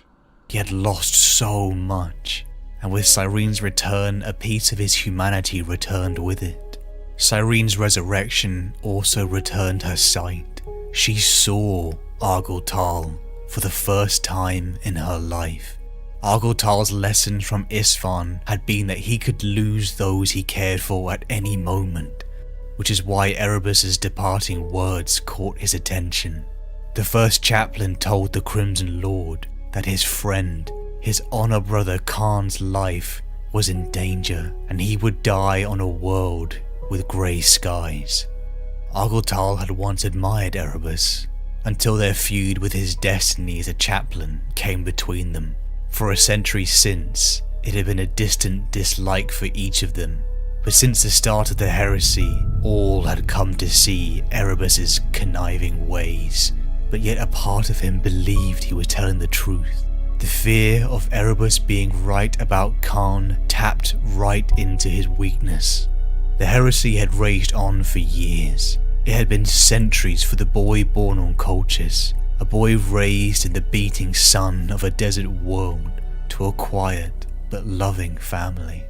He had lost so much, and with Cyrene's return, a piece of his humanity returned with it. Cyrene's resurrection also returned her sight. She saw Argel Tal for the first time in her life. Argel Tal's lesson from Istvaan had been that he could lose those he cared for at any moment, which is why Erebus's departing words caught his attention. The first chaplain told the Crimson Lord that his friend, his honor brother Khan's life was in danger and he would die on a world with grey skies. Argel Tal had once admired Erebus, until their feud with his destiny as a chaplain came between them. For a century since, it had been a distant dislike for each of them, but since the start of the heresy, all had come to see Erebus's conniving ways, but yet a part of him believed he was telling the truth. The fear of Erebus being right about Khan tapped right into his weakness. The heresy had raged on for years. It had been centuries for the boy born on Colchis, a boy raised in the beating sun of a desert world, to a quiet but loving family.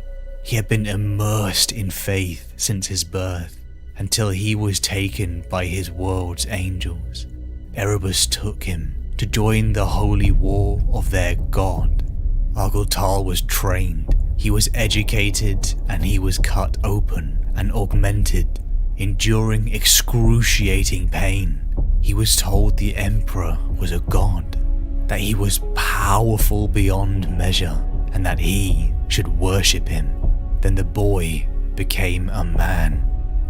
He had been immersed in faith since his birth, until he was taken by his world's angels. Erebus took him to join the holy war of their god. Argel Tal was trained, he was educated, and he was cut open and augmented, enduring excruciating pain. He was told the Emperor was a god, that he was powerful beyond measure, and that he should worship him. Then the boy became a man.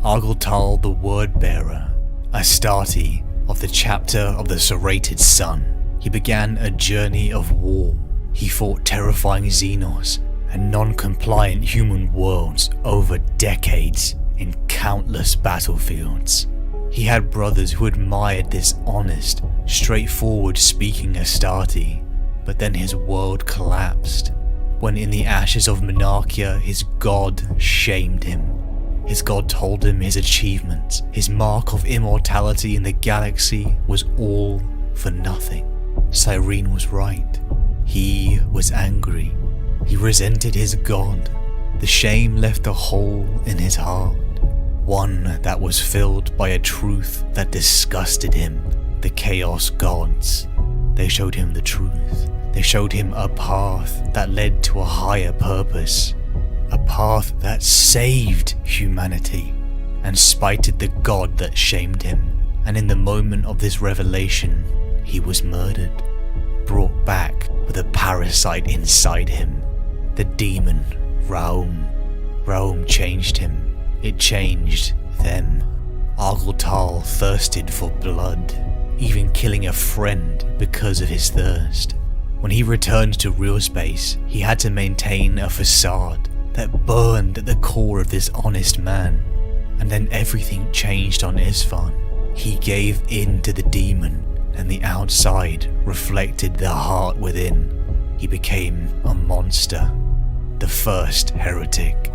Argel Tal, the word bearer, Astarte of the chapter of the serrated sun. He began a journey of war. He fought terrifying Xenos and non-compliant human worlds over decades in countless battlefields. He had brothers who admired this honest, straightforward speaking Astarte, but then his world collapsed, when in the ashes of Monachia his god shamed him. His god told him his achievements, his mark of immortality in the galaxy was all for nothing. Cyrene was right. He was angry. He resented his god. The shame left a hole in his heart, one that was filled by a truth that disgusted him. The Chaos Gods. They showed him the truth. They showed him a path that led to a higher purpose, a path that saved humanity and spited the god that shamed him. And in the moment of this revelation, he was murdered, brought back with a parasite inside him, the demon Raum. Raum changed him. It changed them. Argel Tal thirsted for blood, even killing a friend because of his thirst. When he returned to real space, he had to maintain a facade that burned at the core of this honest man. And then everything changed on Istvaan. He gave in to the demon, and the outside reflected the heart within. He became a monster, the first heretic.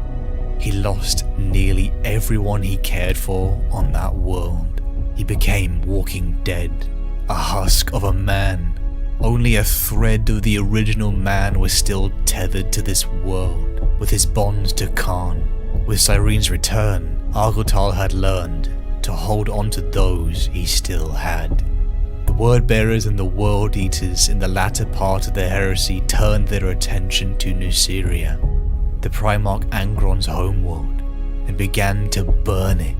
He lost nearly everyone he cared for on that world. He became walking dead, a husk of a man. Only a thread of the original man was still tethered to this world, with his bonds to Khan. With Cyrene's return, Argel Tal had learned to hold on to those he still had. The Word-Bearers and the World Eaters in the latter part of the heresy turned their attention to Nuceria, the Primarch Angron's homeworld, and began to burn it.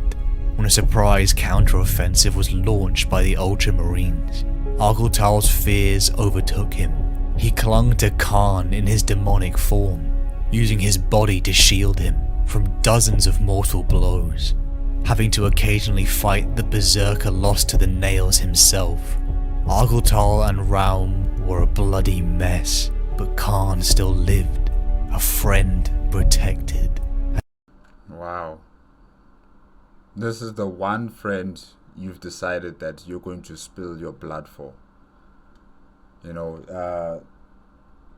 When a surprise counter-offensive was launched by the Ultramarines, Argel Tal's fears overtook him. He clung to Khan in his demonic form, using his body to shield him from dozens of mortal blows, having to occasionally fight the berserker lost to the nails himself. Argel Tal and Raum were a bloody mess, but Khan still lived, a friend protected. Wow. This is the one friend you've decided that you're going to spill your blood for. You know,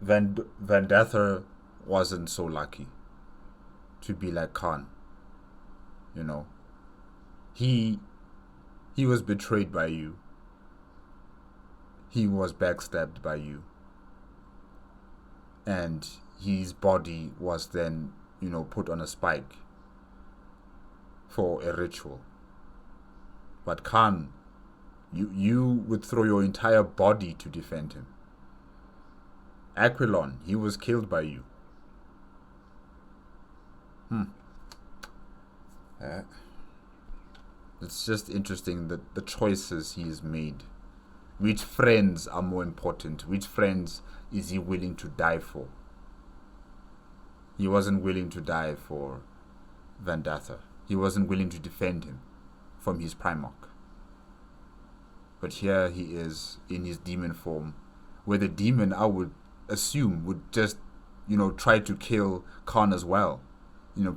Vendether wasn't so lucky to be like Khan. You know, he was betrayed by you. He was backstabbed by you. And his body was then, you know, put on a spike for a ritual. But Khan, you would throw your entire body to defend him. Aquilon, he was killed by you. It's just interesting that the choices he's made. Which friends are more important? Which friends is he willing to die for? He wasn't willing to die for Vandatha. He wasn't willing to defend him from his Primarch. But here he is in his demon form, where the demon, I would assume, would just, try to kill Khan as well,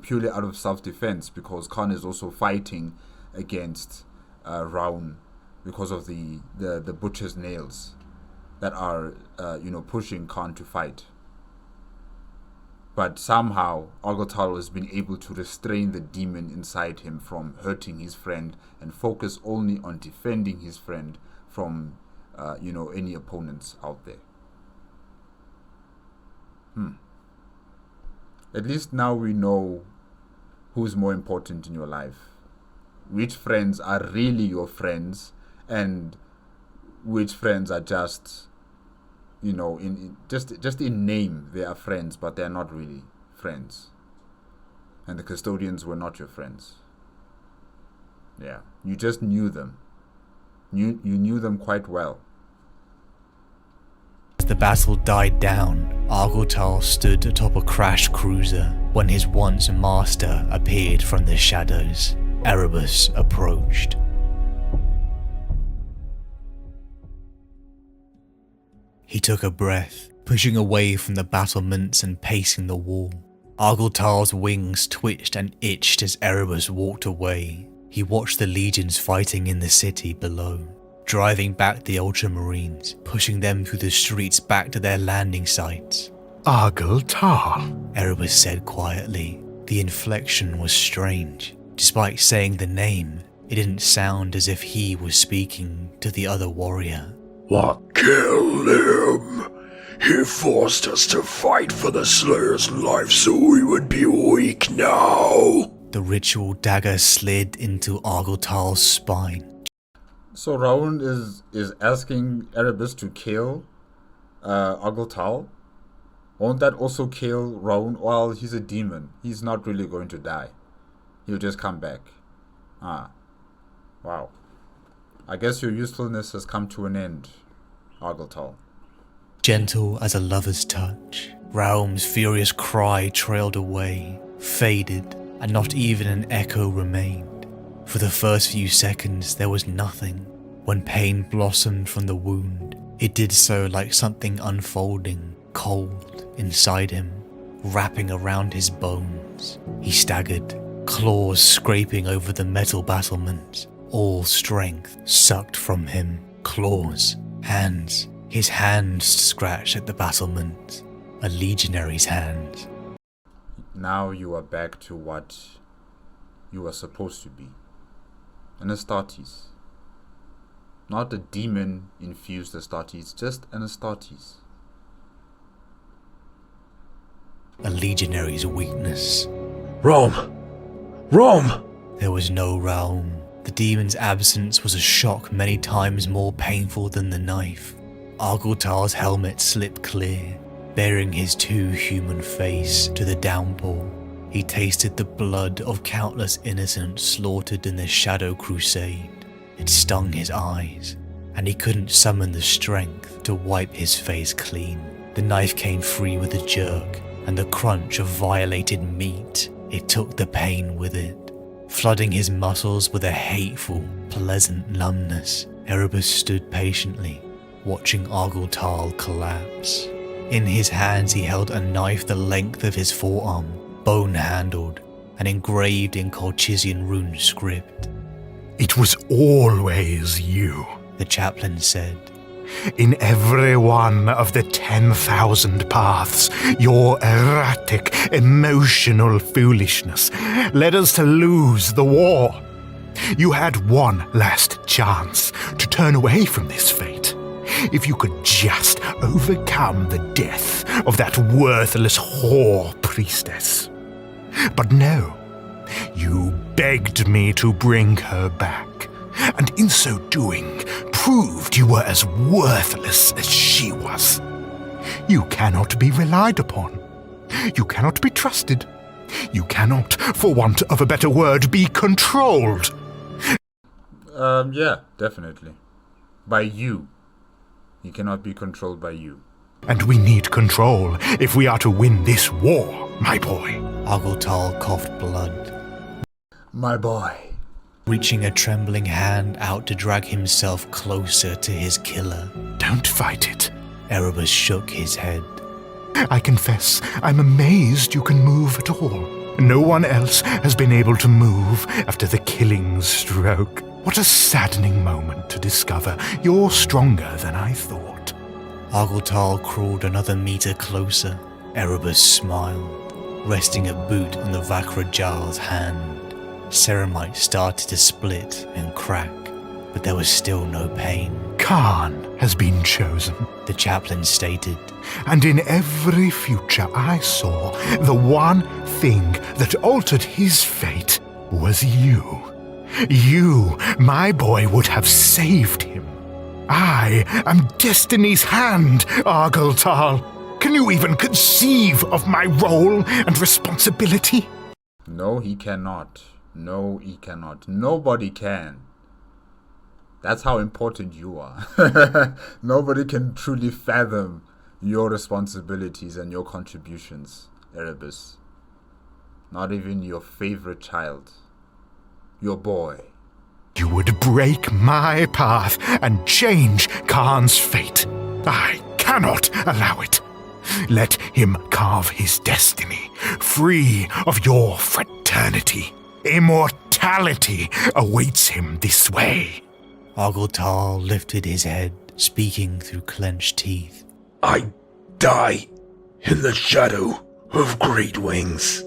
purely out of self-defense, because Khan is also fighting against Raun because of the butcher's nails that are, pushing Khan to fight. But somehow, Argel Tal has been able to restrain the demon inside him from hurting his friend and focus only on defending his friend from, any opponents out there. At least now we know who's more important in your life. Which friends are really your friends, and which friends are just, just in name they are friends, but they're not really friends. And the custodians were not your friends. Yeah, you just knew them. You knew them quite well. As the battle died down, Argel Tal stood atop a crashed cruiser when his once master appeared from the shadows. Erebus approached. He took a breath, pushing away from the battlements and pacing the wall. Argel Tal's wings twitched and itched as Erebus walked away. He watched the legions fighting in the city below, driving back the Ultramarines, pushing them through the streets back to their landing sites. Argel Tal, Erebus said quietly. The inflection was strange. Despite saying the name, it didn't sound as if he was speaking to the other warrior. What? Kill him! He forced us to fight for the Slayer's life so we would be weak now. The ritual dagger slid into Argel Tal's spine. So Raun is asking Erebus to kill Argel Tal. Won't that also kill Raun? Well, he's a demon. He's not really going to die. He'll just come back. Wow. I guess your usefulness has come to an end, Argel Tal. Gentle as a lover's touch, Raum's furious cry trailed away, faded, and not even an echo remained. For the first few seconds there was nothing. When pain blossomed from the wound, it did so like something unfolding, cold, inside him, wrapping around his bones. He staggered, claws scraping over the metal battlements. All strength sucked from him. Claws, hands. His hands scratched at the battlement. A legionary's hands. Now you are back to what you are supposed to be. An Astartes. Not a demon-infused Astartes, just an Astartes. A legionary's weakness. Rome! Rome! There was no Raum. The demon's absence was a shock many times more painful than the knife. Argel Tal's helmet slipped clear, bearing his too human face to the downpour. He tasted the blood of countless innocents slaughtered in the Shadow Crusade. It stung his eyes, and he couldn't summon the strength to wipe his face clean. The knife came free with a jerk, and the crunch of violated meat. It took the pain with it, flooding his muscles with a hateful, pleasant numbness. Erebus stood patiently, watching Argel Tal collapse. In his hands he held a knife the length of his forearm, bone-handled, and engraved in Colchisian rune script. it was always you, the chaplain said. In every one of the 10,000 paths, your erratic, emotional foolishness led us to lose the war. You had one last chance to turn away from this fate. If you could just overcome the death of that worthless whore priestess. But no, you begged me to bring her back, and in so doing, proved you were as worthless as she was. You cannot be relied upon. You cannot be trusted. You cannot, for want of a better word, be controlled. Yeah, definitely. By you. He cannot be controlled by you. And we need control if we are to win this war, my boy. Argel Tal coughed blood, My boy. reaching a trembling hand out to drag himself closer to his killer. Don't fight it. Erebus shook his head. I confess, I'm amazed you can move at all. No one else has been able to move after the killing stroke. What a saddening moment to discover you're stronger than I thought. Argel Tal crawled another meter closer. Erebus smiled, resting a boot on the Vakrajal's hand. Ceramite started to split and crack, but there was still no pain. Khan has been chosen, The chaplain stated. and in every future I saw, the one thing that altered his fate was you. You, my boy, would have saved him. I am Destiny's hand, Argel Tal. Can you even conceive of my role and responsibility? No, he cannot. No, he cannot. Nobody can. That's how important you are. Nobody can truly fathom your responsibilities and your contributions, Erebus. Not even your favorite child. Your boy. You would break my path and change Khan's fate. I cannot allow it. Let him carve his destiny, free of your fraternity. Immortality awaits him this way. Argel Tal lifted his head, speaking through clenched teeth. I die in the shadow of great wings.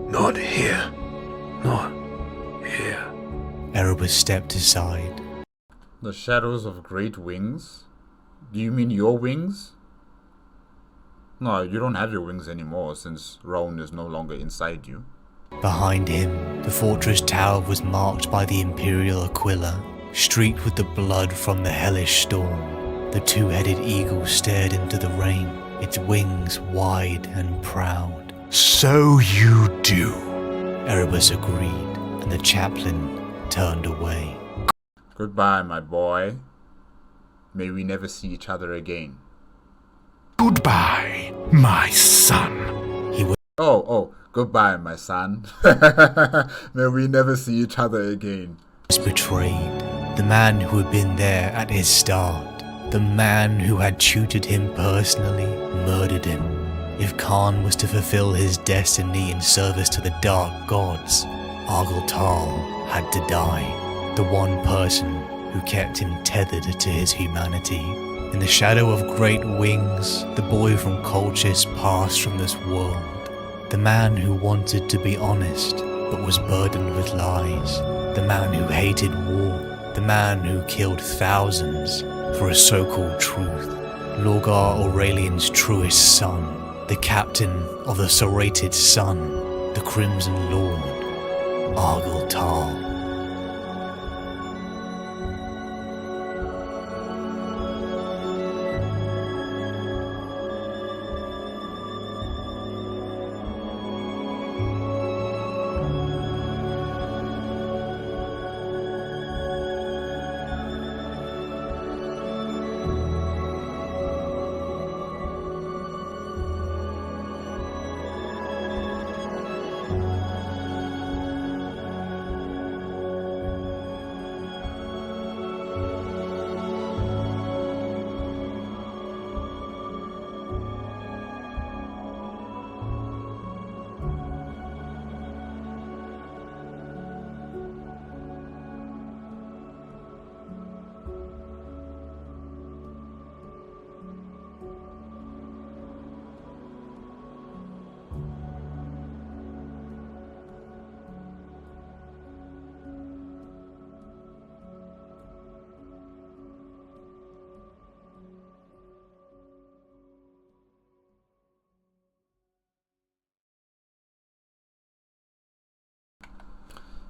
Not here. Not here. Erebus stepped aside. The shadows of great wings? Do you mean your wings? No, you don't have your wings anymore since Roan is no longer inside you. Behind him, the fortress tower was marked by the Imperial Aquila, streaked with the blood from the hellish storm. The two-headed eagle stared into the rain, its wings wide and proud. So you do. Erebus agreed, and the chaplain turned away. Goodbye, my boy. May we never see each other again. Goodbye, my son. He was Goodbye, my son. May we never see each other again. betrayed. The man who had been there at his start, the man who had tutored him personally, murdered him. If Khan was to fulfill his destiny in service to the dark gods, Argel Tal had to die. The one person who kept him tethered to his humanity. In the shadow of great wings, the boy from Colchis passed from this world. The man who wanted to be honest, but was burdened with lies. The man who hated war. The man who killed thousands for a so-called truth. Lorgar Aurelian's truest son. The captain of the serrated sun. The Crimson Lord. Argel Tal.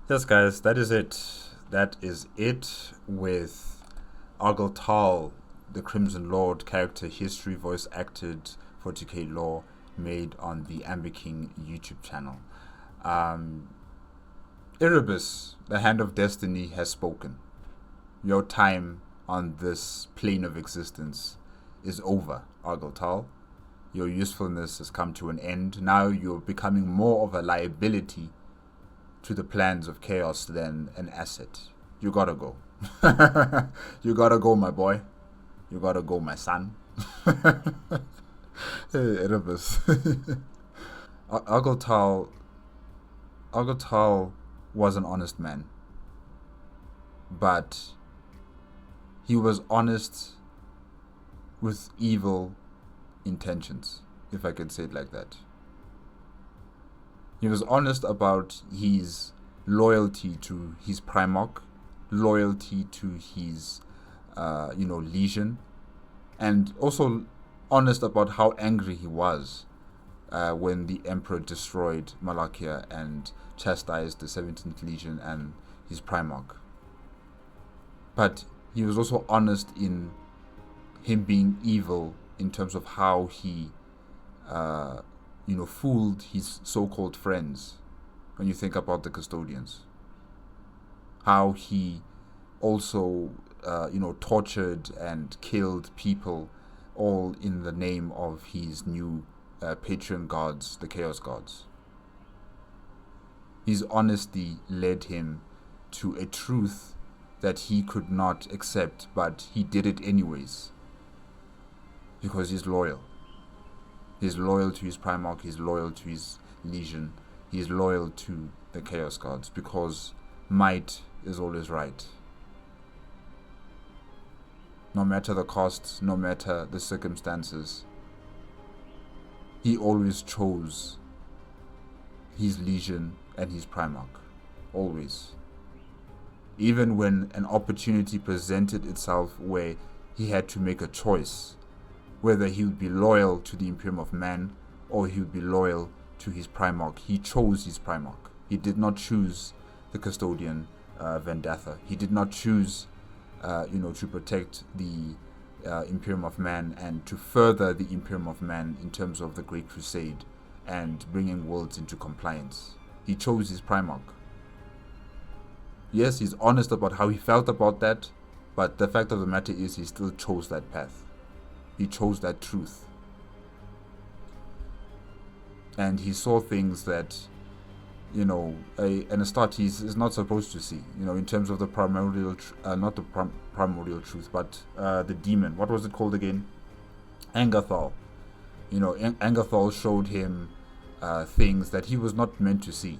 Yes, guys, that is it. That is it with Argel Tal, the Crimson Lord character history, voice acted 40k lore, made on the Amber King YouTube channel. Erebus, the Hand of Destiny, has spoken. Your time on this plane of existence is over, Argel Tal. Your usefulness has come to an end. Now you're becoming more of a liability to the plans of chaos than an asset. You gotta go. You gotta go, my boy. You gotta go, my son. Hey, Erebus. Argel Tal was an honest man. But he was honest with evil intentions, if I could say it like that. He was honest about his loyalty to his Primarch, loyalty to his, legion, and also honest about how angry he was when the Emperor destroyed Monachia and chastised the 17th Legion and his Primarch. But he was also honest in him being evil in terms of how he, fooled his so-called friends. When you think about the custodians, how he also, tortured and killed people, all in the name of his new patron gods, the Chaos Gods. His honesty led him to a truth that he could not accept, but he did it anyways. Because he's loyal. He's loyal to his Primarch, he's loyal to his Legion, he's loyal to the Chaos Gods, because might is always right. No matter the costs, no matter the circumstances, he always chose his Legion and his Primarch. Always. Even when an opportunity presented itself where he had to make a choice, whether he would be loyal to the Imperium of Man or he would be loyal to his Primarch, he chose his Primarch. He did not choose the custodian Vendatha. He did not choose to protect the Imperium of Man and to further the Imperium of Man in terms of the Great Crusade and bringing worlds into compliance. He chose his Primarch. Yes, he's honest about how he felt about that, but the fact of the matter is he still chose that path. He chose that truth. And he saw things that, an Astartes is not supposed to see, in terms of the primordial, not the primordial truth, but the demon. What was it called again? Angathal. Angathal showed him things that he was not meant to see.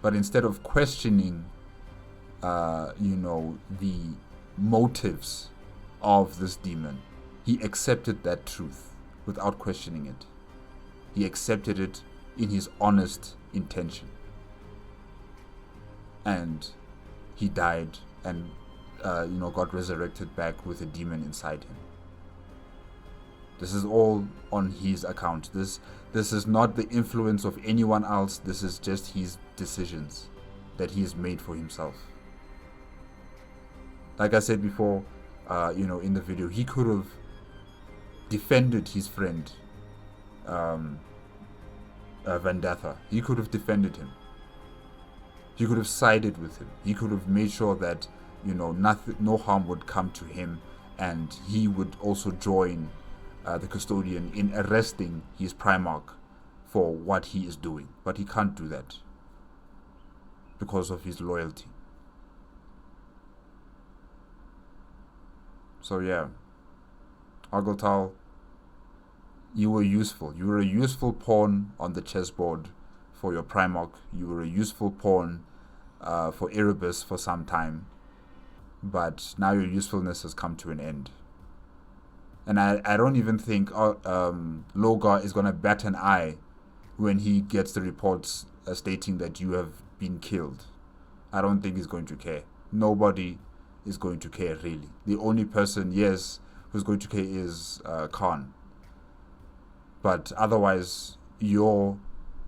But instead of questioning, the motives of this demon, he accepted that truth without questioning it. He accepted it in his honest intention. And he died and, got resurrected back with a demon inside him. This is all on his account. This is not the influence of anyone else. This is just his decisions that he has made for himself. Like I said before, in the video, he could have defended his friend, Vendatha. He could have defended him. He could have sided with him. He could have made sure that, no harm would come to him, and he would also join the custodian in arresting his Primarch for what he is doing. But he can't do that because of his loyalty. So yeah, Argel Tal, you were useful. You were a useful pawn on the chessboard for your Primarch. You were a useful pawn for Erebus for some time. But now your usefulness has come to an end. And I don't even think Logar is going to bat an eye when he gets the reports stating that you have been killed. I don't think he's going to care. Nobody is going to care, really. The only person, yes, who's going to care is Khan. But otherwise, your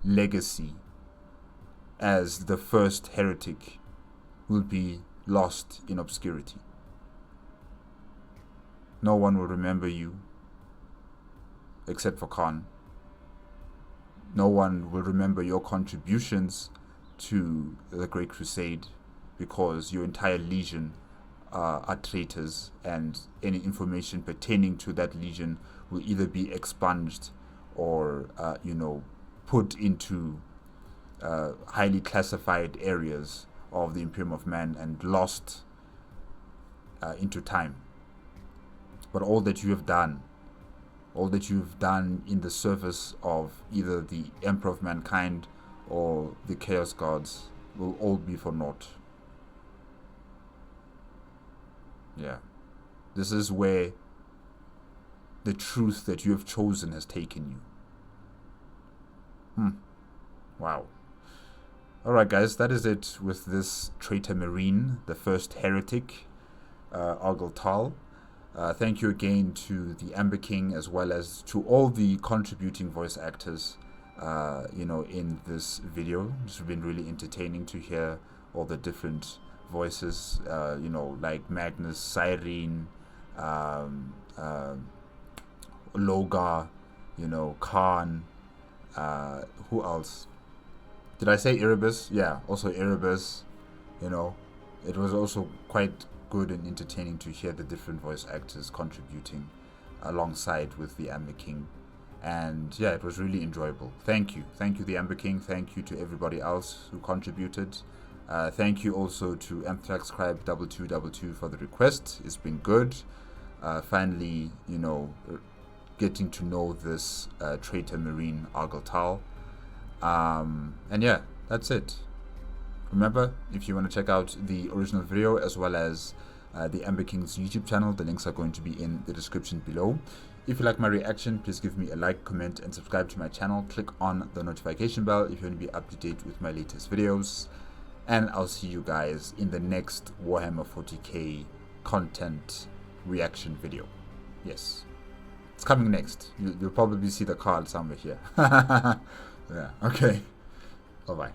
legacy as the first heretic will be lost in obscurity. No one will remember you except for Khan. No one will remember your contributions to the Great Crusade because your entire legion are traitors, and any information pertaining to that legion will either be expunged or put into highly classified areas of the Imperium of Man and lost into time. But all that you have done in the service of either the Emperor of Mankind or the Chaos Gods will all be for naught. Yeah. This is where the truth that you have chosen has taken you. Wow. Alright guys, that is it with this traitor marine, the first heretic, Argel Tal. Thank you again to the Amber King, as well as to all the contributing voice actors in this video. It's been really entertaining to hear all the different voices, like Magnus, Cyrene, Logar, Khan, who else? Did I say Erebus? Yeah, also Erebus. It was also quite good and entertaining to hear the different voice actors contributing alongside with the Amber King. And yeah, it was really enjoyable. Thank you, the Amber King. Thank you to everybody else who contributed. Thank you also to Anthrax Scribe 2222 for the request. It's been good. Finally, getting to know this traitor marine Argel Tal. And yeah, that's it. Remember, if you want to check out the original video as well as the Amber King's YouTube channel, the links are going to be in the description below. If you like my reaction, please give me a like, comment, and subscribe to my channel. Click on the notification bell if you want to be up to date with my latest videos. And I'll see you guys in the next Warhammer 40k content reaction video. Yes, it's coming next. You'll probably see the card somewhere here. Yeah, okay. Bye-bye.